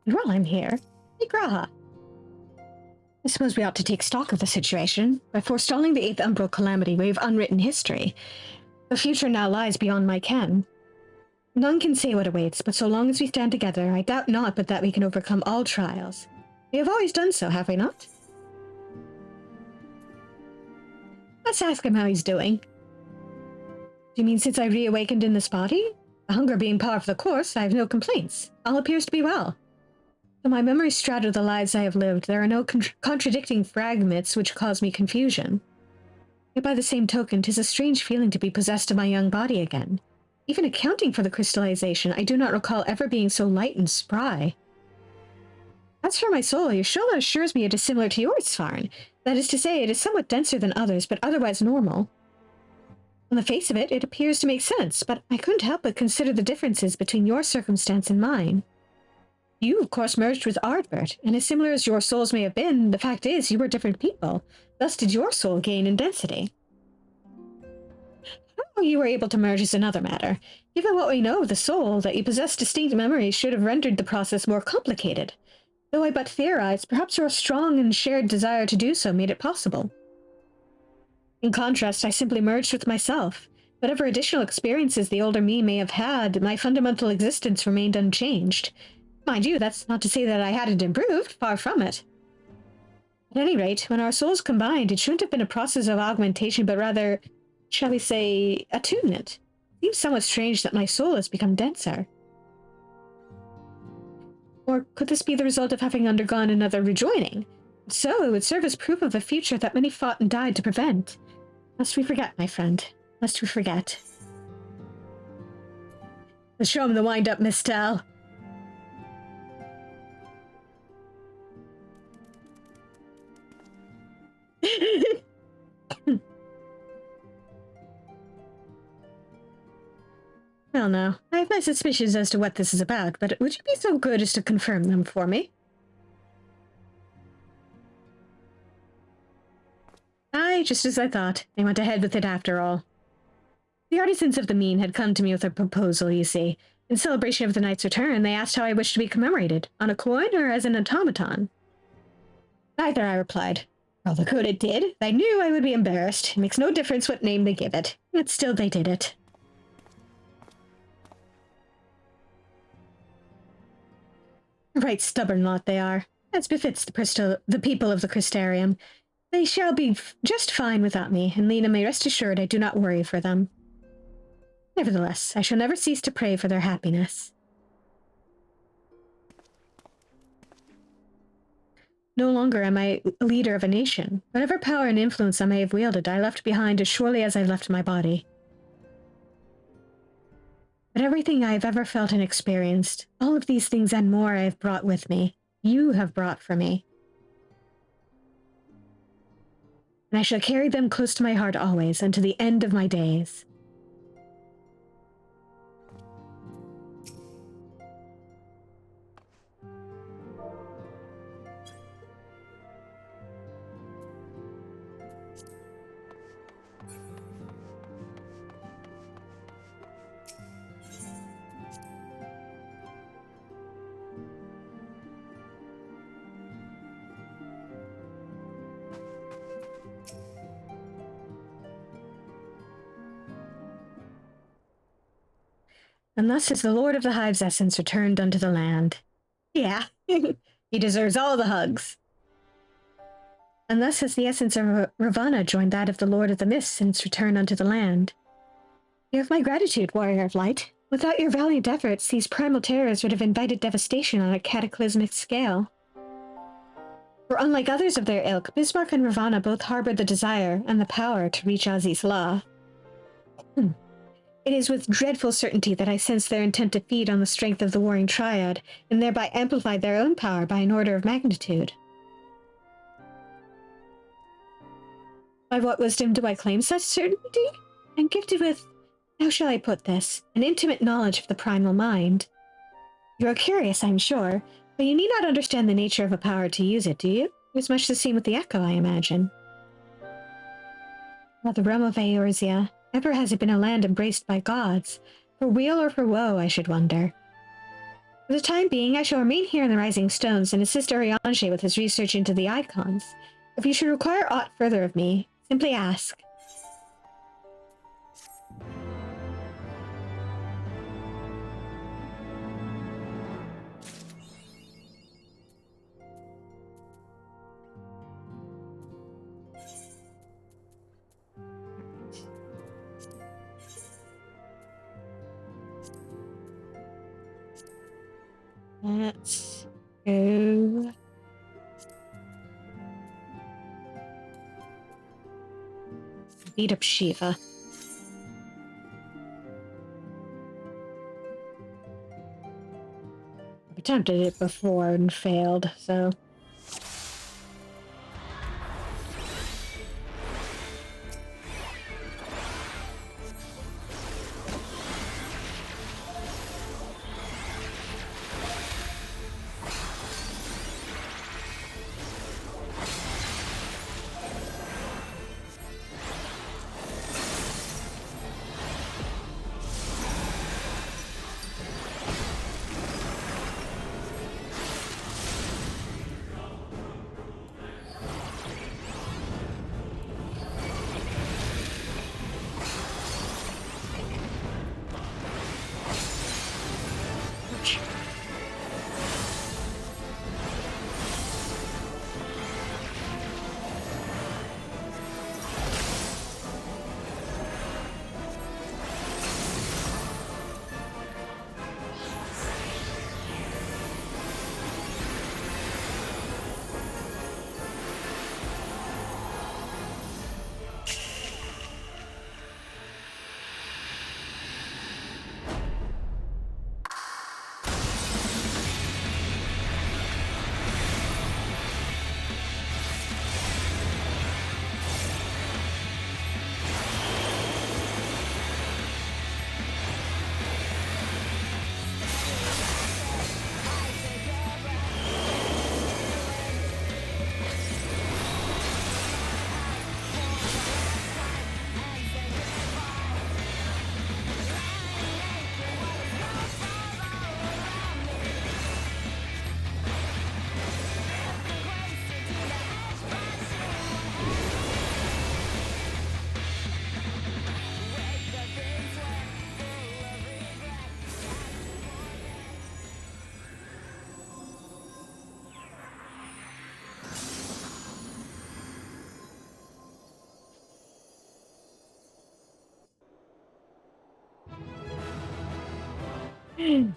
While I'm here, hey Graha. I suppose we ought to take stock of the situation. By forestalling the 8th Umbral Calamity, we have unwritten history. The future now lies beyond my ken. None can say what awaits, but so long as we stand together, I doubt not but that we can overcome all trials. We have always done so, have we not? Let's ask him how he's doing. Do you mean since I reawakened in this body? The hunger being par for the course, I have no complaints. All appears to be well. Though my memories straddle the lives I have lived, there are no contradicting fragments which cause me confusion. Yet by the same token, 'tis a strange feeling to be possessed of my young body again. Even accounting for the crystallization, I do not recall ever being so light and spry. As for my soul, your soul assures me it is similar to yours, Svarn. That is to say, it is somewhat denser than others, but otherwise normal. On the face of it, it appears to make sense, but I couldn't help but consider the differences between your circumstance and mine. You, of course, merged with Ardbert, and as similar as your souls may have been, the fact is you were different people. Thus did your soul gain in density. How you were able to merge is another matter. Given what we know of the soul, that you possess distinct memories should have rendered the process more complicated. Though I but theorize, perhaps your strong and shared desire to do so made it possible. In contrast, I simply merged with myself. Whatever additional experiences the older me may have had, my fundamental existence remained unchanged. Mind you, that's not to say that I hadn't improved, far from it. At any rate, when our souls combined, it shouldn't have been a process of augmentation, but rather, shall we say, attunement. It seems somewhat strange that my soul has become denser. Or could this be the result of having undergone another rejoining? If so, it would serve as proof of a future that many fought and died to prevent. Lest we forget, my friend. Lest we forget. Let's show him the wind-up, Miss Tal. Well, now, I have my suspicions as to what this is about, but would you be so good as to confirm them for me? Aye, just as I thought. They went ahead with it after all. The artisans of the Mean had come to me with a proposal, you see. In celebration of the knight's return, they asked how I wished to be commemorated, on a coin or as an automaton. Neither, I replied. Well, the good it did. I knew I would be embarrassed. It makes no difference what name they give it. Yet still they did it. A right stubborn lot they are, as befits the people of the Crystarium. They shall be just fine without me, and Lena may rest assured I do not worry for them. Nevertheless, I shall never cease to pray for their happiness. No longer am I a leader of a nation. Whatever power and influence I may have wielded, I left behind as surely as I left my body. But everything I have ever felt and experienced, all of these things and more I have brought with me. You have brought for me. And I shall carry them close to my heart always, unto the end of my days. And thus is the Lord of the Hive's essence returned unto the land. Yeah, he deserves all the hugs. And thus has the essence of Ravana joined that of the Lord of the Mist since return unto the land. You have my gratitude, Warrior of Light. Without your valiant efforts, these primal terrors would have invited devastation on a cataclysmic scale. For unlike others of their ilk, Bismarck and Ravana both harbored the desire and the power to reach Ozzy's law. It is with dreadful certainty that I sense their intent to feed on the strength of the warring triad, and thereby amplify their own power by an order of magnitude. By what wisdom do I claim such certainty? I'm gifted with, how shall I put this, an intimate knowledge of the primal mind. You are curious, I'm sure, but you need not understand the nature of a power to use it, do you? It's much the same with the Echo, I imagine. Well, the realm of Eorzea, ever has it been a land embraced by gods, for weal or for woe, I should wonder. For the time being, I shall remain here in the Rising Stones and assist Urianger with his research into the icons. If you should require aught further of me, simply ask. Let's go. Beat up Shiva. I've attempted it before and failed, so.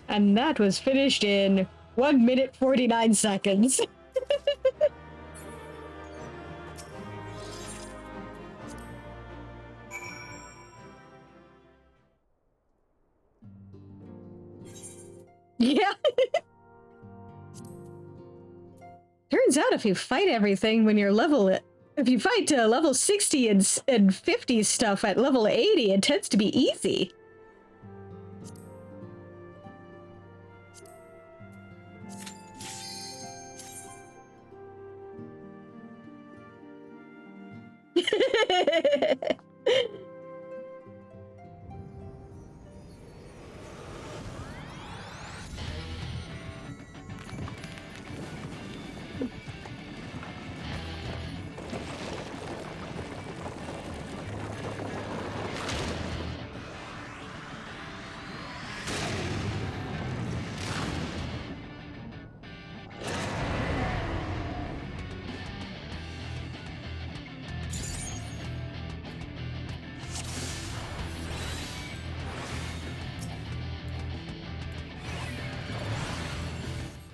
And that was finished in 1 minute 49 seconds. Yeah. Turns out if you fight everything when you're if you fight level 60 and 50 stuff at level 80, it tends to be easy.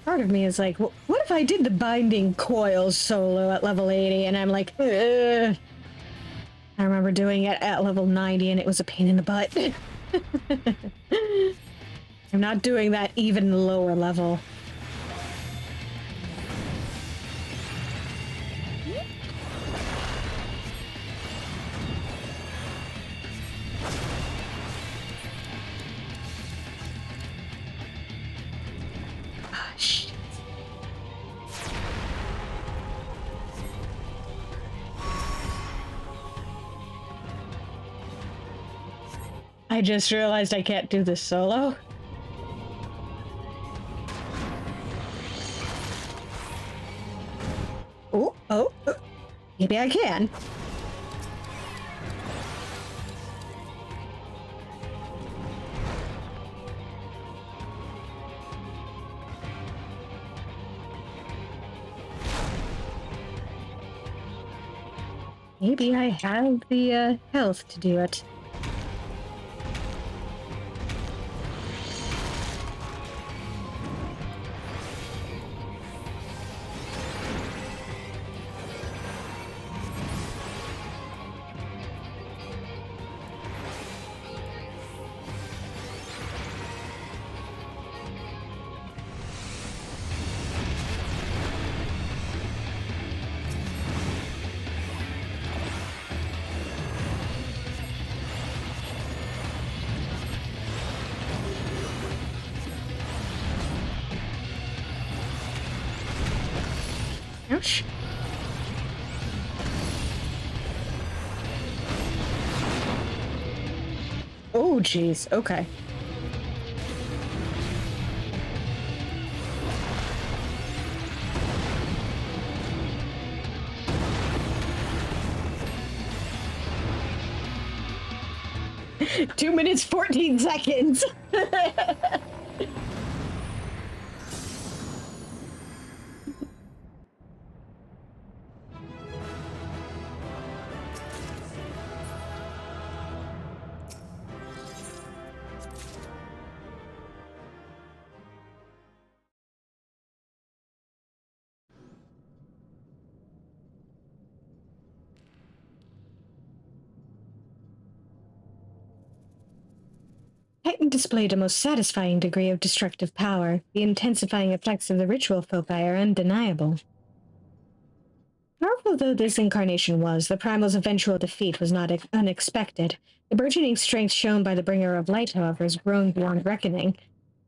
Part of me is like, well, what if I did the binding coils solo at level 80 and I'm like, ugh. I remember doing it at level 90 and it was a pain in the butt. I'm not doing that even lower level. I just realized I can't do this solo. Oh, maybe I can. Maybe I have the health to do it. Ouch. Oh, jeez. Okay. Two minutes, 14 seconds. Titan displayed a most satisfying degree of destructive power. The intensifying effects of the ritual foci are undeniable. Powerful though this incarnation was, the Primal's eventual defeat was not unexpected. The burgeoning strength shown by the Bringer of Light, however, has grown beyond reckoning.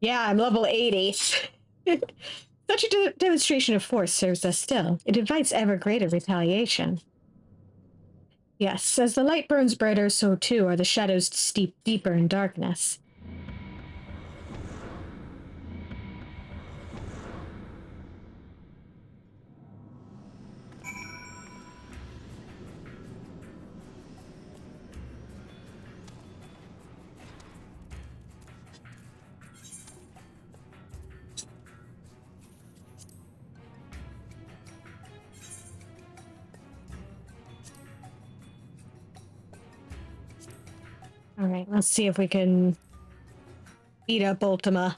Yeah, I'm level 80. Such a demonstration of force serves us still. It invites ever greater retaliation. Yes, as the light burns brighter, so too are the shadows steeped deeper in darkness. All right, let's see if we can beat up Ultima.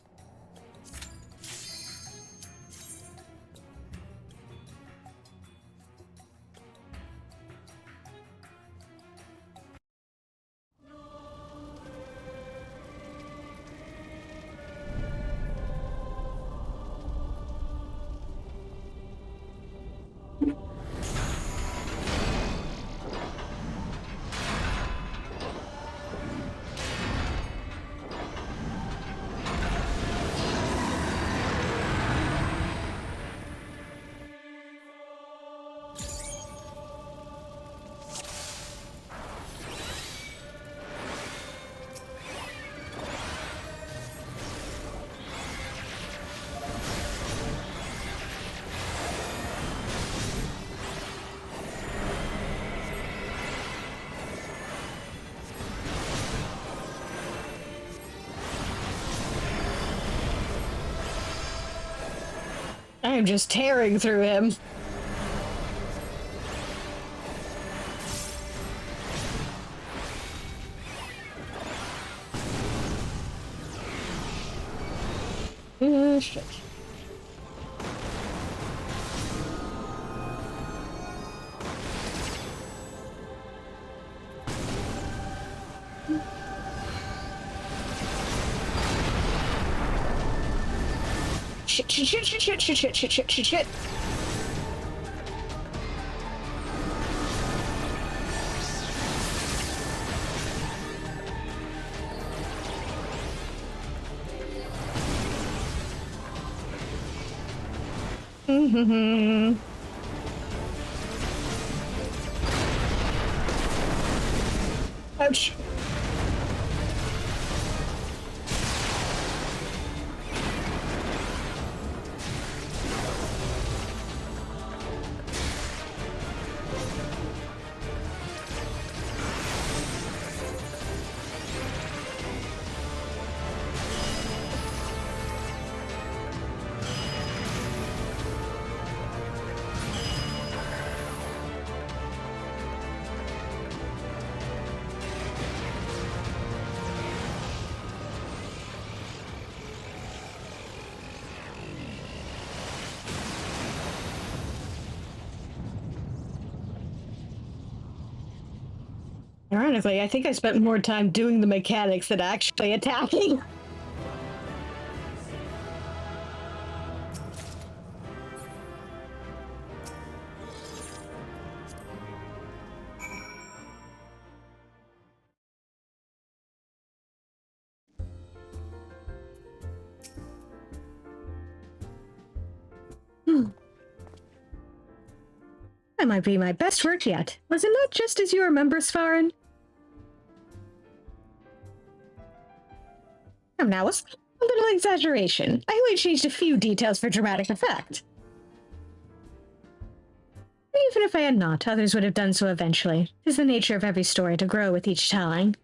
I am just tearing through him. Shit. Shit. Ouch. Ironically, I think I spent more time doing the mechanics than actually attacking. That might be my best work yet. Was it not just as you remember, Svarin? Come now, was a little exaggeration. I only changed a few details for dramatic effect. Even if I had not, others would have done so eventually. It is the nature of every story to grow with each telling.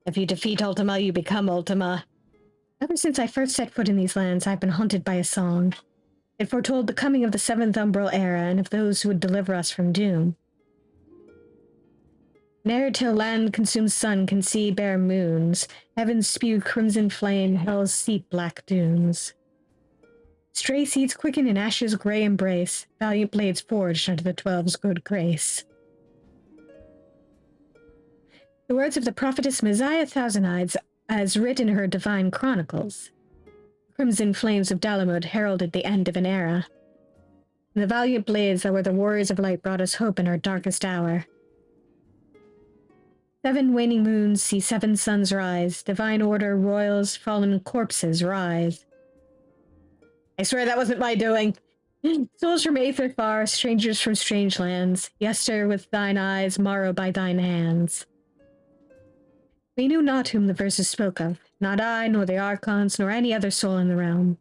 If you defeat Ultima, you become Ultima. Ever since I first set foot in these lands, I've been haunted by a song. It foretold the coming of the Seventh Umbral Era and of those who would deliver us from doom. Ne'er till land consumed sun can see bare moons, heavens spew crimson flame, hell's seep black dunes. Stray seeds quicken in ashes grey embrace, valiant blades forged under the 12's good grace. The words of the prophetess Messiah Thousand-Eyes, as writ in her divine chronicles. Crimson flames of Dalamud heralded the end of an era. And the valiant blades that were the warriors of light brought us hope in our darkest hour. 7 waning moons see 7 suns rise, divine order, royals, fallen corpses rise. I swear that wasn't my doing. Souls from aether far, strangers from strange lands, yester with thine eyes, morrow by thine hands. We knew not whom the verses spoke of, not I, nor the Archons, nor any other soul in the realm.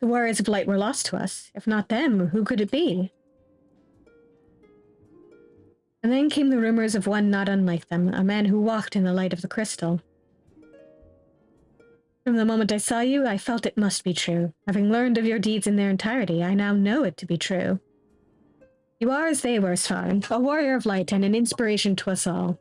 The warriors of light were lost to us. If not them, who could it be? And then came the rumors of one not unlike them, a man who walked in the light of the crystal. From the moment I saw you, I felt it must be true. Having learned of your deeds in their entirety, I now know it to be true. You are as they were, Svarin, a warrior of light and an inspiration to us all.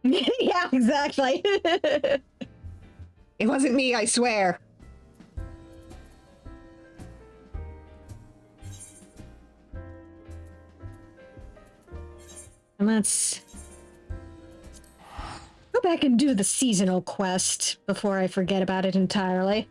Yeah, exactly. It wasn't me, I swear. And let's go back and do the seasonal quest before I forget about it entirely.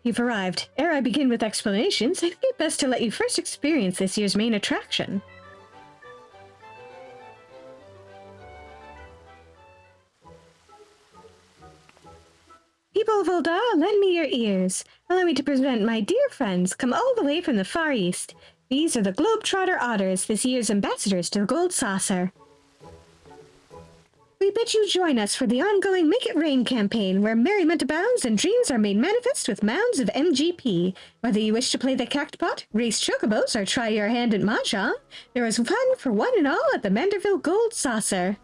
You've arrived. Ere I begin with explanations, I think it best to let you first experience this year's main attraction. People of Ul'dah, lend me your ears. Allow me to present my dear friends, come all the way from the Far East. These are the Globetrotter Otters, this year's ambassadors to the Gold Saucer. We bid you join us for the ongoing Make It Rain campaign, where merriment abounds and dreams are made manifest with mounds of MGP. Whether you wish to play the cactpot, race chocobos, or try your hand at mahjong, there is fun for one and all at the Manderville Gold Saucer.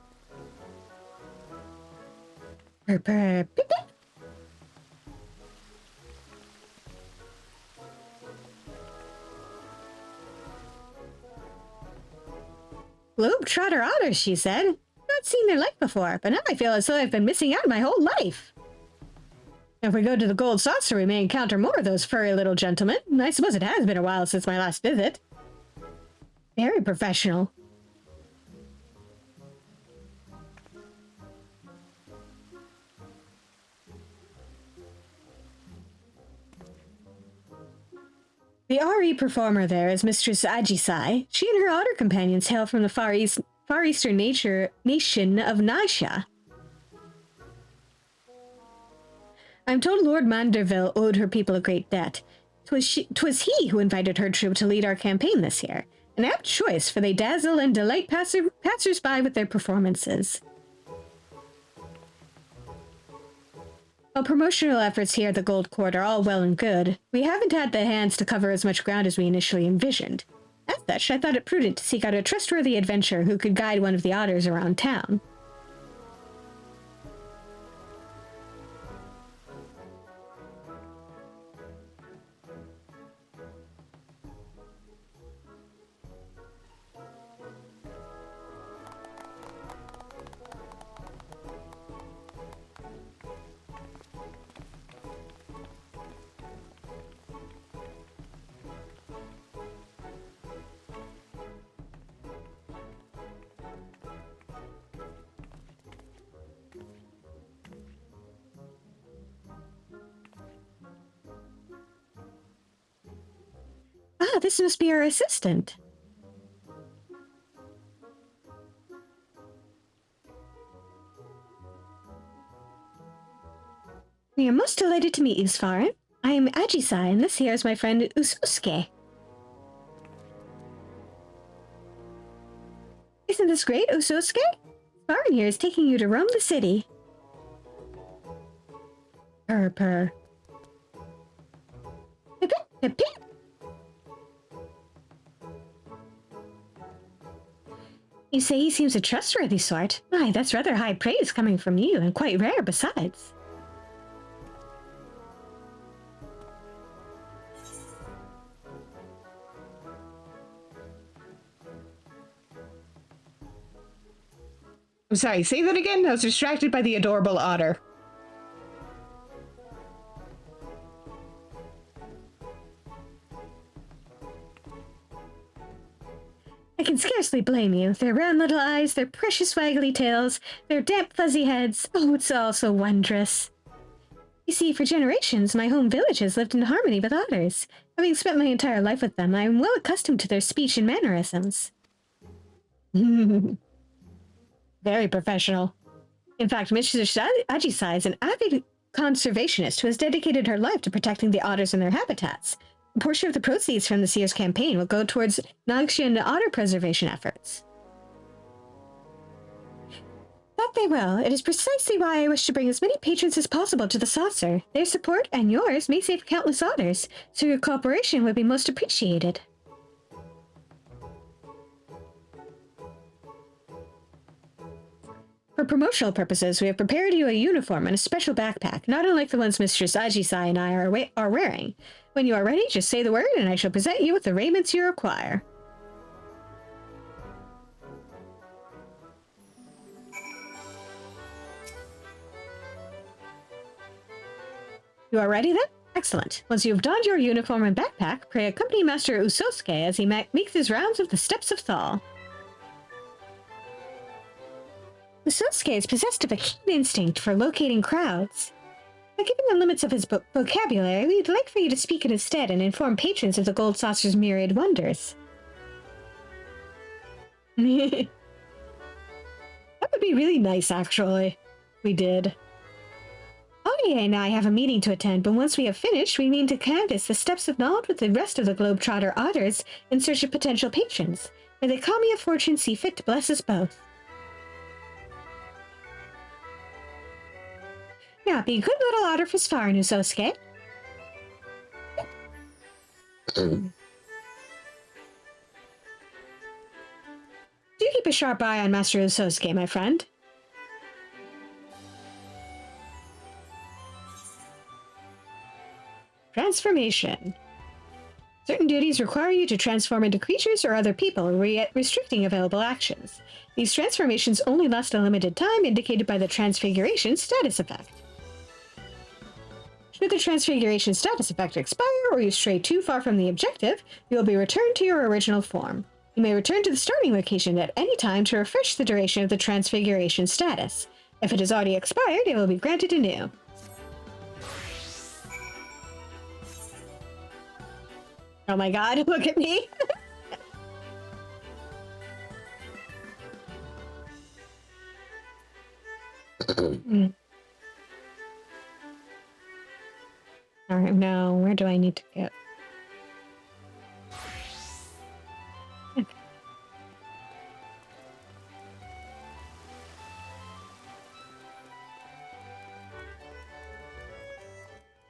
Beep, beep. Globetrotter Otters, she said. Not seen their like before, but now I feel as though I've been missing out my whole life. If we go to the Gold Saucer, we may encounter more of those furry little gentlemen. I suppose it has been a while since my last visit. Very professional. The RE performer there is Mistress Ajisai. She and her otter companions hail from the Far Eastern nation of Naisha. I'm told Lord Manderville owed her people a great debt. 'Twas he who invited her troop to lead our campaign this year. An apt choice, for they dazzle and delight passers-by with their performances. While promotional efforts here at the Gold Court are all well and good, we haven't had the hands to cover as much ground as we initially envisioned. As such, I thought it prudent to seek out a trustworthy adventurer who could guide one of the otters around town. Ah, this must be our assistant. We are most delighted to meet you, Svarin. I am Ajisai, and this here is my friend Ususuke. Isn't this great, Ususuke? Svarin here is taking you to roam the city. Purr. Pip, pip, pip. You say he seems a trustworthy sort? Why, that's rather high praise coming from you, and quite rare besides. I'm sorry, say that again? I was distracted by the adorable otter. I can scarcely blame you. Their round little eyes, their precious waggly tails, their damp fuzzy heads. Oh, it's all so wondrous. You see, for generations, my home village has lived in harmony with otters. Having spent my entire life with them, I am well accustomed to their speech and mannerisms. Very professional. In fact, Mistress Ajisai is an avid conservationist who has dedicated her life to protecting the otters and their habitats. A portion of the proceeds from this year's campaign will go towards Ascian otter preservation efforts. That they will. It is precisely why I wish to bring as many patrons as possible to the saucer. Their support, and yours, may save countless otters, so your cooperation would be most appreciated. For promotional purposes, we have prepared you a uniform and a special backpack, not unlike the ones Mistress Ajisai and I are wearing. When you are ready, just say the word, and I shall present you with the raiments you require. You are ready then? Excellent. Once you have donned your uniform and backpack, pray accompany Master Usosuke as he makes his rounds of the Steps of Thal. Usosuke is possessed of a keen instinct for locating crowds. But given the limits of his vocabulary, we'd like for you to speak in his stead and inform patrons of the Gold Saucer's myriad wonders. That would be really nice, actually. We did. Ollie and I have a meeting to attend, but once we have finished, we mean to canvass the Steps of Nod with the rest of the Globetrotter otters in search of potential patrons. May the Kami of Fortune see fit to bless us both. Now, be a good little otter for Svarin, Usosuke. Do keep a sharp eye on Master Usosuke, my friend. Transformation. Certain duties require you to transform into creatures or other people, restricting available actions. These transformations only last a limited time, indicated by the Transfiguration status effect. Should the Transfiguration status effect expire, or you stray too far from the objective, you will be returned to your original form. You may return to the starting location at any time to refresh the duration of the Transfiguration status. If it has already expired, it will be granted anew. Oh my god, look at me! Alright, now, where do I need to go? Okay.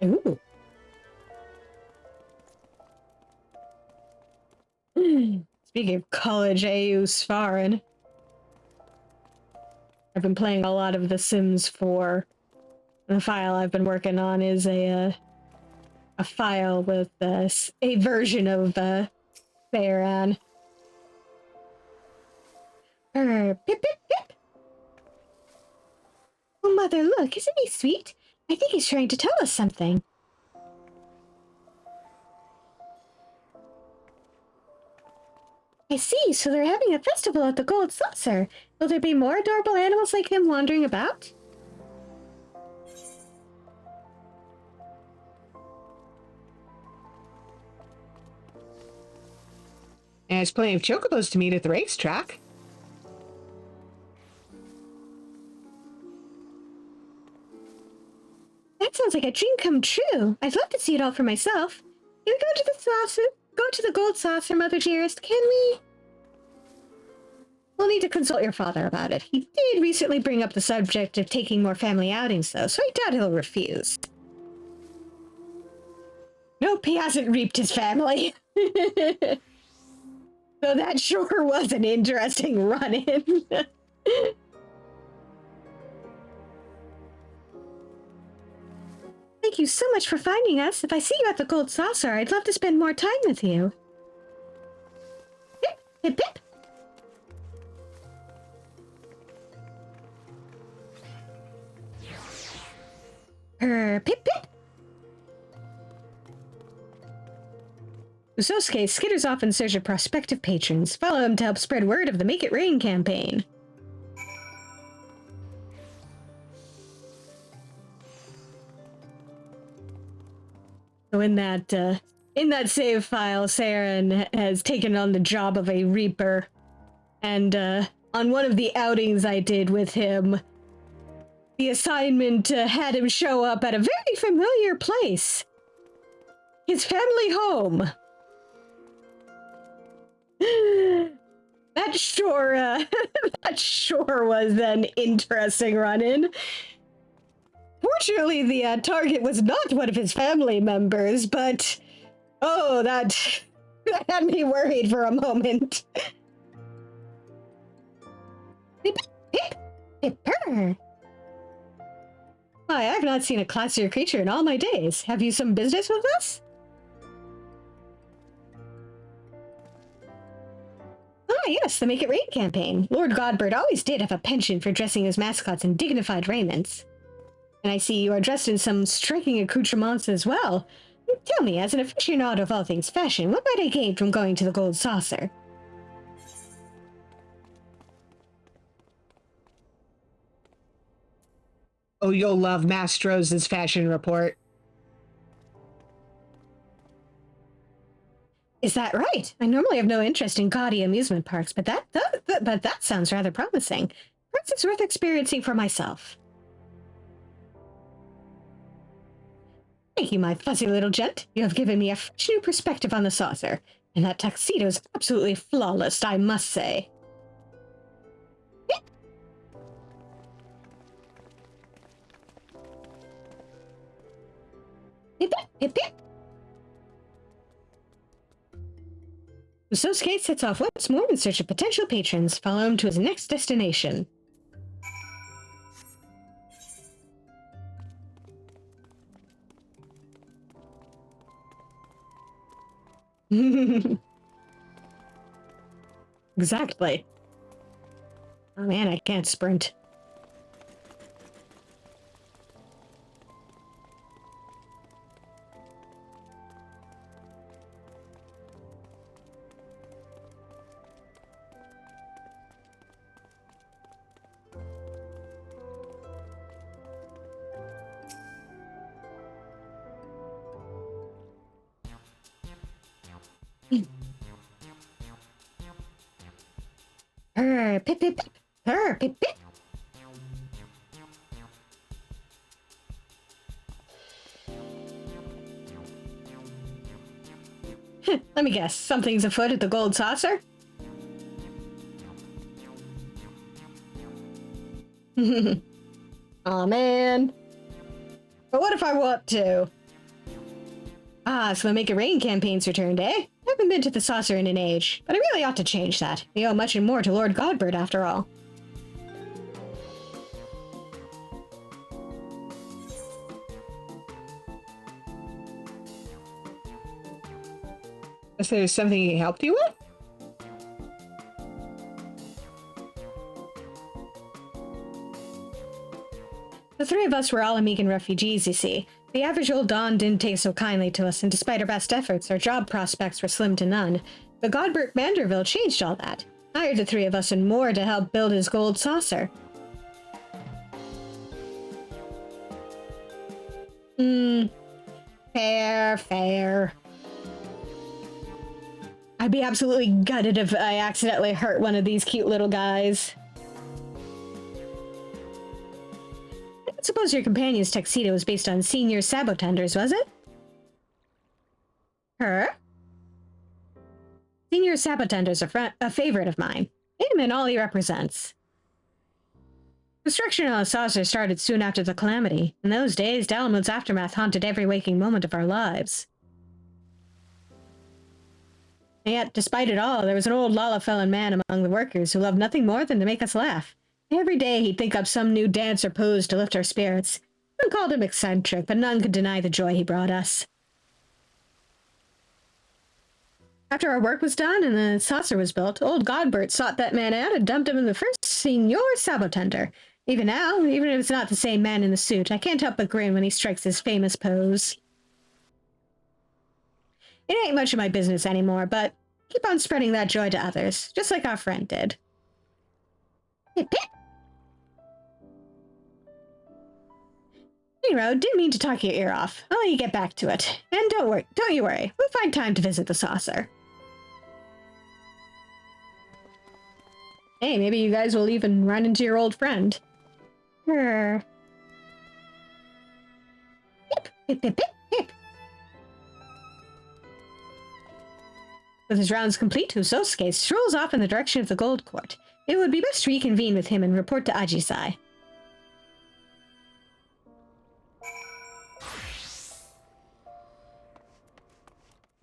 Ooh. Speaking of college AU Svarin, I've been playing a lot of The Sims 4. The file I've been working on is a file with a version of Theron. Pip, pip, pip. Oh, Mother, look, isn't he sweet? I think he's trying to tell us something. I see, so they're having a festival at the Gold Saucer. Will there be more adorable animals like him wandering about? And there's plenty of chocobos to meet at the racetrack. That sounds like a dream come true. I'd love to see it all for myself. Can we go to the saucer? Go to the Gold Saucer, Mother dearest, can we? We'll need to consult your father about it. He did recently bring up the subject of taking more family outings, though, so I doubt he'll refuse. Nope, he hasn't reaped his family. So that sure was an interesting run-in. Thank you so much for finding us. If I see you at the Gold Saucer, I'd love to spend more time with you. Pip, pip, pip. Pip, pip. Usosuke skitters off in search of prospective patrons. Follow him to help spread word of the Make It Rain campaign. So in that save file, Saren has taken on the job of a Reaper. And on one of the outings I did with him, the assignment had him show up at a very familiar place. His family home. That sure was an interesting run-in. Fortunately, the target was not one of his family members, but oh, that had me worried for a moment. Pip, pip, pipper. Why, I've not seen a classier creature in all my days. Have you some business with us? Ah, yes, the Make It Rain campaign. Lord Godbird always did have a penchant for dressing his mascots in dignified raiments. And I see you are dressed in some striking accoutrements as well. Tell me, as an aficionado of all things fashion, what might I gain from going to the Gold Saucer? Oh, you'll love Mastro's fashion report. Is that right? I normally have no interest in gaudy amusement parks, but that sounds rather promising. Perhaps it's worth experiencing for myself. Thank you, my fuzzy little gent. You have given me a fresh new perspective on the saucer, and that tuxedo's absolutely flawless, I must say. Pip, pip, pip. Usosuke sets off once more in search of potential patrons. Follow him to his next destination. Exactly. Oh man, I can't sprint. Pip, pip, pip. Pip, pip. Let me guess, something's afoot at the Gold Saucer? Aw, man. But what if I want to? Ah, so the Make It Rain campaign's returned, eh? I haven't been to the saucer in an age, but I really ought to change that. We owe much more to Lord Godbert, after all. Is there something he helped you with? The three of us were all Amigan refugees, you see. The average old Don didn't take so kindly to us, and despite our best efforts, our job prospects were slim to none. But Godbert Manderville changed all that. Hired the three of us and more to help build his gold saucer. Fair. I'd be absolutely gutted if I accidentally hurt one of these cute little guys. I suppose your companion's tuxedo was based on senior sabotenders, was it? Her? Senior sabotender's a favorite of mine. Him and all he represents. Construction on the saucer started soon after the calamity. In those days, Dalamud's aftermath haunted every waking moment of our lives. And yet, despite it all, there was an old Lalafellin man among the workers who loved nothing more than to make us laugh. Every day he'd think up some new dance or pose to lift our spirits. We called him eccentric, but none could deny the joy he brought us. After our work was done and the saucer was built, old Godbert sought that man out and dumped him in the first senior sabotender. Even now, even if it's not the same man in the suit, I can't help but grin when he strikes his famous pose. It ain't much of my business anymore, but keep on spreading that joy to others, just like our friend did. Pip, pip. Nero, didn't mean to talk your ear off. I'll let you get back to it. And don't you worry, we'll find time to visit the saucer. Hey, maybe you guys will even run into your old friend. Pip, pip, pip, pip. With his rounds complete, Usosuke strolls off in the direction of the Gold Court. It would be best to reconvene with him and report to Ajisai.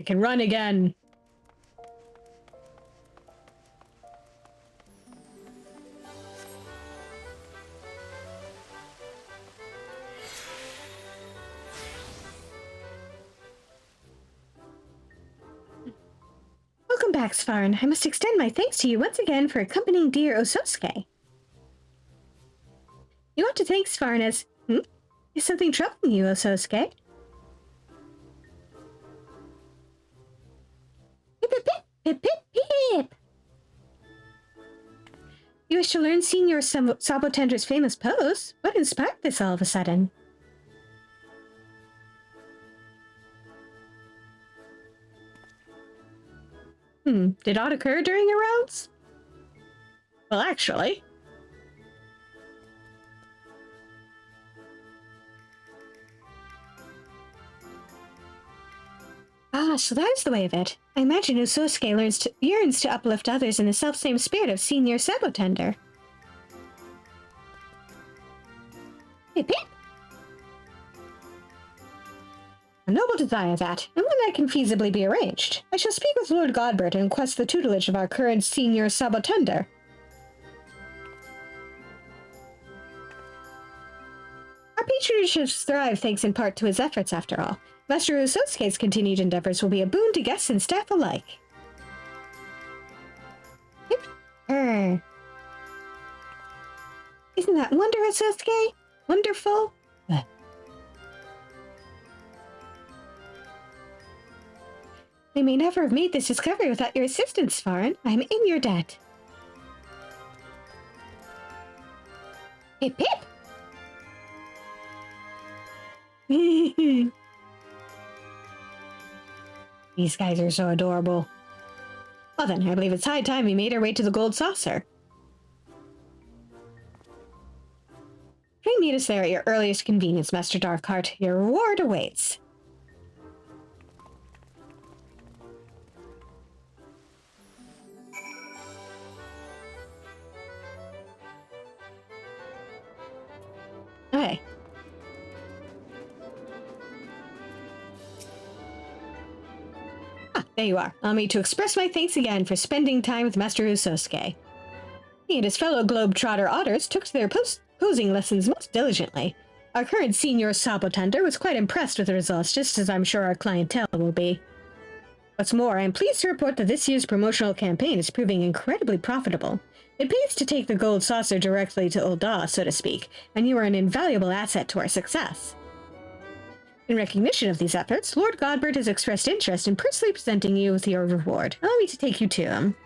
I can run again. Welcome back, Svarn. I must extend my thanks to you once again for accompanying dear Ososuke. You ought to thank Svarn as... Is something troubling you, Ososuke? Pip, pip, pip, pip, pip. You wish to learn Senior Sabotender's famous pose? What inspired this all of a sudden? Did aught occur during your rounds? Well, actually... Ah, so that is the way of it. I imagine Usosuke yearns to uplift others in the selfsame spirit of Senior Sabotender. Pip pip! A noble desire that, and one that can feasibly be arranged. I shall speak with Lord Godbert and request the tutelage of our current Senior Sabotender. Our patronages thrive thanks in part to his efforts, after all. Master Usosuke's continued endeavors will be a boon to guests and staff alike. Isn't that wonder, Usosuke? Wonderful? I may never have made this discovery without your assistance, Svarn. I am in your debt. Pip pip! These guys are so adorable. Well then, I believe it's high time we made our way to the Gold Saucer. Pray meet us there at your earliest convenience, Master Darkheart. Your reward awaits. Okay. There you are. Allow me to express my thanks again for spending time with Master Usosuke. He and his fellow globetrotter otters took to their posing lessons most diligently. Our current senior Sabotender was quite impressed with the results, just as I'm sure our clientele will be. What's more, I am pleased to report that this year's promotional campaign is proving incredibly profitable. It pays to take the gold saucer directly to Ul'dah, so to speak, and you are an invaluable asset to our success. In recognition of these efforts, Lord Godbert has expressed interest in personally presenting you with your reward. Allow me to take you to him.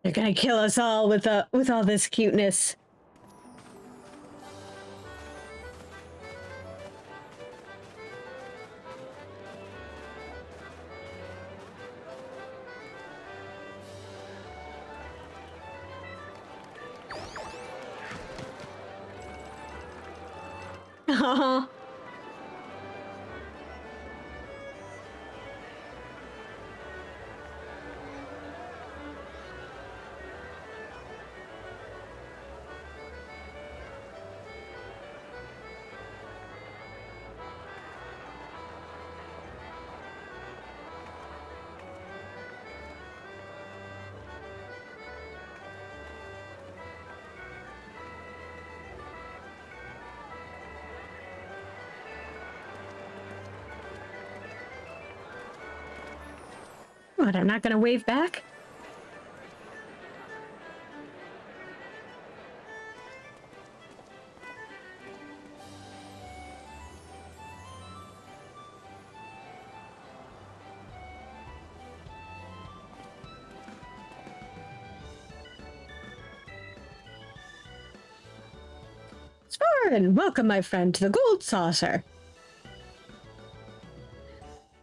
They're gonna kill us all with all this cuteness. What, I'm not gonna wave back? Spartan, welcome, my friend, to the Gold Saucer.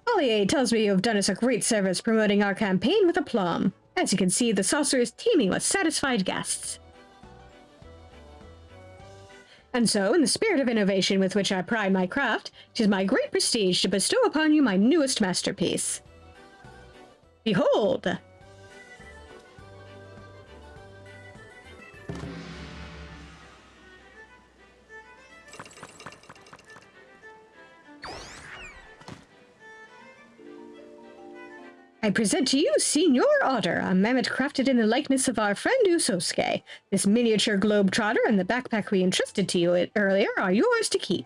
Ollier tells me you have done us a great service promoting our campaign with aplomb. As you can see, the saucer is teeming with satisfied guests. And so, in the spirit of innovation with which I pride my craft, it is my great prestige to bestow upon you my newest masterpiece. Behold! I present to you Senior Otter, a mammoth crafted in the likeness of our friend Usosuke. This miniature globe-trotter and the backpack we entrusted to you earlier are yours to keep.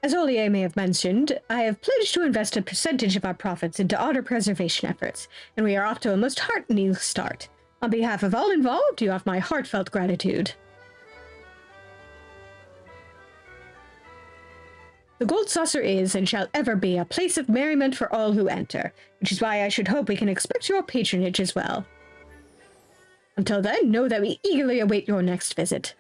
As Ollier may have mentioned, I have pledged to invest a percentage of our profits into otter preservation efforts, and we are off to a most heartening start. On behalf of all involved, you have my heartfelt gratitude. The Gold Saucer is and shall ever be a place of merriment for all who enter, which is why I should hope we can expect your patronage as well. Until then, know that we eagerly await your next visit.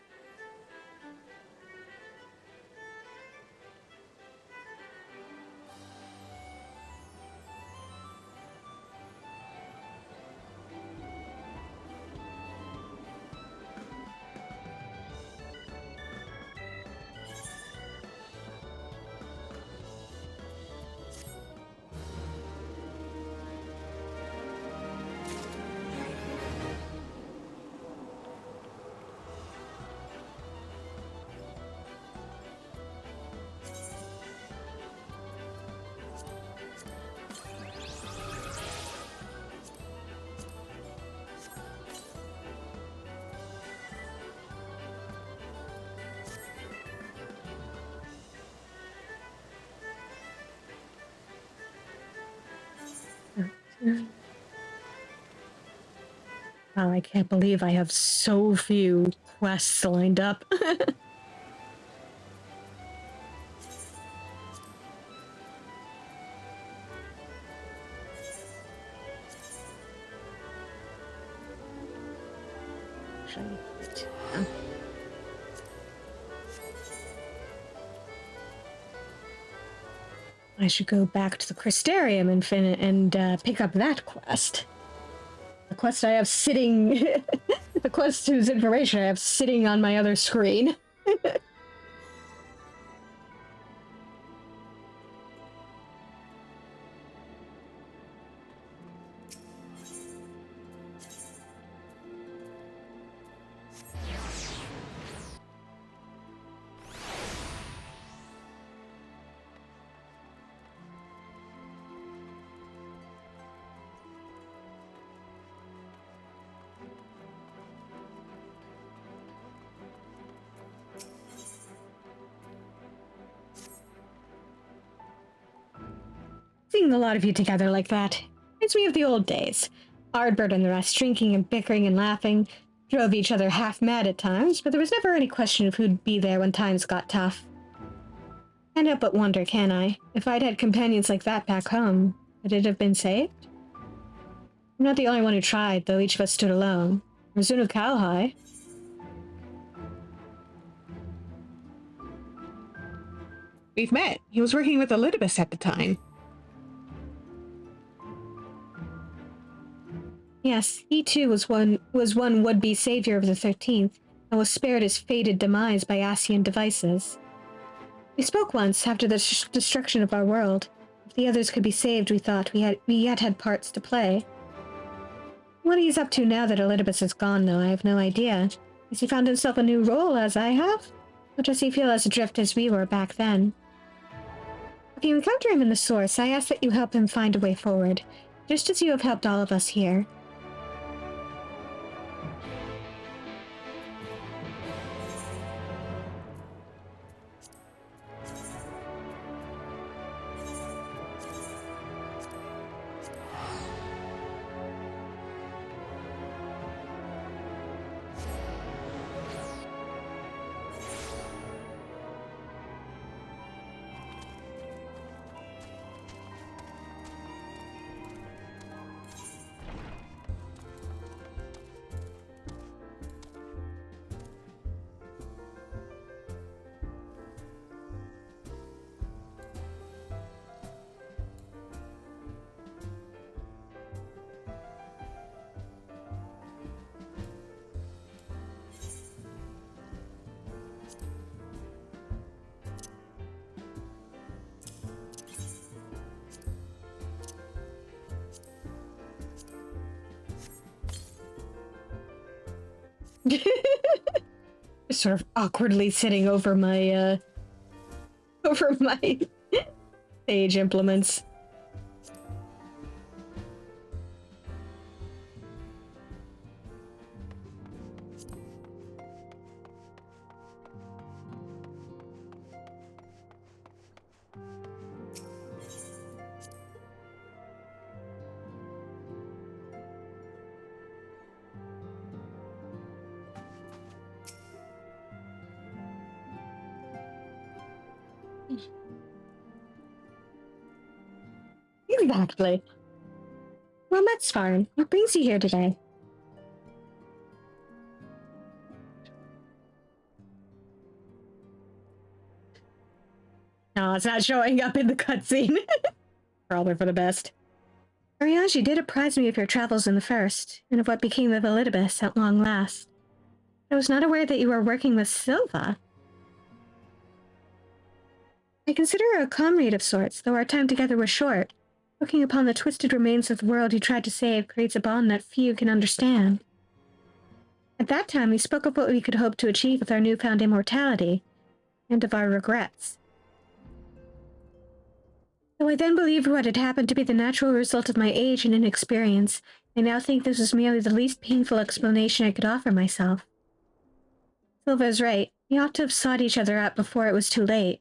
Wow, I can't believe I have so few quests lined up. I should go back to the Crystarium and pick up that quest. The quest I have sitting... the quest whose information I have sitting on my other screen. Seeing a lot of you together like that reminds me of the old days. Ardbert and the rest drinking and bickering and laughing, drove each other half mad at times, but there was never any question of who'd be there when times got tough. Can't help but wonder, can I? If I'd had companions like that back home, would it have been saved? I'm not the only one who tried, though each of us stood alone. Rizunu Cowhigh. We've met. He was working with Elidibus at the time. Yes, he too was one would-be savior of the 13th, and was spared his fated demise by Ascian devices. We spoke once after the destruction of our world. If the others could be saved, we thought we yet had parts to play. What he's up to now that Elidibus is gone, though, I have no idea. Has he found himself a new role, as I have? Or does he feel as adrift as we were back then? If you encounter him in the Source, I ask that you help him find a way forward, just as you have helped all of us here. Sort of awkwardly sitting over my stage implements. Exactly. Well, that's fine. What brings you here today? No, it's not showing up in the cutscene. Probably for the best. Ariange did apprise me of your travels in the first, and of what became of Elidibus at long last. I was not aware that you were working with Silva. I consider her a comrade of sorts, though our time together was short. Looking upon the twisted remains of the world you tried to save creates a bond that few can understand. At that time, we spoke of what we could hope to achieve with our newfound immortality, and of our regrets. Though I then believed what had happened to be the natural result of my age and inexperience, I now think this was merely the least painful explanation I could offer myself. Silva is right. We ought to have sought each other out before it was too late.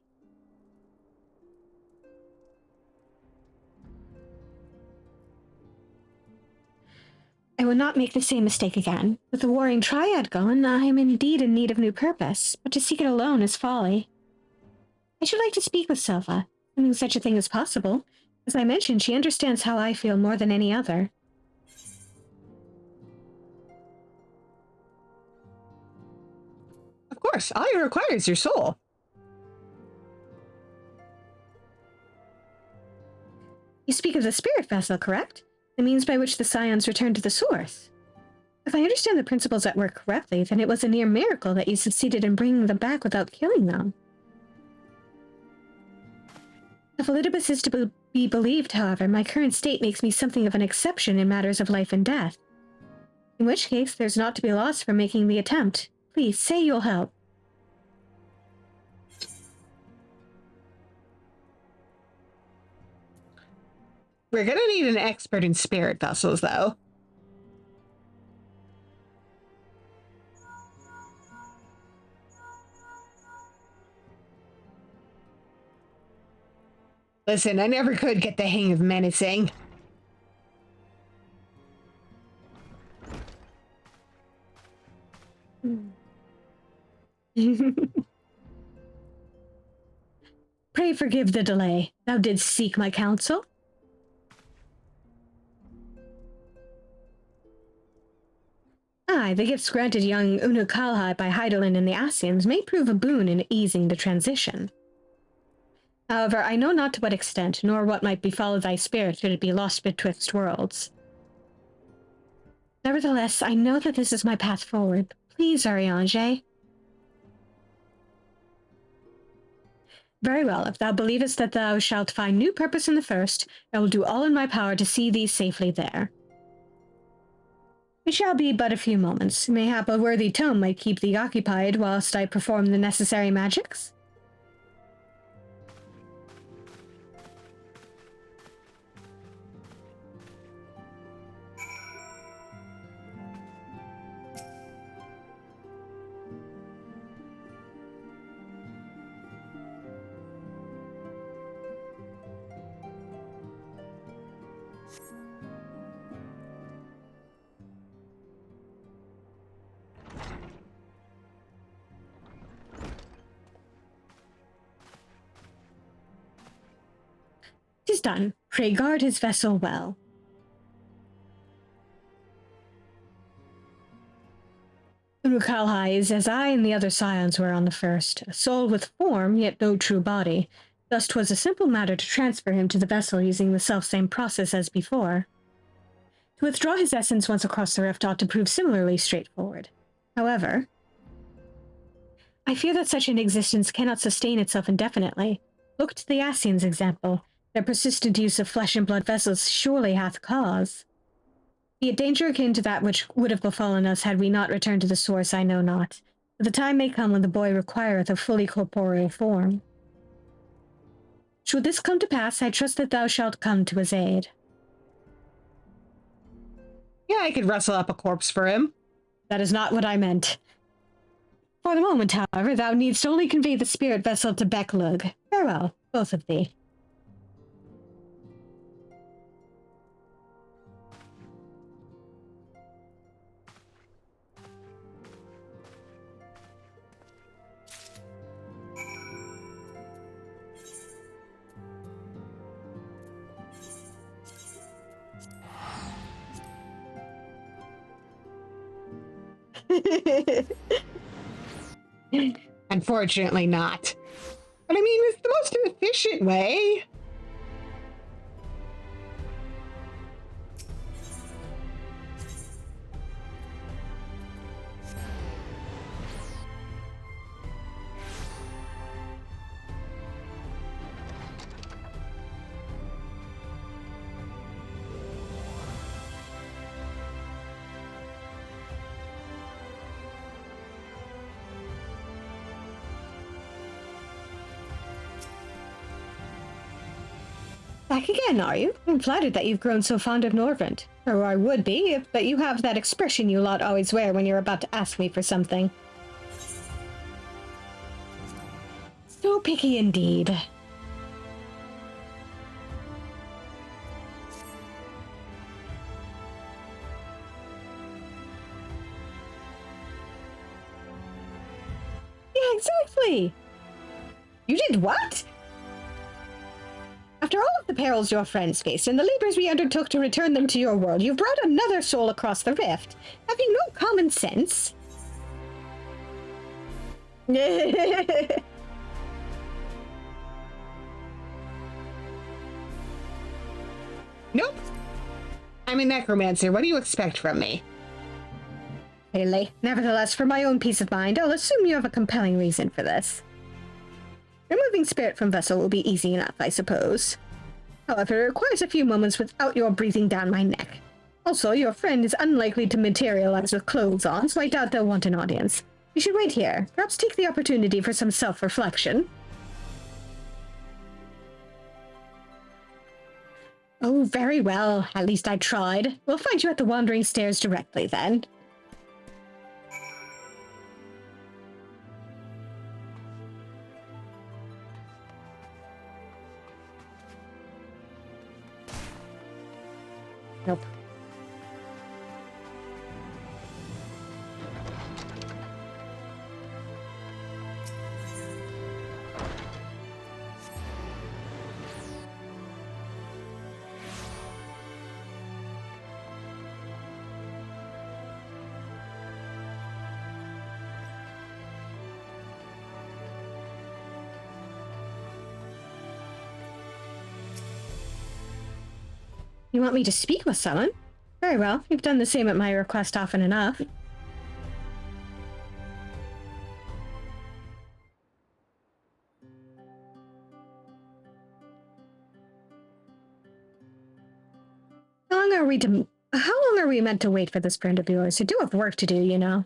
I will not make the same mistake again. With the warring triad gone, I am indeed in need of new purpose, but to seek it alone is folly. I should like to speak with Silva, assuming such a thing is possible. As I mentioned, she understands how I feel more than any other. Of course, all you require is your soul. You speak of the spirit vessel, correct? The means by which the Scions return to the Source. If I understand the principles at work correctly, then it was a near miracle that you succeeded in bringing them back without killing them. If Elidibus is to be believed, however, my current state makes me something of an exception in matters of life and death. In which case, there's naught to be lost from making the attempt. Please, say you'll help. We're gonna need an expert in spirit vessels, though. Listen, I never could get the hang of menacing. Pray forgive the delay. Thou didst seek my counsel? Aye, the gifts granted young Unukalhai by Hydaelyn and the Ascians may prove a boon in easing the transition. However, I know not to what extent, nor what might befall thy spirit should it be lost betwixt worlds. Nevertheless, I know that this is my path forward. Please, Ariange. Very well, if thou believest that thou shalt find new purpose in the first, I will do all in my power to see thee safely there. It shall be but a few moments. Mayhap a worthy tome might keep thee occupied whilst I perform the necessary magics? "'Tis done. Pray guard his vessel well." Urukalhai is as I and the other scions were on the first, a soul with form, yet no true body. Thus 'twas a simple matter to transfer him to the vessel using the selfsame process as before. To withdraw his essence once across the rift ought to prove similarly straightforward. However, I fear that such an existence cannot sustain itself indefinitely. Look to the Ascians' example. Their persistent use of flesh and blood vessels surely hath cause. Be it danger akin to that which would have befallen us had we not returned to the source, I know not. But the time may come when the boy requireth a fully corporeal form. Should this come to pass, I trust that thou shalt come to his aid. Yeah, I could rustle up a corpse for him. That is not what I meant. For the moment, however, thou needst only convey the spirit vessel to Becklug. Farewell, both of thee. Unfortunately not. But I mean, it's the most efficient way. Back again, are you? I'm flattered that you've grown so fond of Norvent. Or I would be, but you have that expression you lot always wear when you're about to ask me for something. So picky indeed. Yeah, exactly! You did what? After all of the perils your friends faced and the labors we undertook to return them to your world, you've brought another soul across the rift. Have you no common sense? Nope. I'm a necromancer. What do you expect from me? Really? Nevertheless, for my own peace of mind, I'll assume you have a compelling reason for this. Removing spirit from vessel will be easy enough, I suppose. However, it requires a few moments without your breathing down my neck. Also, your friend is unlikely to materialize with clothes on, so I doubt they'll want an audience. You should wait here. Perhaps take the opportunity for some self-reflection. Oh, very well. At least I tried. We'll find you at the Wandering Stairs directly, then. Nope. You want me to speak with someone? Very well. You've done the same at my request often enough. How long are we meant to wait for this friend of yours? You do have work to do, you know.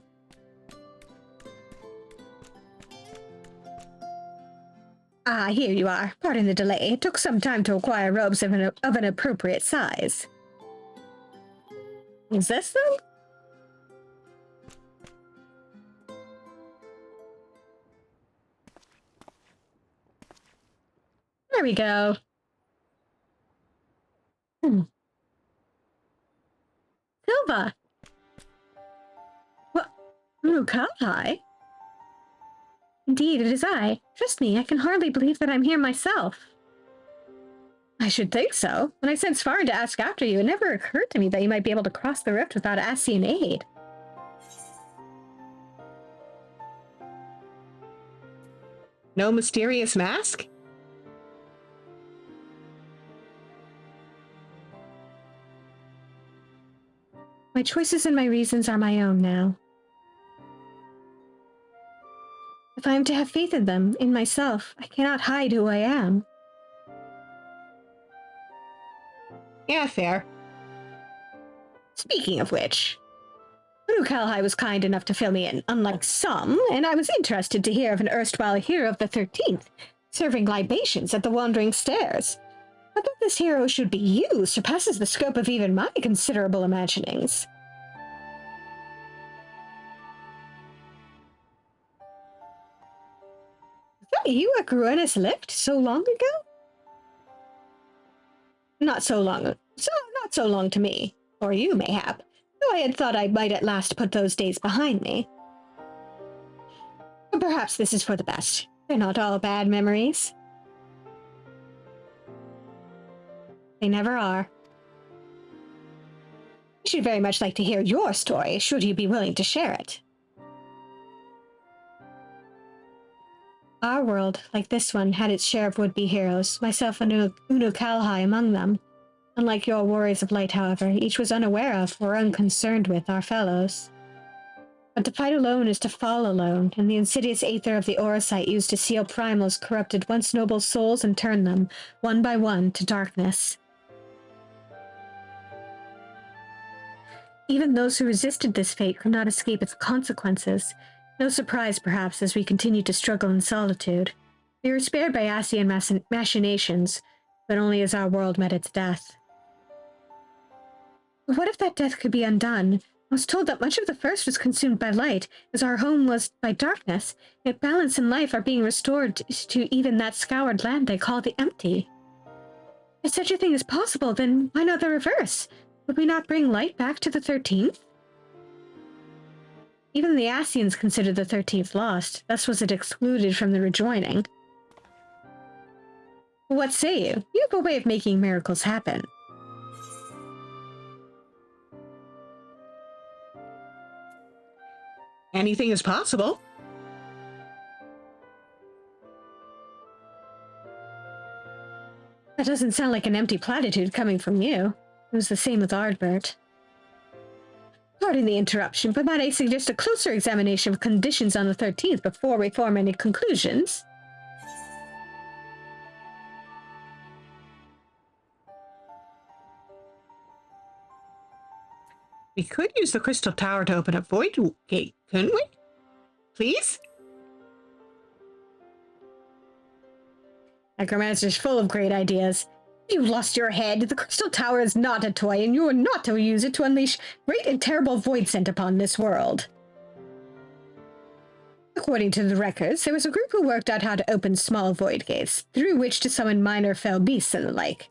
Ah, here you are. Pardon the delay. It took some time to acquire robes of an appropriate size. Is this them? There we go. Silva! What? Mukai? Indeed, it is I. Trust me, I can hardly believe that I'm here myself. I should think so. When I sent Svarin to ask after you, it never occurred to me that you might be able to cross the rift without Ascian aid. No mysterious mask? My choices and my reasons are my own now. If I am to have faith in them, in myself, I cannot hide who I am. Yeah, fair. Speaking of which, Kalhai was kind enough to fill me in, unlike some, and I was interested to hear of an erstwhile hero of the 13th, serving libations at the Wandering Stairs. But that this hero should be you surpasses the scope of even my considerable imaginings. Was that you at Gruenis Lift so long ago? Not so long to me, or you mayhap, though I had thought I might at last put those days behind me. But perhaps this is for the best. They're not all bad memories. They never are. I should very much like to hear your story, should you be willing to share it. Our world, like this one, had its share of would-be heroes, myself and Uno Kalhai among them. Unlike your warriors of light, however, each was unaware of or unconcerned with our fellows. But to fight alone is to fall alone, and the insidious aether of the Orosite used to seal primals corrupted once noble souls and turned them, one by one, to darkness. Even those who resisted this fate could not escape its consequences. No surprise, perhaps, as we continued to struggle in solitude. We were spared by Ascian machinations, but only as our world met its death. But what if that death could be undone? I was told that much of the first was consumed by light, as our home was by darkness, yet balance and life are being restored to even that scoured land they call the empty. If such a thing is possible, then why not the reverse? Would we not bring light back to the 13th? Even the Ascians considered the 13th lost, thus was it excluded from the rejoining. What say you? You have a way of making miracles happen. Anything is possible. That doesn't sound like an empty platitude coming from you. It was the same with Ardbert. Pardon the interruption, but might I suggest a closer examination of conditions on the 13th before we form any conclusions? We could use the crystal tower to open a void gate, couldn't we? Please? Necromancer's full of great ideas. You've lost your head. The crystal tower is not a toy, and you are not to use it to unleash great and terrible void sent upon this world. According to the records, there was a group who worked out how to open small void gates, through which to summon minor fell beasts and the like.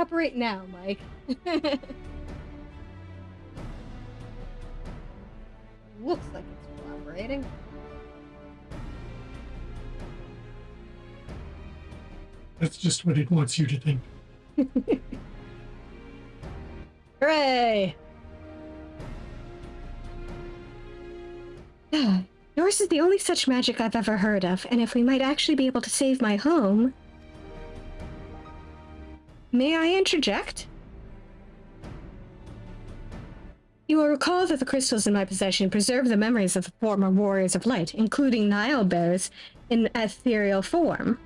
Operate now, Mike. Looks like it's cooperating. That's just what it wants you to think. Hooray! Yours is the only such magic I've ever heard of, and if we might actually be able to save my home... May I interject? You will recall that the crystals in my possession preserve the memories of the former warriors of light, including Nile bears in ethereal form.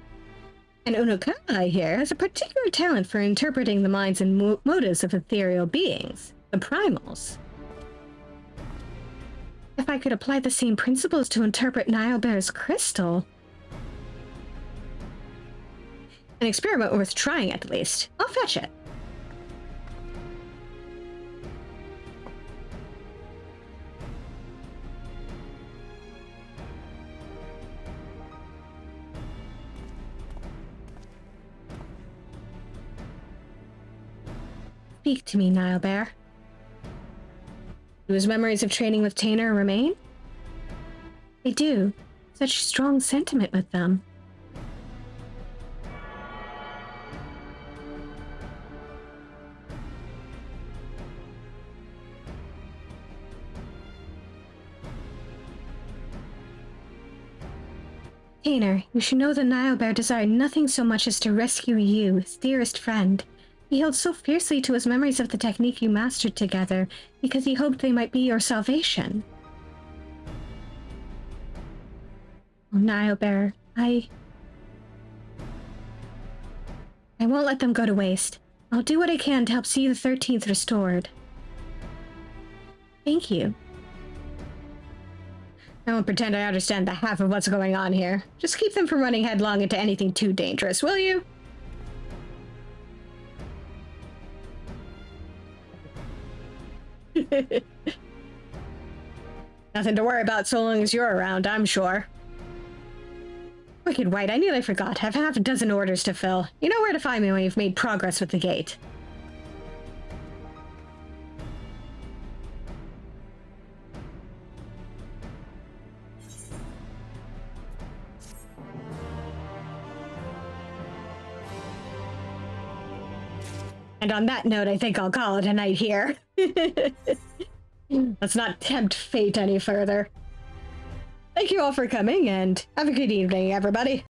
And Unokai here has a particular talent for interpreting the minds and motives of ethereal beings, the primals. If I could apply the same principles to interpret Nile bear's crystal... An experiment worth trying, at least. I'll fetch it. Speak to me, Nile Bear. Do his memories of training with Tainer remain? They do. Such strong sentiment with them. Tainer, you should know the Nile Bear desired nothing so much as to rescue you, his dearest friend. He held so fiercely to his memories of the technique you mastered together, because he hoped they might be your salvation. Oh, Nile Bear, I won't let them go to waste. I'll do what I can to help see the 13th restored. Thank you. I won't pretend I understand the half of what's going on here. Just keep them from running headlong into anything too dangerous, will you? Nothing to worry about so long as you're around, I'm sure. Wicked White, I nearly forgot. I've half a dozen orders to fill. You know where to find me when you've made progress with the gate. And on that note, I think I'll call it a night here. Let's not tempt fate any further. Thank you all for coming, and have a good evening, everybody.